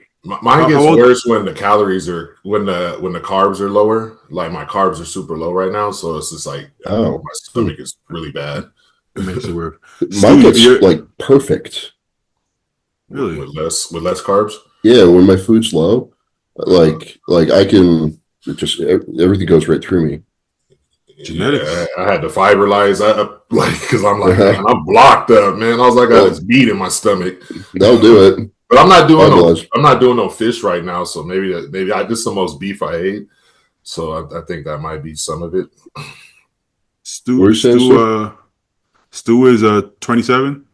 [SPEAKER 4] Mine gets worse when the calories are when the carbs are lower. Like my carbs are super low right now, so it's just like my stomach is really bad.
[SPEAKER 1] It makes it work.
[SPEAKER 3] Mine gets like perfect.
[SPEAKER 1] Really?
[SPEAKER 4] With less carbs.
[SPEAKER 3] Yeah, when my food's low, like I can just everything goes right through me.
[SPEAKER 1] Genetics.
[SPEAKER 4] Yeah, I had to fiberlize up, like, because I'm like, man, I'm blocked up, man. I was like, I got this beat in my stomach.
[SPEAKER 3] They'll do it.
[SPEAKER 4] But I'm not doing no fish right now, so maybe this is the most beef I ate. So I think that might be some of it.
[SPEAKER 1] Stu is 27,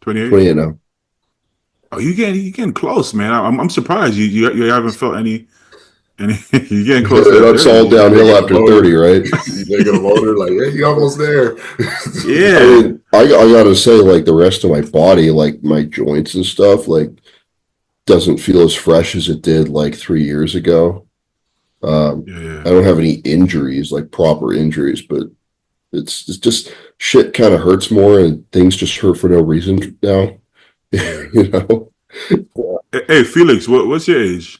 [SPEAKER 1] 28?
[SPEAKER 3] 28 now.
[SPEAKER 1] Oh, you getting close, man. I'm surprised you haven't felt any you're getting close.
[SPEAKER 3] It's all downhill after 30, right?
[SPEAKER 4] You take a motor, like, hey, you're almost there.
[SPEAKER 1] Yeah.
[SPEAKER 3] I mean, I gotta say, like, the rest of my body, like my joints and stuff, like, doesn't feel as fresh as it did like 3 years ago. I don't have any injuries, like proper injuries, but it's just shit kind of hurts more and things just hurt for no reason now. You know?
[SPEAKER 1] Hey, Felix, what's your age?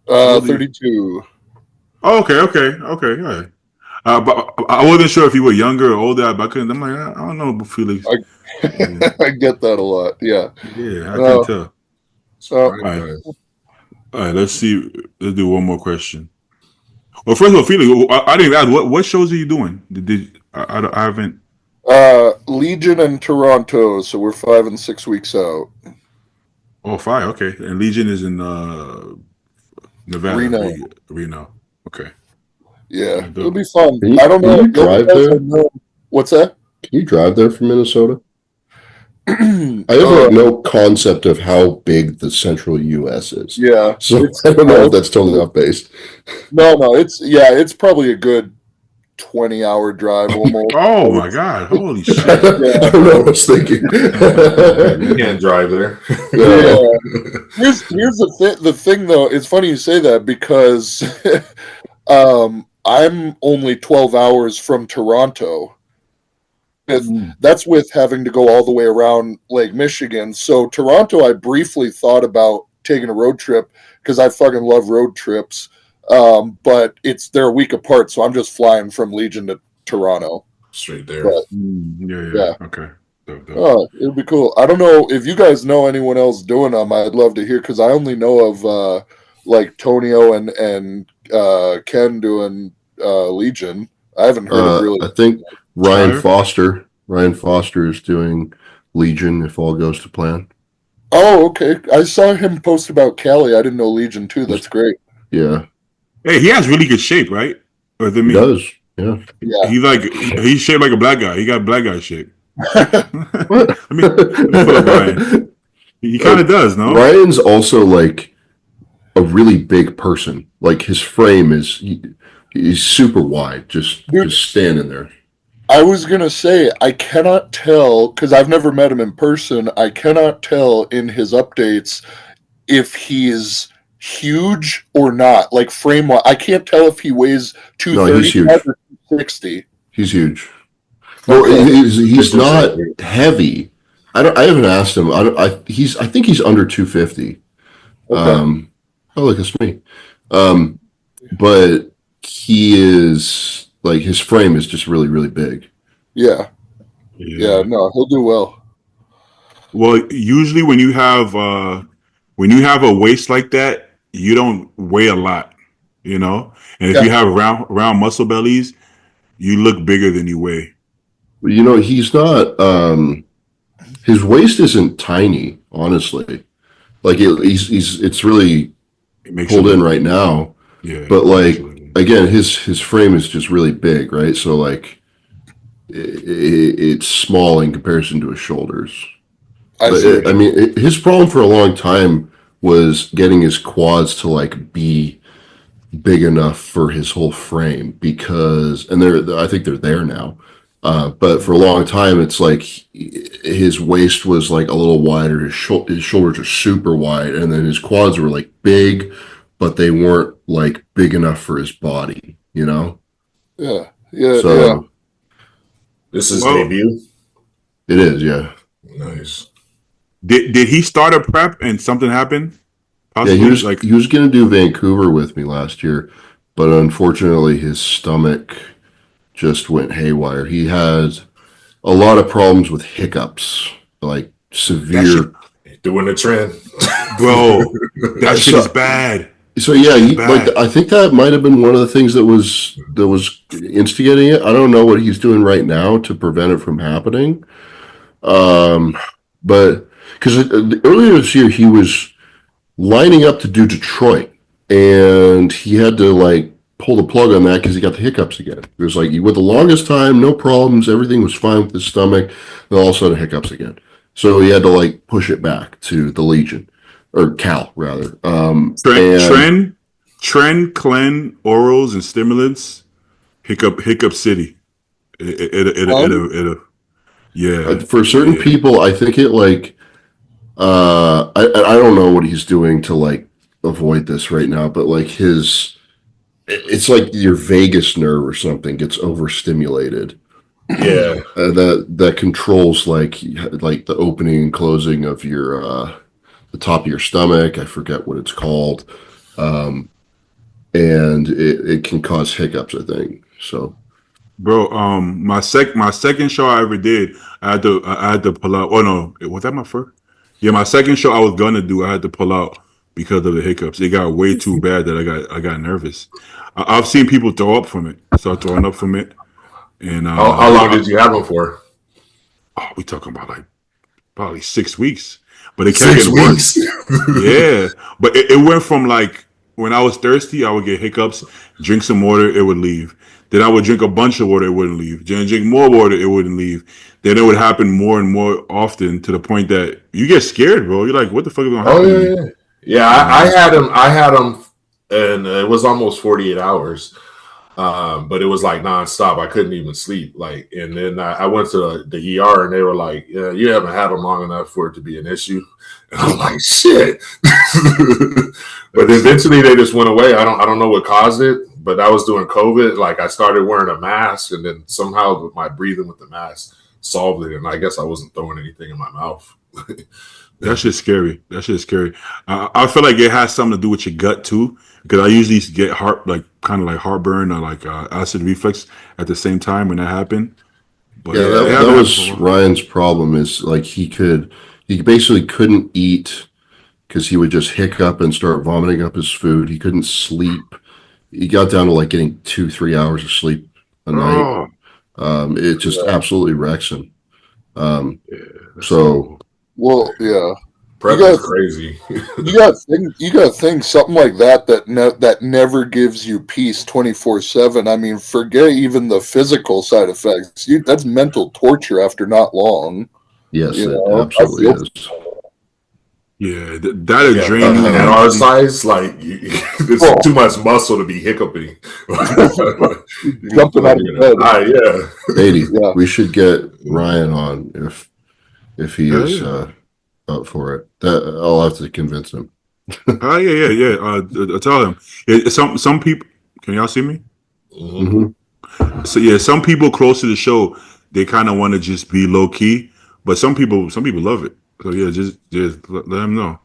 [SPEAKER 5] 32.
[SPEAKER 1] Oh, okay, all right. But I wasn't sure if you were younger or older. But I'm like, I don't know, Felix.
[SPEAKER 5] I get that a lot. Yeah.
[SPEAKER 1] Yeah, I can tell.
[SPEAKER 5] So,
[SPEAKER 1] all right. Let's see. Let's do one more question. Well, first of all, Felix, I didn't ask what shows are you doing? I haven't.
[SPEAKER 5] Legion and Toronto. So we're 5 and 6 weeks out.
[SPEAKER 1] Oh, 5. Okay, and Legion is in Nevada. Reno. Okay.
[SPEAKER 5] Yeah, it'll be fun.
[SPEAKER 3] Can
[SPEAKER 5] I don't know.
[SPEAKER 3] Can you drive there?
[SPEAKER 5] What's that?
[SPEAKER 3] Can you drive there from Minnesota? I have no concept of how big the central U.S. is.
[SPEAKER 5] Yeah.
[SPEAKER 3] So I don't know if that's totally off base.
[SPEAKER 5] No, it's probably a good 20-hour drive almost.
[SPEAKER 1] Oh my God! Holy shit!
[SPEAKER 3] I don't know what I was thinking.
[SPEAKER 4] You can't drive there.
[SPEAKER 5] Yeah. Here's the thing though. It's funny you say that because I'm only 12 hours from Toronto. That's with having to go all the way around Lake Michigan. So Toronto, I briefly thought about taking a road trip because I fucking love road trips. But they're a week apart, so I'm just flying from Legion to Toronto.
[SPEAKER 4] Straight there.
[SPEAKER 5] But,
[SPEAKER 1] yeah. Okay.
[SPEAKER 5] Oh, it'd be cool. I don't know if you guys know anyone else doing them. I'd love to hear because I only know of like Tonio and Ken doing Legion. I haven't heard of really.
[SPEAKER 3] I think Ryan Foster is doing Legion if all goes to plan.
[SPEAKER 5] Oh, okay. I saw him post about Cali. I didn't know Legion too. That's great.
[SPEAKER 3] Yeah.
[SPEAKER 1] Hey, he has really good shape, right? Or
[SPEAKER 3] he does. Yeah.
[SPEAKER 1] He's shaped like a black guy. He got black guy shape.
[SPEAKER 3] What?
[SPEAKER 1] Let me pull up Ryan. He kind of does, no?
[SPEAKER 3] Ryan's also like a really big person. Like his frame he's super wide, just standing there.
[SPEAKER 5] I was gonna say I cannot tell because I've never met him in person. I cannot tell in his updates if he's huge or not. Like frame wise, I can't tell if he weighs 235 or 260.
[SPEAKER 3] He's huge. Well, he's not heavy. I haven't asked him. I think he's under 250. Okay. Look, it's me. But he is like his frame is just really, really big.
[SPEAKER 5] Yeah. No, he'll do well.
[SPEAKER 1] Well, usually when you have a waist like that, you don't weigh a lot, you know. And if you have round muscle bellies, you look bigger than you weigh.
[SPEAKER 3] You know, he's not. His waist isn't tiny, honestly. Like it's really pulled in right now. Yeah. But like again, his frame is just really big, right? So like, it's small in comparison to his shoulders. I mean, his problem for a long time was getting his quads to like be big enough for his whole frame because, and I think they're there now. But for a long time, it's like his waist was like a little wider. His shoulders are super wide, and then his quads were like big, but they weren't like big enough for his body. You know?
[SPEAKER 5] Yeah.
[SPEAKER 3] So
[SPEAKER 4] this is debut.
[SPEAKER 3] It is, yeah.
[SPEAKER 4] Nice.
[SPEAKER 1] Did he start a prep and something happened?
[SPEAKER 3] Possibly? Yeah, he was going to do Vancouver with me last year, but unfortunately his stomach just went haywire. He had a lot of problems with hiccups, like severe.
[SPEAKER 4] Doing the trend,
[SPEAKER 1] Bro, that shit is bad.
[SPEAKER 3] So yeah,
[SPEAKER 1] It's bad.
[SPEAKER 3] I think that might have been one of the things that was instigating it. I don't know what he's doing right now to prevent it from happening. But because earlier this year he was lining up to do Detroit, and he had to like pull the plug on that because he got the hiccups again. It was like he went the longest time, no problems, everything was fine with his stomach, then all of a sudden hiccups again. So he had to like push it back to the Legion or Cal rather.
[SPEAKER 1] Trend, Clen, orals, and stimulants. Hiccup City. Yeah.
[SPEAKER 3] For certain people, I think it like I don't know what he's doing to like avoid this right now, but like it's like your vagus nerve or something gets overstimulated.
[SPEAKER 4] yeah.
[SPEAKER 3] That controls like the opening and closing of your the top of your stomach. I forget what it's called, and it can cause hiccups, I think. So,
[SPEAKER 1] Bro, my second show I ever did, I had to pull out. Oh no, was that my first? Yeah, my second show I was gonna do, I had to pull out because of the hiccups. It got way too bad that I got nervous. I've seen people throw up from it, start throwing up from it, and
[SPEAKER 4] How long did you have them for?
[SPEAKER 1] we talking about like probably 6 weeks, but it kept
[SPEAKER 4] 6
[SPEAKER 1] getting worse.
[SPEAKER 4] weeks.
[SPEAKER 1] Yeah, but it went from like when I was thirsty, I would get hiccups. Drink some water, it would leave. Then I would drink a bunch of water, it wouldn't leave. Then drink more water, it wouldn't leave. Then it would happen more and more often to the point that you get scared, bro. You're like, what the fuck is gonna happen?
[SPEAKER 4] Oh yeah, yeah. Yeah, I had them, and it was almost 48 hours. But it was like nonstop. I couldn't even sleep. Like, and then I went to the ER, and they were like, "Yeah, you haven't had them long enough for it to be an issue." And I'm like, "Shit!" But eventually, they just went away. I don't know what caused it, but I was doing COVID. Like, I started wearing a mask, and then somehow my breathing with the mask solved it. And I guess I wasn't throwing anything in my mouth.
[SPEAKER 1] That shit's scary. That shit's scary. I feel like it has something to do with your gut too, because I usually get kind of like heartburn or like acid reflux at the same time when that happened. But
[SPEAKER 3] yeah, that was Ryan's problem. Is like he basically couldn't eat because he would just hiccup and start vomiting up his food. He couldn't sleep. He got down to like getting 2-3 hours of sleep a night. It just absolutely wrecks him. So.
[SPEAKER 5] Well, yeah.
[SPEAKER 4] Prep is crazy.
[SPEAKER 5] you got to think something like that never gives you peace 24/7. I mean, forget even the physical side effects. That's mental torture after not long.
[SPEAKER 3] Yes, it absolutely is.
[SPEAKER 1] Yeah, that'll drain you.
[SPEAKER 4] At our size, like it's too much muscle to be hiccuping.
[SPEAKER 5] Jumping out of bed.
[SPEAKER 4] Yeah.
[SPEAKER 3] 80. Yeah. We should get Ryan on if he is up for it. I'll have to convince him.
[SPEAKER 1] Yeah. Tell him. Yeah, some people. Can y'all see me?
[SPEAKER 3] Mm-hmm.
[SPEAKER 1] So yeah, some people close to the show, they kind of want to just be low key, but some people love it. So yeah, just let them know.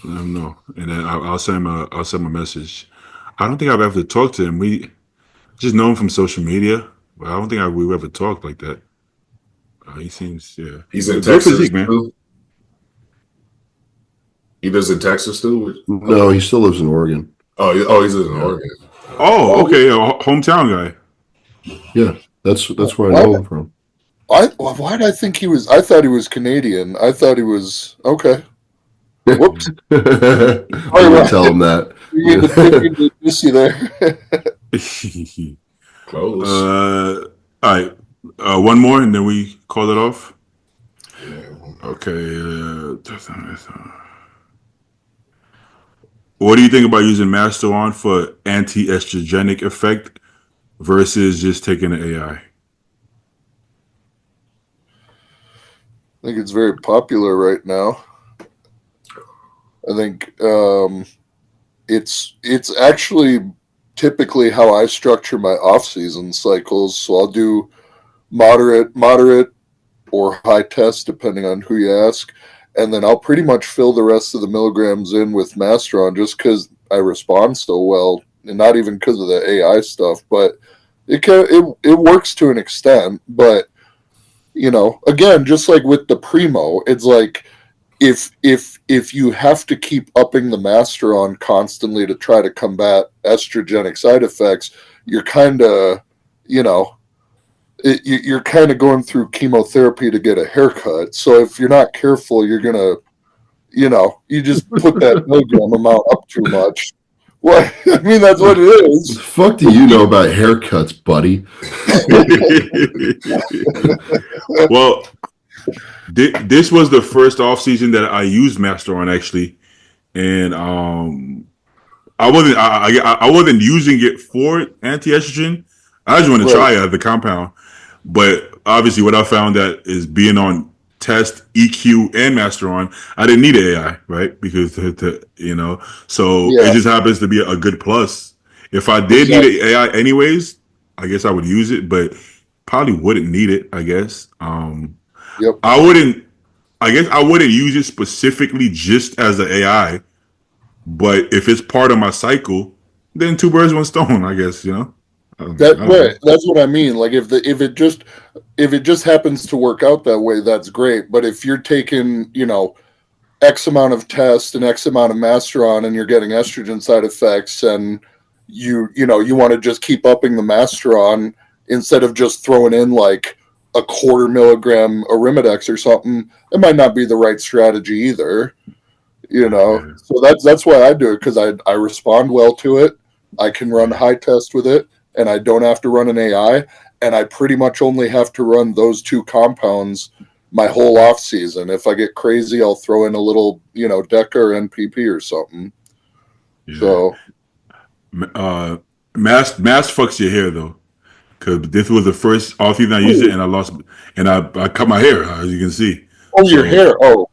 [SPEAKER 1] Let them know, and then I'll send him a message. I don't think I've ever talked to him. We just know him from social media, but I don't think we've ever talked like that. He seems
[SPEAKER 4] He's in Texas, physique, man. Too? He lives in Texas too?
[SPEAKER 3] No, he still lives in Oregon.
[SPEAKER 4] Oh, he's in Oregon.
[SPEAKER 1] Oh, okay, hometown guy.
[SPEAKER 3] Yeah, that's where I know him from.
[SPEAKER 5] Why did I think he was? I thought he was Canadian. I thought he was okay. Whoops.
[SPEAKER 3] I would tell him that.
[SPEAKER 5] You see there.
[SPEAKER 4] Close.
[SPEAKER 1] All right. One more, and then we call it off. Yeah. Okay. What do you think about using Masteron for anti-estrogenic effect versus just taking an AI?
[SPEAKER 5] I think it's very popular right now. I think it's actually typically how I structure my off-season cycles. So I'll do moderate or high test depending on who you ask, and then I'll pretty much fill the rest of the milligrams in with Masteron just because I respond so well, and not even because of the AI stuff, but it works to an extent. But Again, just like with the Primo, it's like if you have to keep upping the Masteron constantly to try to combat estrogenic side effects, you're kind of, you're kind of going through chemotherapy to get a haircut. So if you're not careful, you're gonna, you just put that milligram amount up too much. Well, I mean, that's what it is.
[SPEAKER 3] What the fuck do you know about haircuts, buddy?
[SPEAKER 1] Well, this was the first off season that I used Masteron actually, and I wasn't using it for anti-estrogen. I just want to try it as the compound, but obviously, what I found that is being on Test, EQ, and Masteron, I didn't need an AI, right? Because so it just happens to be a good plus. If I did need an AI anyways, I guess I would use it, but probably wouldn't need it. I guess.
[SPEAKER 5] Yep.
[SPEAKER 1] I wouldn't use it specifically just as an AI, but if it's part of my cycle, then two birds, one stone. I guess
[SPEAKER 5] That's what I mean. Like if it just happens to work out that way, that's great. But if you're taking X amount of test and X amount of Masteron, and you're getting estrogen side effects, and you want to just keep upping the Masteron instead of just throwing in like a 1/4 milligram Arimidex or something, it might not be the right strategy either. So that's why I do it, because I respond well to it. I can run high test with it, and I don't have to run an AI, and I pretty much only have to run those two compounds my whole off season. If I get crazy, I'll throw in a little, DECA or NPP or something.
[SPEAKER 1] Yeah.
[SPEAKER 5] So,
[SPEAKER 1] mass fucks your hair though, because this was the first off season I used it, and I cut my hair, as you can see.
[SPEAKER 5] Oh, your hair. Oh,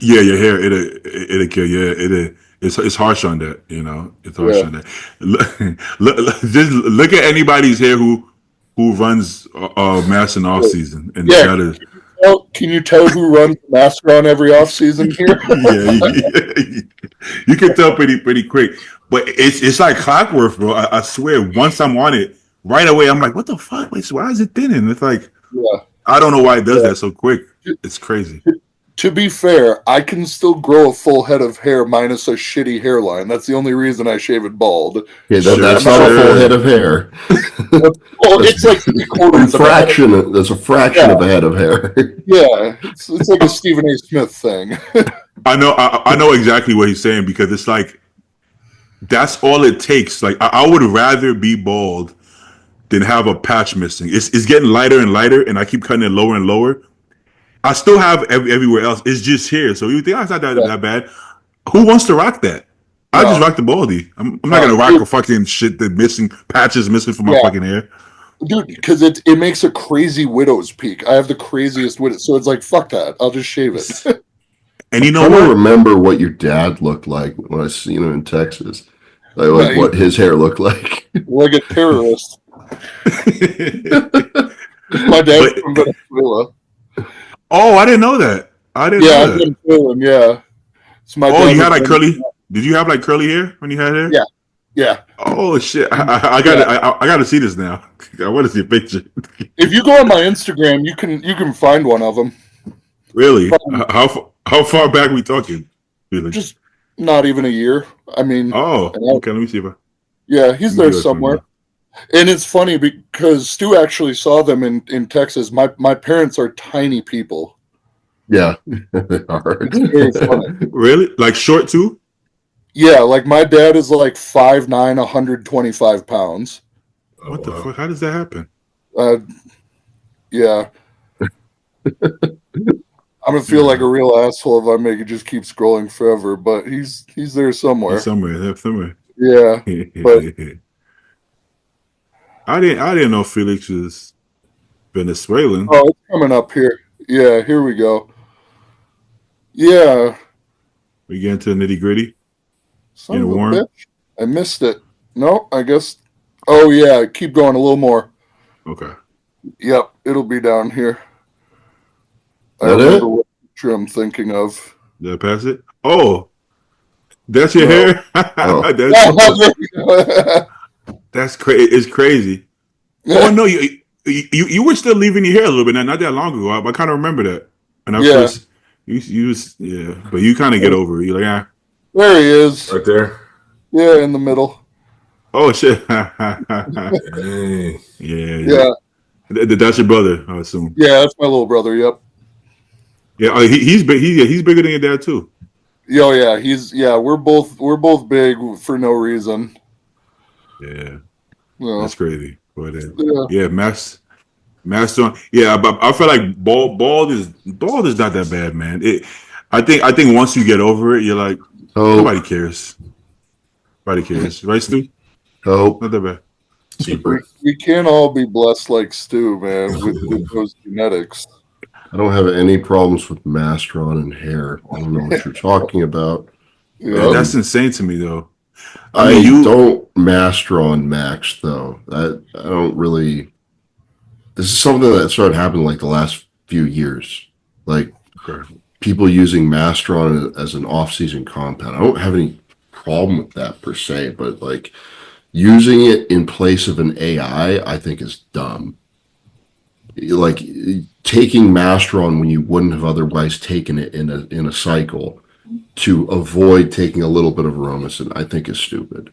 [SPEAKER 1] yeah, your hair. It'll kill. Yeah, it's harsh on that. It's harsh on that. Just look at anybody's hair who runs mass in off season, and that is.
[SPEAKER 5] Can you tell who runs Masteron every off season here?
[SPEAKER 1] You can tell pretty quick, but it's like clockwork, bro. I swear. Once I'm on it, right away I'm like, what the fuck? Wait, so why is it thinning? It's like, I don't know why it does that so quick. It's crazy.
[SPEAKER 5] To be fair, I can still grow a full head of hair minus a shitty hairline. That's the only reason I shave it bald.
[SPEAKER 3] Yeah, that's not a full head of hair.
[SPEAKER 5] Well, it's like
[SPEAKER 3] That's a fraction of a head of hair.
[SPEAKER 5] Yeah, it's like a Stephen A. Smith thing.
[SPEAKER 1] I know exactly what he's saying, because it's like that's all it takes. Like I would rather be bald than have a patch missing. It's getting lighter and lighter, and I keep cutting it lower and lower. I still have everywhere else. It's just here. So you think it's not that bad? Who wants to rock that? I just rock the baldy. I'm not gonna rock a fucking shit that patches missing from my fucking hair.
[SPEAKER 5] Dude, because it makes a crazy widow's peak. I have the craziest widow, so it's like, fuck that. I'll just shave it.
[SPEAKER 1] And you know
[SPEAKER 3] I
[SPEAKER 1] what?
[SPEAKER 3] don't remember what your dad looked like when I seen him in Texas. Like what his hair looked like.
[SPEAKER 5] Like a terrorist. My dad's from Venezuela.
[SPEAKER 1] Oh, I didn't know that. I didn't know that.
[SPEAKER 5] Yeah. So
[SPEAKER 1] you had like curly. Did you have like curly hair when you had hair?
[SPEAKER 5] Yeah.
[SPEAKER 1] Oh shit! I got to see this now. I want to see a picture.
[SPEAKER 5] If you go on my Instagram, you can find one of them.
[SPEAKER 1] Really? How far back are we talking? Felix?
[SPEAKER 5] Just not even a year. I mean.
[SPEAKER 1] Oh, okay. Let me see if I.
[SPEAKER 5] Yeah, he's there somewhere. And it's funny because Stu actually saw them in Texas. My parents are tiny people.
[SPEAKER 3] Yeah, they are.
[SPEAKER 5] It's very funny.
[SPEAKER 1] Really? Like short too?
[SPEAKER 5] Yeah, like my dad is like 5'9", 125 pounds.
[SPEAKER 1] What the fuck? How does that happen?
[SPEAKER 5] Yeah. I'm gonna feel like a real asshole if I make it just keep scrolling forever. But he's there somewhere.
[SPEAKER 1] Somewhere.
[SPEAKER 5] Yeah, but
[SPEAKER 1] I didn't know Felix was Venezuelan.
[SPEAKER 5] Oh, it's coming up here. Yeah, here we go. Yeah.
[SPEAKER 1] We get into the nitty gritty.
[SPEAKER 5] Son of a bitch. I missed it. No, I guess. Oh yeah, keep going a little more.
[SPEAKER 1] Okay.
[SPEAKER 5] Yep, it'll be down here.
[SPEAKER 3] I remember
[SPEAKER 5] what picture I'm thinking of.
[SPEAKER 1] Did I pass it? Oh, that's your hair. That's crazy. It's crazy. Oh no, you were still leaving your hair a little bit, not that long ago. I kind of remember that. And I first, you was, but you kind of get over it. You're like, ah.
[SPEAKER 5] There he is.
[SPEAKER 4] Right there.
[SPEAKER 5] Yeah, in the middle.
[SPEAKER 1] Oh shit.
[SPEAKER 4] Dang.
[SPEAKER 1] Yeah. That's your brother, I assume.
[SPEAKER 5] Yeah, that's my little brother. Yep.
[SPEAKER 1] Yeah, he's big. He's bigger than your dad too.
[SPEAKER 5] Oh yeah, we're both big for no reason.
[SPEAKER 1] Yeah,
[SPEAKER 5] Yeah.
[SPEAKER 1] that's crazy. But Masteron. Yeah, but I feel like bald is not that bad, man. I think once you get over it, you're like, nobody cares. Nobody cares, right, Stu?
[SPEAKER 3] Oh,
[SPEAKER 1] Not that bad.
[SPEAKER 4] Cheaper.
[SPEAKER 5] We can't all be blessed like Stu, man, with those genetics.
[SPEAKER 3] I don't have any problems with Masteron and hair. I don't know what you're talking about.
[SPEAKER 5] Yeah.
[SPEAKER 1] That's insane to me, though.
[SPEAKER 3] I don't Masteron max though. I don't really. This is something that started happening like the last few years. Like people using Masteron as an off-season compound. I don't have any problem with that per se, but like using it in place of an AI, I think is dumb. Like taking Masteron when you wouldn't have otherwise taken it in a cycle to avoid taking a little bit of Aromasin, I think is stupid.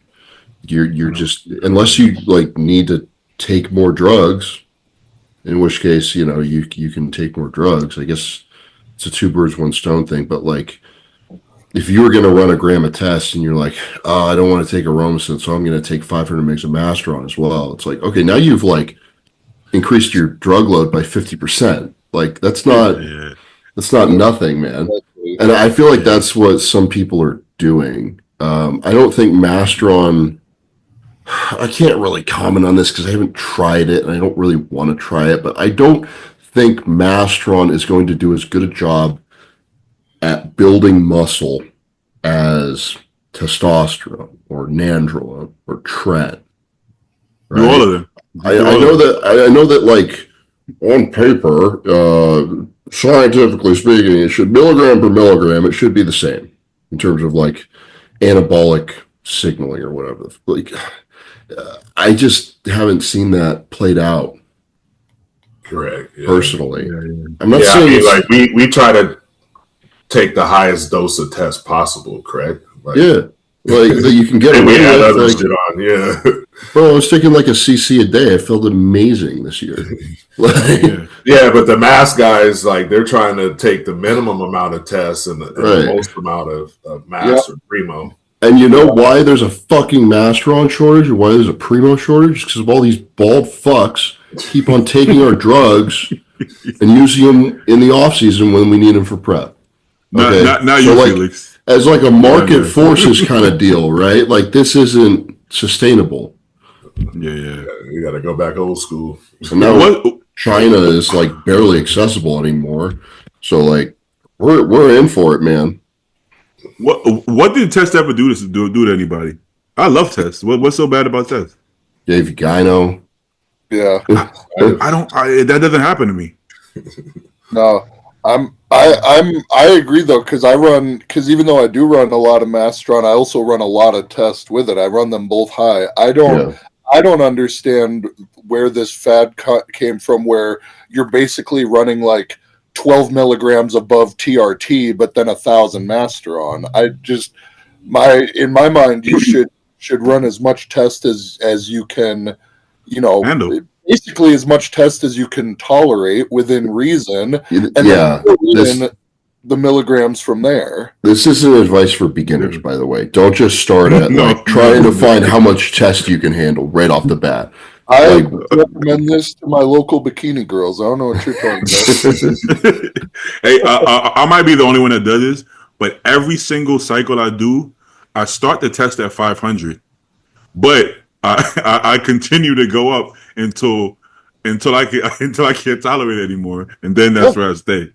[SPEAKER 3] You're just, unless you like need to take more drugs, in which case, you know, you can take more drugs. I guess it's a 2 birds, 1 stone thing. But like, if you were going to run a gram of test and you're like, oh, I don't want to take Aromasin, so I'm going to take 500 mg of Masteron as well. It's like, okay, now you've like increased your drug load by 50%. Like that's not nothing, man. And I feel like that's what some people are doing. I don't think Masteron. I can't really comment on this because I haven't tried it and I don't really want to try it. But I don't think Masteron is going to do as good a job at building muscle as testosterone or Nandrolone or Tren. Right?
[SPEAKER 1] All of them.
[SPEAKER 3] I know that like on paper, scientifically speaking, it should milligram per milligram, it should be the same in terms of like anabolic signaling or whatever. Like, I just haven't seen that played out.
[SPEAKER 4] Correct. Yeah.
[SPEAKER 3] Personally,
[SPEAKER 1] Yeah.
[SPEAKER 3] I'm not saying
[SPEAKER 4] like we try to take the highest dose of test possible. Correct. Like,
[SPEAKER 3] like that you can get
[SPEAKER 4] and
[SPEAKER 3] away
[SPEAKER 4] we had
[SPEAKER 3] with.
[SPEAKER 4] other
[SPEAKER 3] Like,
[SPEAKER 4] shit on. Yeah.
[SPEAKER 3] bro, I was taking like a cc a day. I felt amazing this year. Like,
[SPEAKER 4] Yeah, but the mass guys, like they're trying to take the minimum amount of tests and the most amount of mass or primo.
[SPEAKER 3] And you know why there's a fucking Masteron shortage or why there's a Primo shortage? Because of all these bald fucks keep on taking our drugs and using them in the off season when we need them for prep. Okay?
[SPEAKER 1] Not
[SPEAKER 3] so
[SPEAKER 1] you,
[SPEAKER 3] like,
[SPEAKER 1] Felix.
[SPEAKER 3] as like a market forces kind of deal, right? Like this isn't sustainable.
[SPEAKER 1] Yeah.
[SPEAKER 4] You got to go back old school.
[SPEAKER 3] And now China is like barely accessible anymore. So like we're in for it, man.
[SPEAKER 1] What did test ever do to anybody? I love tests. What's so bad about tests?
[SPEAKER 3] Gave you gyno.
[SPEAKER 5] Yeah.
[SPEAKER 1] That doesn't happen to me.
[SPEAKER 5] No. I agree though, because even though I do run a lot of Masteron, I also run a lot of tests with it. I run them both high. I don't understand where this fad came from, where you're basically running like 12 milligrams above TRT, but then 1,000 Masteron. In my mind, you should run as much test as you can,
[SPEAKER 1] handle.
[SPEAKER 5] Basically as much test as you can tolerate within reason, and then the milligrams from there.
[SPEAKER 3] This isn't advice for beginners, by the way. Don't just start at trying to find how much test you can handle right off the bat.
[SPEAKER 5] I recommend this to my local bikini girls. I don't know what you're talking about.
[SPEAKER 1] Hey, I might be the only one that does this, but every single cycle I do, I start the test at 500, but I continue to go up until I can't tolerate it anymore, and then that's where I stay.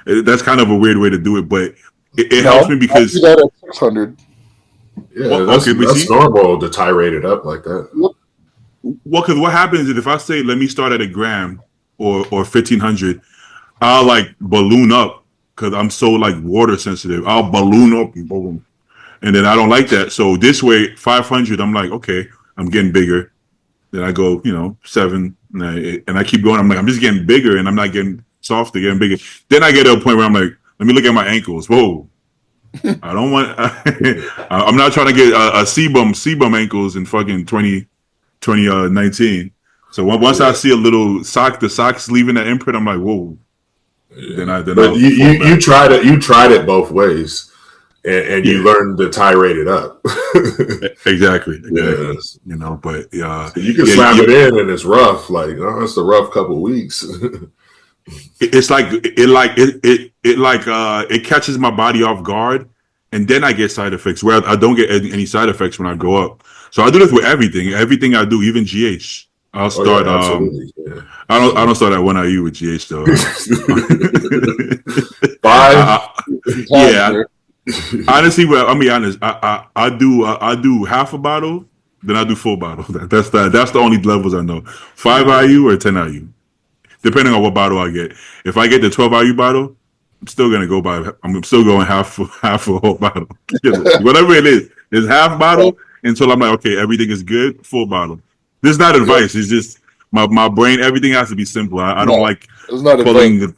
[SPEAKER 1] That's kind of a weird way to do it, but it helps me because
[SPEAKER 5] I do that at 600.
[SPEAKER 4] Yeah, that's normal to tirade it up like that.
[SPEAKER 1] Well, because what happens is if I say let me start at a gram or 1,500, I'll like balloon up because I'm so like water sensitive. I'll balloon up and boom, and then I don't like that. So this way, 500, I'm like, okay, I'm getting bigger. Then I go, 7, And I keep going. I'm like, I'm just getting bigger, and I'm not getting softer, getting bigger. Then I get to a point where I'm like, let me look at my ankles. Whoa. I don't want. I'm not trying to get a C-bum ankles in fucking 2019. So once I see a little the socks leaving that imprint, I'm like, whoa.
[SPEAKER 4] Yeah. But you tried it both ways, and you learned to tirade it up.
[SPEAKER 1] Exactly.
[SPEAKER 4] Yes.
[SPEAKER 1] You know, but
[SPEAKER 4] so you can slap it in, and it's rough. Like, it's a rough couple of weeks.
[SPEAKER 1] It's like it catches my body off guard, and then I get side effects. Where I don't get any side effects when I go up. So I do this with everything I do, even GH. I'll start. I don't start at 1IU with GH though.
[SPEAKER 4] 5.
[SPEAKER 1] Yeah. Honestly, well, I'll be honest. I do half a bottle, then I do full bottle. That's the only levels I know. 5IU or 10IU, depending on what bottle I get. If I get the 12IU bottle, I'm still gonna go by. I'm still going half a whole bottle. Whatever it is, it's half bottle until I'm like, okay, everything is good. Full bottle. This is not advice. It's just my brain. Everything has to be simple. I don't like
[SPEAKER 5] it's not
[SPEAKER 1] pulling.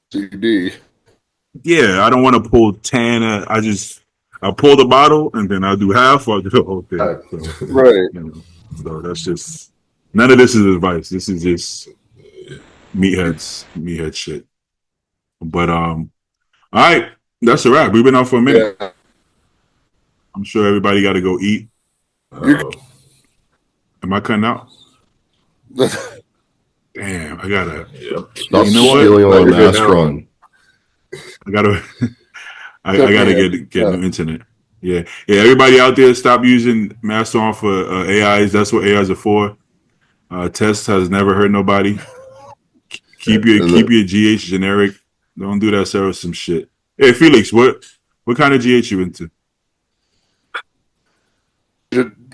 [SPEAKER 5] CD.
[SPEAKER 1] Yeah, I don't want to pull 10. I pull the bottle and then I'll do half or I'll do the whole thing. So,
[SPEAKER 5] Right.
[SPEAKER 1] So that's just none of this is advice. This is just meathead shit. But all right, that's a wrap. We've been out for a minute.
[SPEAKER 5] Yeah.
[SPEAKER 1] I'm sure everybody got to go eat. Am I cutting out? Damn, I gotta.
[SPEAKER 3] Stop
[SPEAKER 1] you know
[SPEAKER 3] stealing
[SPEAKER 1] what?
[SPEAKER 3] on Masteron.
[SPEAKER 1] I gotta get new internet. Yeah. Everybody out there, stop using Masteron for AIs. That's what AIs are for. Test has never hurt nobody. Keep your GH generic. Don't do that some shit. Hey Felix, what kind of GH you into?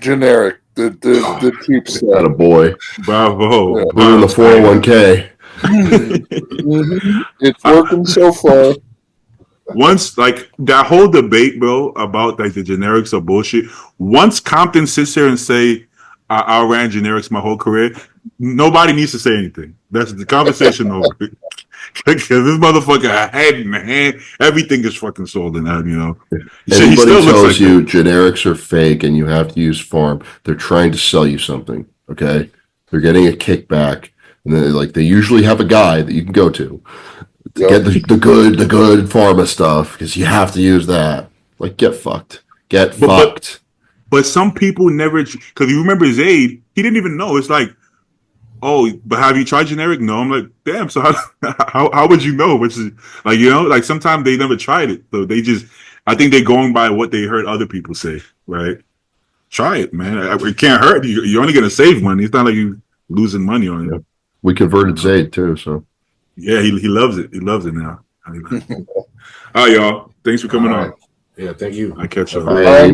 [SPEAKER 5] Generic. The cheap stuff.
[SPEAKER 3] That a boy.
[SPEAKER 1] Bravo.
[SPEAKER 5] Yeah.
[SPEAKER 3] We're in the 401k.
[SPEAKER 5] It's working so far.
[SPEAKER 1] Once, like, that whole debate, bro, about like the generics are bullshit. Once Compton sits here and say, I ran generics my whole career, nobody needs to say anything. That's the conversation over. Because this motherfucker had in the hand, everything is fucking sold in that, you know.
[SPEAKER 3] Anybody tells you generics are fake and you have to use farm, they're trying to sell you something, okay? They're getting a kickback. And then, they usually have a guy that you can go to get the good pharma stuff because you have to use that. Get fucked. Fucked.
[SPEAKER 1] But some people never, because you remember Zayd, he didn't even know. It's like, oh, but have you tried generic? No. I'm like, damn. So how would you know? Which is sometimes they never tried it. So I think they're going by what they heard other people say, right? Try it, man. It can't hurt. You're only gonna save money. It's not like you losing money on it.
[SPEAKER 3] We converted Zayd too, so.
[SPEAKER 1] Yeah, he loves it. He loves it now. All right, y'all. Thanks for coming on.
[SPEAKER 4] Yeah, thank you.
[SPEAKER 1] I catch you.
[SPEAKER 3] Bye.